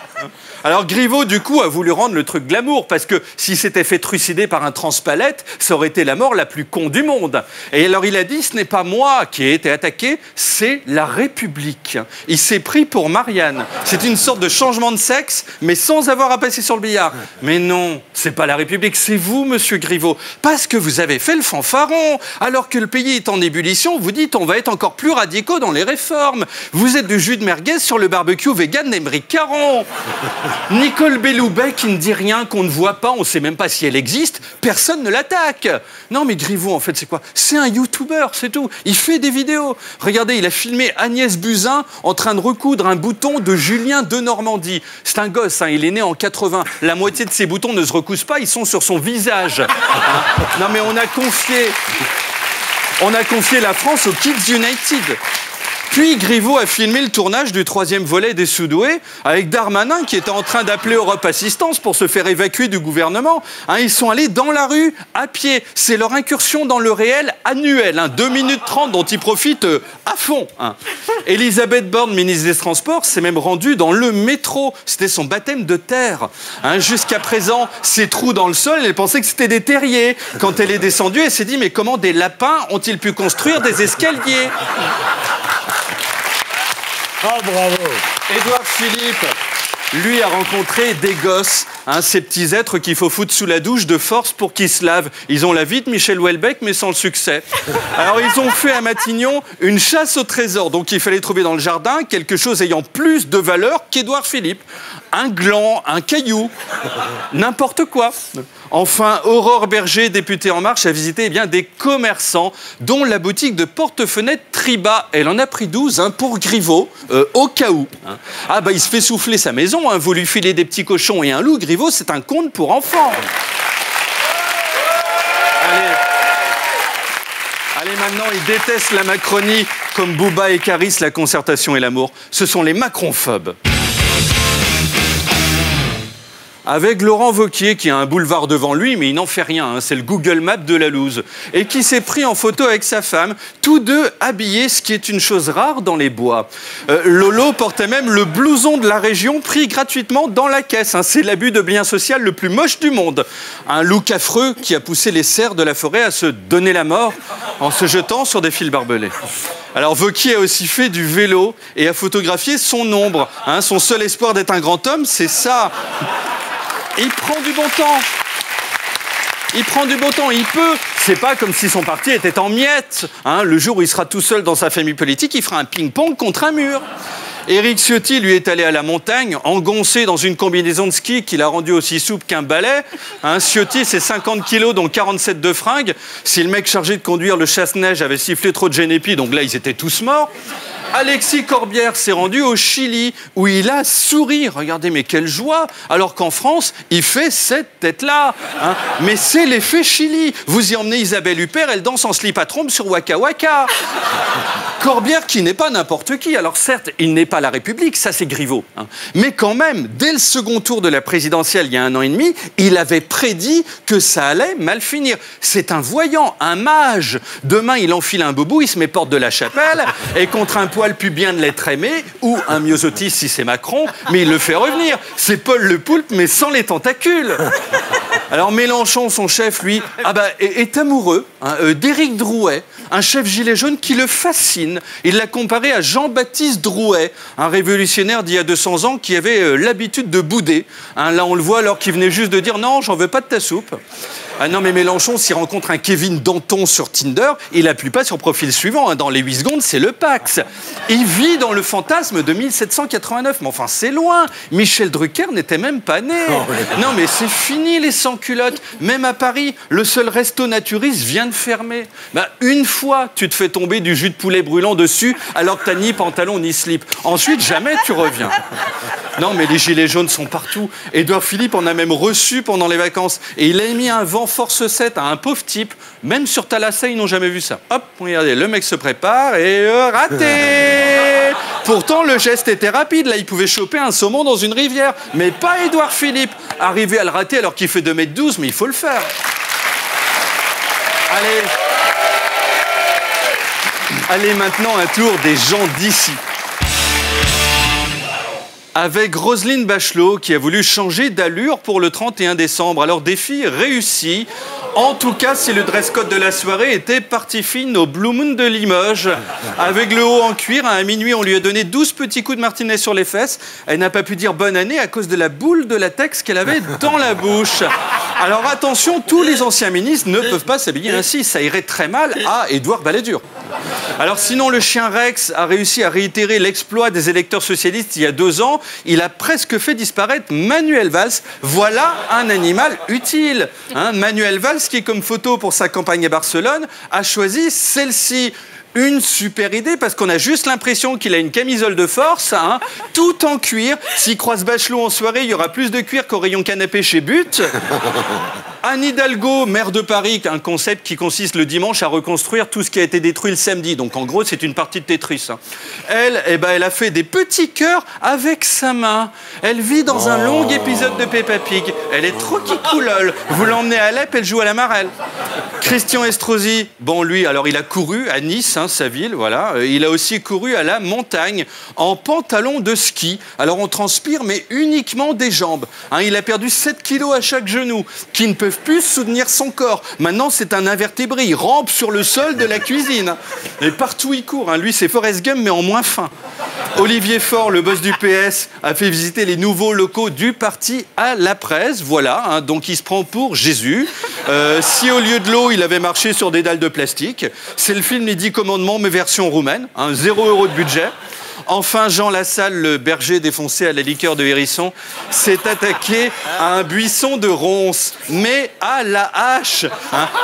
Alors Griveaux, du coup, a voulu rendre le truc glamour, parce que s'il s'était fait trucider par un transpalette, ça aurait été la mort la plus con du monde. Et alors il a dit, ce n'est pas moi qui ai été attaqué, c'est la République. Il s'est pris pour Marianne. C'est une sorte de changement de sexe, mais sans avoir à passer sur le billard. Mais non, c'est pas la République, c'est vous, monsieur Griveaux, parce que vous avez fait le fanfaron. Alors que le pays est en ébullition, vous dites, on va être encore plus radicaux dans les réformes. Vous êtes du jus de merguez sur le barbecue vegan d'Émeric Caron. Nicole Belloubet qui ne dit rien, qu'on ne voit pas, on ne sait même pas si elle existe, personne ne l'attaque. Non mais Griveaux, en fait, c'est quoi? C'est un youtubeur, c'est tout. Il fait des vidéos. Regardez, il a filmé Agnès Buzyn en train de recoudre un bouton de Julien de Normandie. C'est un gosse, il est né en 80. La moitié de ses boutons ne se recousent pas, ils sont sur son visage. Non mais on a confié la France aux Kids United. Puis Griveaux a filmé le tournage du 3e volet des Sudoués avec Darmanin qui était en train d'appeler Europe Assistance pour se faire évacuer du gouvernement. Ils sont allés dans la rue à pied. C'est leur incursion dans le réel annuel. 2 minutes 30 dont ils profitent à fond. Elisabeth Borne, ministre des Transports, s'est même rendue dans le métro. C'était son baptême de terre. Jusqu'à présent, ces trous dans le sol, elle pensait que c'était des terriers. Quand elle est descendue, elle s'est dit, mais comment des lapins ont-ils pu construire des escaliers ? Oh, bravo! Édouard Philippe, lui, a rencontré des gosses, ces petits êtres qu'il faut foutre sous la douche de force pour qu'ils se lavent. Ils ont la vie de Michel Houellebecq, mais sans le succès. Alors, ils ont fait à Matignon une chasse au trésor. Donc, il fallait trouver dans le jardin quelque chose ayant plus de valeur qu'Édouard Philippe. Un gland, un caillou, n'importe quoi. Enfin, Aurore Berger, députée En Marche, a visité des commerçants, dont la boutique de porte-fenêtres Triba. Elle en a pris 12 pour Griveaux, au cas où. Il se fait souffler sa maison, vous lui filez des petits cochons et un loup, Griveaux, c'est un conte pour enfants. Allez, maintenant, il déteste la Macronie, comme Booba et Caris, la concertation et l'amour. Ce sont les macronphobes. Avec Laurent Wauquiez, qui a un boulevard devant lui, mais il n'en fait rien, c'est le Google Maps de la loose, et qui s'est pris en photo avec sa femme, tous deux habillés, ce qui est une chose rare dans les bois. Lolo portait même le blouson de la région pris gratuitement dans la caisse. C'est l'abus de lien social le plus moche du monde. Un look affreux qui a poussé les cerfs de la forêt à se donner la mort en se jetant sur des fils barbelés. Alors Wauquiez a aussi fait du vélo et a photographié son ombre. Son seul espoir d'être un grand homme, c'est ça. Il prend du bon temps. Il prend du bon temps, il peut. C'est pas comme si son parti était en miettes. Le jour où il sera tout seul dans sa famille politique, il fera un ping-pong contre un mur. Éric Ciotti, lui, est allé à la montagne, engoncé dans une combinaison de ski qu'il a rendue aussi souple qu'un balai. Ciotti, c'est 50 kilos, dont 47 de fringues. Si le mec chargé de conduire le chasse-neige avait sifflé trop de génépi, donc là, ils étaient tous morts. Alexis Corbière s'est rendu au Chili, où il a souri. Regardez, mais quelle joie! Alors qu'en France, il fait cette tête-là. Mais c'est l'effet Chili. Vous y emmenez Isabelle Huppert, elle danse en slip à trompe sur Waka Waka. Corbière qui n'est pas n'importe qui. Alors certes, il n'est pas la République, ça c'est Griveaux. Mais quand même, dès le second tour de la présidentielle, il y a 1 an et demi, il avait prédit que ça allait mal finir. C'est un voyant, un mage. Demain, il enfile un boubou, il se met porte de la chapelle, et contre un poil pubien de l'être aimé, ou un myosotis si c'est Macron, mais il le fait revenir. C'est Paul le Poulpe, mais sans les tentacules. Alors Mélenchon, son chef, lui, est amoureux d'Éric Drouet, un chef gilet jaune qui le fascine. Il l'a comparé à Jean-Baptiste Drouet, un révolutionnaire d'il y a 200 ans qui avait l'habitude de bouder. Là, on le voit alors qu'il venait juste de dire « Non, j'en veux pas de ta soupe ». Non, mais Mélenchon, s'il rencontre un Kevin Danton sur Tinder, il appuie pas sur profil suivant. Dans les 8 secondes, c'est le Pax. Il vit dans le fantasme de 1789. Mais enfin, c'est loin. Michel Drucker n'était même pas né. Non, mais c'est fini les 100 sans culotte. Même à Paris, le seul resto naturiste vient de fermer. Bah, une fois, tu te fais tomber du jus de poulet brûlant dessus alors que t'as ni pantalon ni slip. Ensuite, jamais tu reviens. Non, mais les gilets jaunes sont partout. Édouard Philippe en a même reçu pendant les vacances. Et il a mis un vent force 7 à un pauvre type. Même sur Thalassa, ils n'ont jamais vu ça. Hop, regardez, le mec se prépare et raté. Pourtant, le geste était rapide. Là, il pouvait choper un saumon dans une rivière. Mais pas Édouard Philippe. Arrivé à le rater alors qu'il fait 2,12 m, mais il faut le faire. Allez, maintenant, un tour des gens d'ici. Avec Roselyne Bachelot, qui a voulu changer d'allure pour le 31 décembre. Alors, défi réussi. En tout cas, si le dress code de la soirée était partie fine au Blue Moon de Limoges. Avec le haut en cuir, à minuit, on lui a donné 12 petits coups de martinet sur les fesses. Elle n'a pas pu dire bonne année à cause de la boule de latex qu'elle avait dans la bouche. Alors attention, tous les anciens ministres ne peuvent pas s'habiller ainsi. Ça irait très mal à Édouard Balladur. Alors sinon, le chien Rex a réussi à réitérer l'exploit des électeurs socialistes il y a 2 ans. Il a presque fait disparaître Manuel Valls. Voilà un animal utile. Manuel Valls, qui comme photo pour sa campagne à Barcelone, a choisi celle-ci. Une super idée, parce qu'on a juste l'impression qu'il a une camisole de force, tout en cuir. S'il croise Bachelot en soirée, il y aura plus de cuir qu'au rayon canapé chez But. Anne Hidalgo, maire de Paris, un concept qui consiste le dimanche à reconstruire tout ce qui a été détruit le samedi. Donc en gros, c'est une partie de Tetris. Elle, elle a fait des petits cœurs avec sa main. Elle vit dans un long épisode de Peppa Pig. Elle est trop kikoulole. Vous l'emmenez à Alep, elle joue à la marelle. Christian Estrosi, bon lui, alors il a couru à Nice, sa ville, voilà. Il a aussi couru à la montagne en pantalon de ski. Alors on transpire, mais uniquement des jambes. Il a perdu 7 kilos à chaque genou, qui ne peuvent plus soutenir son corps. Maintenant, c'est un invertébré. Il rampe sur le sol de la cuisine. Et partout, il court. Lui, c'est Forrest Gump, mais en moins fin. Olivier Faure, le boss du PS, a fait visiter les nouveaux locaux du parti à la presse. Voilà, donc il se prend pour Jésus. Si au lieu de l'eau, il avait marché sur des dalles de plastique, c'est le film Les 10 commandements, mais version roumaine. 0 € de budget. Enfin, Jean Lassalle, le berger défoncé à la liqueur de Hérisson, s'est attaqué à un buisson de ronces, mais à la hache.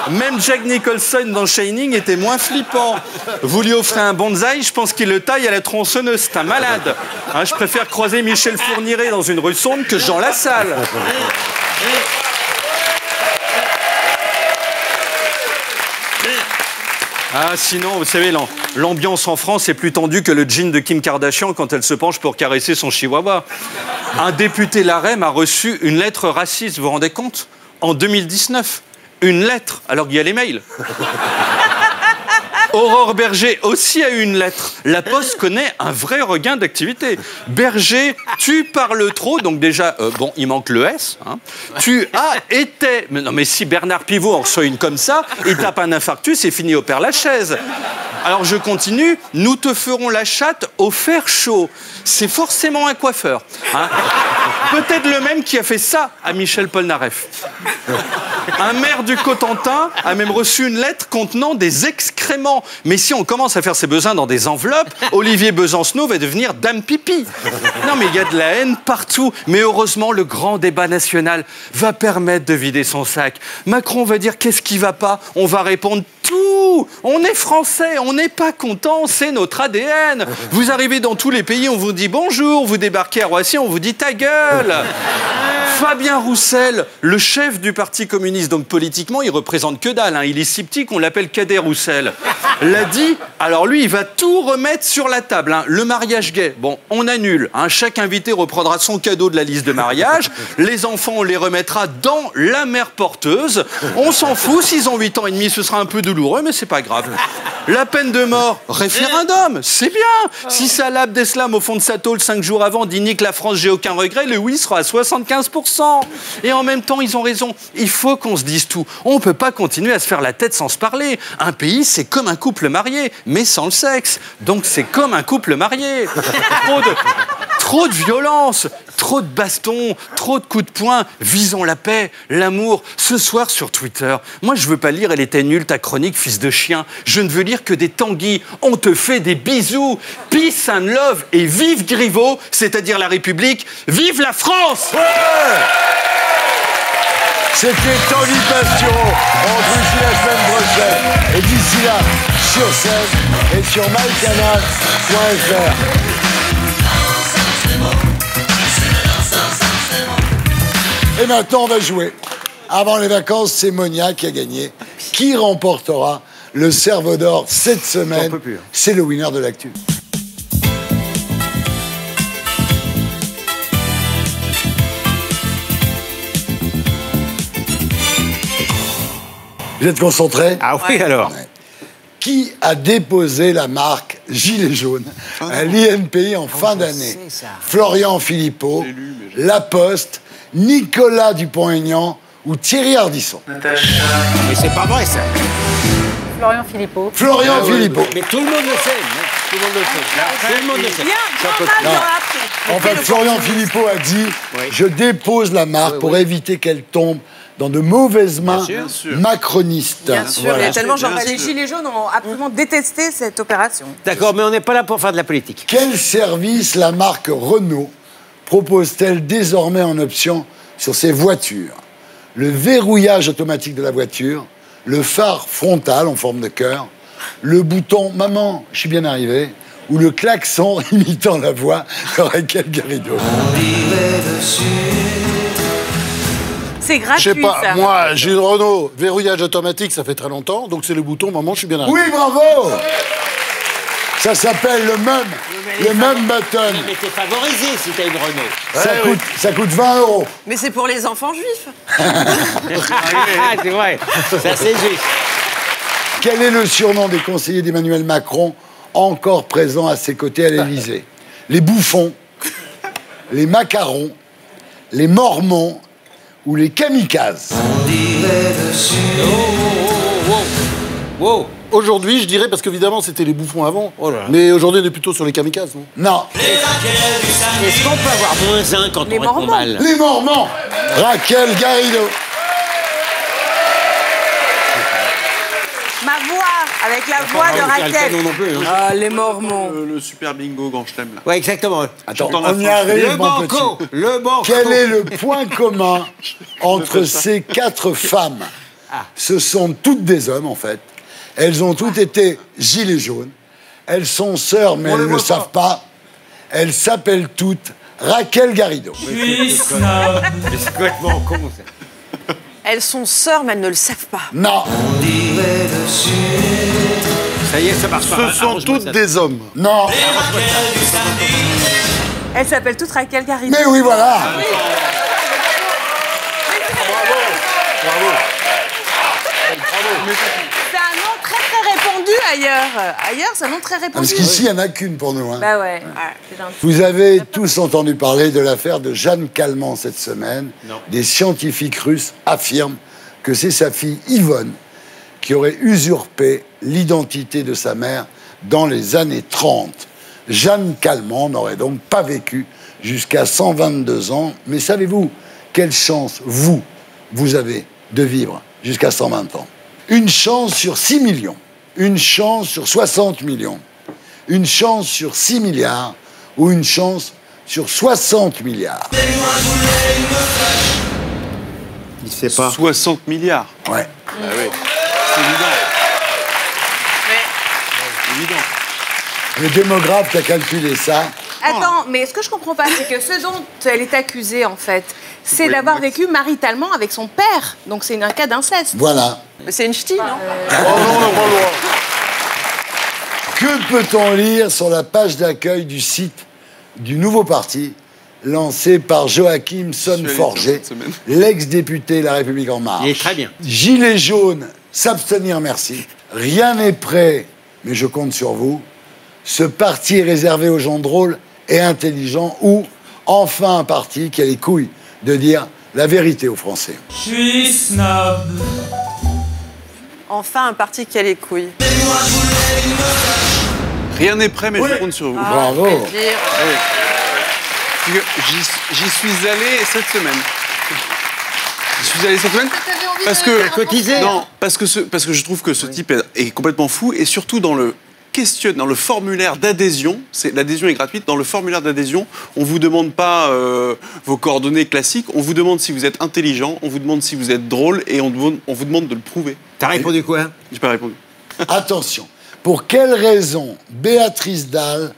Même Jack Nicholson dans Shining était moins flippant. Vous lui offrez un bonsaï, je pense qu'il le taille à la tronçonneuse. C'est un malade. Je préfère croiser Michel Fourniret dans une rue sombre que Jean Lassalle. Sinon, vous savez, l'ambiance en France est plus tendue que le jean de Kim Kardashian quand elle se penche pour caresser son chihuahua. Un député LaREM a reçu une lettre raciste, vous vous rendez compte? En 2019. Une lettre, alors qu'il y a les mails. Aurore Berger aussi a eu une lettre. La Poste connaît un vrai regain d'activité. Berger, tu parles trop, donc déjà, il manque le S. Tu as été... Mais non, mais si Bernard Pivot en reçoit une comme ça, il tape un infarctus et finit au Père Lachaise. Alors je continue. Nous te ferons la chatte au fer chaud. C'est forcément un coiffeur. Peut-être le même qui a fait ça à Michel Polnareff. Un maire du Cotentin a même reçu une lettre contenant des excréments. Mais si on commence à faire ses besoins dans des enveloppes, Olivier Besancenot va devenir Dame Pipi. Non, mais il y a de la haine partout. Mais heureusement, le grand débat national va permettre de vider son sac. Macron va dire qu'est-ce qui va pas. On va répondre tout. On est français, on n'est pas content, c'est notre ADN. Vous arrivez dans tous les pays, on vous dit bonjour. Vous débarquez à Roissy, on vous dit ta gueule. Fabien Roussel, le chef du Parti communiste, donc politiquement, il représente que dalle. Il est si petit qu'on l'appelle Cadet Roussel. L'a dit, alors lui, il va tout remettre sur la table. Le mariage gay, bon, on annule. Chaque invité reprendra son cadeau de la liste de mariage. Les enfants, on les remettra dans la mère porteuse. On s'en fout, s'ils ont 8 ans et demi, ce sera un peu douloureux, mais c'est pas grave. La peine de mort, référendum, c'est bien. Si Salah Abdeslam, au fond de sa tôle, 5 jours avant, dit nique la France, j'ai aucun regret, le oui sera à 75%. Et en même temps, ils ont raison. Il faut qu'on se dise tout. On ne peut pas continuer à se faire la tête sans se parler. Un pays, c'est comme un couple marié, mais sans le sexe. Donc c'est comme un couple marié. Trop de violence, trop de bastons, trop de coups de poing. Visons la paix, l'amour. Ce soir sur Twitter, moi je veux pas lire « Elle était nulle ta chronique, fils de chien ». Je ne veux lire que des tanguis. On te fait des bisous. Peace and love et vive Griveaux, c'est-à-dire la République. Vive la France! Ouais! C'était Tanguy Pastion. On se retrouve ici la semaine prochaine. Et d'ici là, sur scène et sur mycanal.fr. Et maintenant, on va jouer. Avant les vacances, c'est Monia qui a gagné. Qui remportera le Cerveau d'Or cette semaine? C'est le winner de l'actu. Vous êtes concentrés? Ah oui, alors. Qui a déposé la marque Gilet jaune à l'INPI en fin d'année? Florian Philippot, La Poste, Nicolas Dupont-Aignan ou Thierry Ardisson? Mais c'est pas vrai, ça. Florian Philippot. Florian Philippot. Mais tout le monde le sait. Tout le monde le sait. Tout le monde le sait. En fait, Florian Philippot a dit je dépose la marque pour éviter qu'elle tombe dans de mauvaises mains macronistes. Bien sûr, il y a tellement les Gilets jaunes ont absolument détesté cette opération. D'accord, mais on n'est pas là pour faire de la politique. Quel service la marque Renault propose-t-elle désormais en option sur ses voitures? Le verrouillage automatique de la voiture, le phare frontal en forme de cœur, le bouton « Maman, je suis bien arrivé » ou le klaxon imitant la voix de Raquel Garrido. C'est gratuit, Je sais pas, ça. moi, j'ai une Renault, verrouillage automatique, ça fait très longtemps, donc c'est le bouton, maman, je suis bien arrivé. Oui, bravo! Ça s'appelle le même button. Mais t'es favorisé si t'as une Renault. Ça coûte 20 €. Mais c'est pour les enfants juifs. C'est vrai, ça c'est juste. Quel est le surnom des conseillers d'Emmanuel Macron encore présents à ses côtés à l'Élysée? Les bouffons, les macarons, les mormons ou les kamikazes? Wow. Aujourd'hui, je dirais, parce qu'évidemment, c'était les bouffons avant. Mais aujourd'hui, on est plutôt sur les kamikazes, non? Non. Est-ce qu'on peut avoir -1 quand on répond mal? Les Mormons. Raquel Garrido. Ma voix, avec la voix de Raquel. non plus. Ah, les Mormons. Le super bingo grand chelem, là. Ouais, exactement. Attends, J'entends la on y fin. arrive, Le mon banco. petit. Le banco. Quel est le point commun entre ces 4 femmes? Ce sont toutes des hommes, en fait. Elles ont toutes été gilets jaunes. Elles sont sœurs, mais elles ne le savent pas. Elles s'appellent toutes Raquel Garrido. Mais c'est complètement con, ça. Elles sont sœurs, mais elles ne le savent pas. Non. Ça y est, ça marche pas. Ce sont toutes des hommes. Non. Elle s'appelle toute Raquel Garrido. Mais oui, voilà. C'est un nom très très répandu ailleurs. Ailleurs, c'est un nom très répandu. Parce qu'ici, il n'y en a qu'une pour nous. Hein. Bah ouais, c'est gentil. Vous avez tous entendu parler de l'affaire de Jeanne Calment cette semaine. Non. Des scientifiques russes affirment que c'est sa fille Yvonne qui aurait usurpé l'identité de sa mère dans les années 30. Jeanne Calment n'aurait donc pas vécu jusqu'à 122 ans. Mais savez-vous quelle chance, vous avez de vivre jusqu'à 120 ans? Une chance sur 6 millions. Une chance sur 60 millions. Une chance sur 6 milliards. Ou une chance sur 60 milliards. Il sait pas. 60 milliards. Ouais. Ah oui. C'est évident. Évident. Le démographe qui a calculé ça. Attends, mais ce que je comprends pas, c'est que ce dont elle est accusée, en fait, c'est d'avoir vécu maritalement avec son père. Donc c'est un cas d'inceste. Voilà. Mais c'est une ch'ti, non? Que peut-on lire sur la page d'accueil du site du nouveau parti lancé par Joachim Sonne-Forger, l'ex-député La République En Marche? Il est très bien. Gilets jaunes, s'abstenir merci. Rien n'est prêt, mais je compte sur vous. Ce parti est réservé aux gens drôles et intelligents, ou enfin un parti qui a les couilles de dire la vérité aux Français. Je suis snob. Enfin, un parti qui a les couilles. Rien n'est prêt, mais je compte sur vous. Bravo. J'y suis allé cette semaine. Parce que cotisé. Non, parce que je trouve que ce type est complètement fou, et surtout dans le questionnaire, dans le formulaire d'adhésion, l'adhésion est gratuite, dans le formulaire d'adhésion, on ne vous demande pas vos coordonnées classiques, on vous demande si vous êtes intelligent, on vous demande si vous êtes drôle et on vous demande de le prouver. T'as répondu quoi? J'ai pas répondu. Attention, pour quelle raison Béatrice Dalle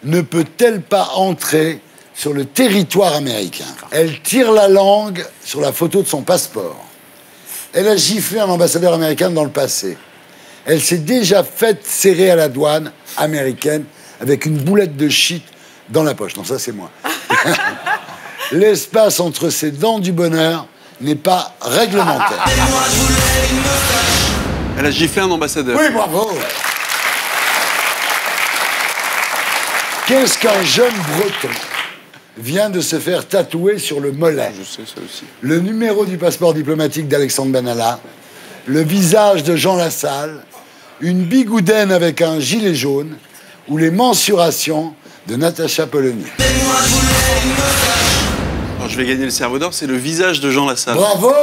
ne peut-elle pas entrer sur le territoire américain? Elle tire la langue sur la photo de son passeport. Elle a giflé un ambassadeur américain dans le passé. Elle s'est déjà faite serrer à la douane américaine avec une boulette de shit dans la poche. Non, ça c'est moi. L'espace entre ses dents du bonheur n'est pas réglementaire. Elle a giflé un ambassadeur. Oui, bravo. Qu'est-ce qu'un jeune Breton vient de se faire tatouer sur le mollet? Je sais ça aussi. Le numéro du passeport diplomatique d'Alexandre Benalla, le visage de Jean Lassalle, une bigoudaine avec un gilet jaune ou les mensurations de Natacha Polony. Alors, je vais gagner le cerveau d'or, c'est le visage de Jean Lassalle. Bravo!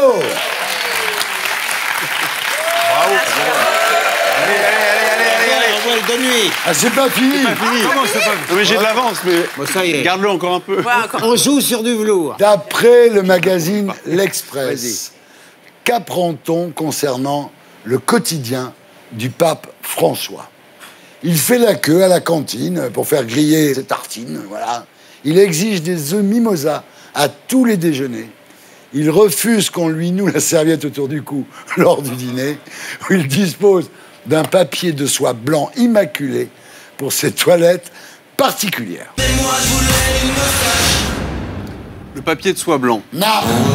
De nuit. Ah, c'est pas fini. Comment c'est pas fini? Non, mais j'ai de l'avance, mais bon, ça y est. Garde-le encore un peu. Ouais, on joue sur du velours. D'après le magazine L'Express, qu'apprend-on concernant le quotidien du pape François? Il fait la queue à la cantine pour faire griller ses tartines, voilà. Il exige des œufs mimosa à tous les déjeuners. Il refuse qu'on lui noue la serviette autour du cou lors du dîner, où il dispose d'un papier de soie blanc immaculé pour ses toilettes particulières. Le papier de soie blanc. Non.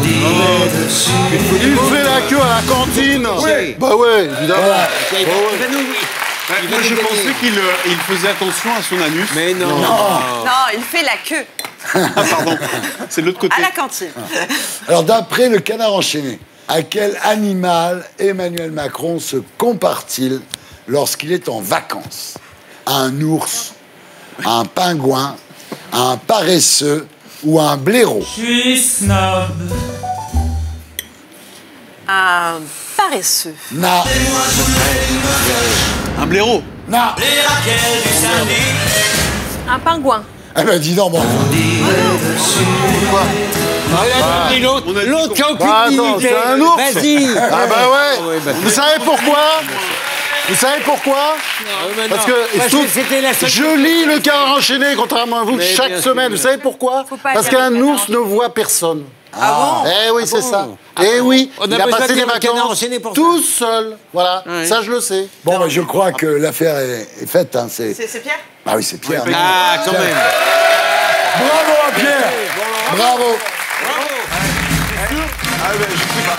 Il fait la queue à la cantine. Oui. Bah ouais, évidemment. Voilà. Moi, je pensais qu'il faisait attention à son anus. Mais non. Non, il fait la queue. Ah, pardon. C'est de l'autre côté. À la cantine. Alors, d'après le Canard enchaîné, à quel animal Emmanuel Macron se compare-t-il lorsqu'il est en vacances? À un ours, à un pingouin, à un paresseux ou à un blaireau? Je suis snob. Un paresseux. Non. Un blaireau. Non. Les raquettes du samedi. Un pingouin. Eh ben, dis donc, bon. L'autre qui a aucune Bah, attends, dignité. c'est un ours. Vas-y. Ah bah ouais. Vous savez pourquoi? Vous savez pourquoi? Parce que je lis le Canard enchaîné, contrairement à vous, chaque semaine. Vous savez pourquoi? Parce qu'un ours ne voit personne. Ah bon? Eh oui, c'est ça. Eh oui, On a il a besoin passé de des le Canard vacances enchaîné pour ça. tout seul. Voilà, ça je le sais. Bon, ben, je crois que l'affaire est faite. Hein. C'est Pierre? Ah oui, c'est Pierre. Ah, quand même. Bravo à Pierre. Bravo. Ah ben, je sais pas.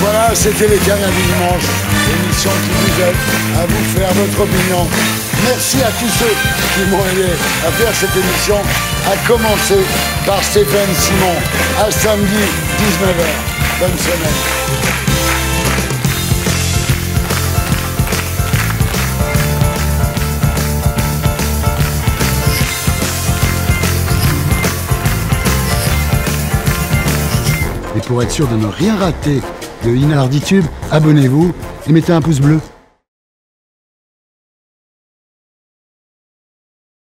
Voilà, c'était les Canards du dimanche, l'émission qui vous aide à vous faire votre opinion. Merci à tous ceux qui m'ont aidé à faire cette émission, à commencer par Stéphane Simon. À samedi, 19h. Bonne semaine. Et pour être sûr de ne rien rater de Inarditube, abonnez-vous et mettez un pouce bleu.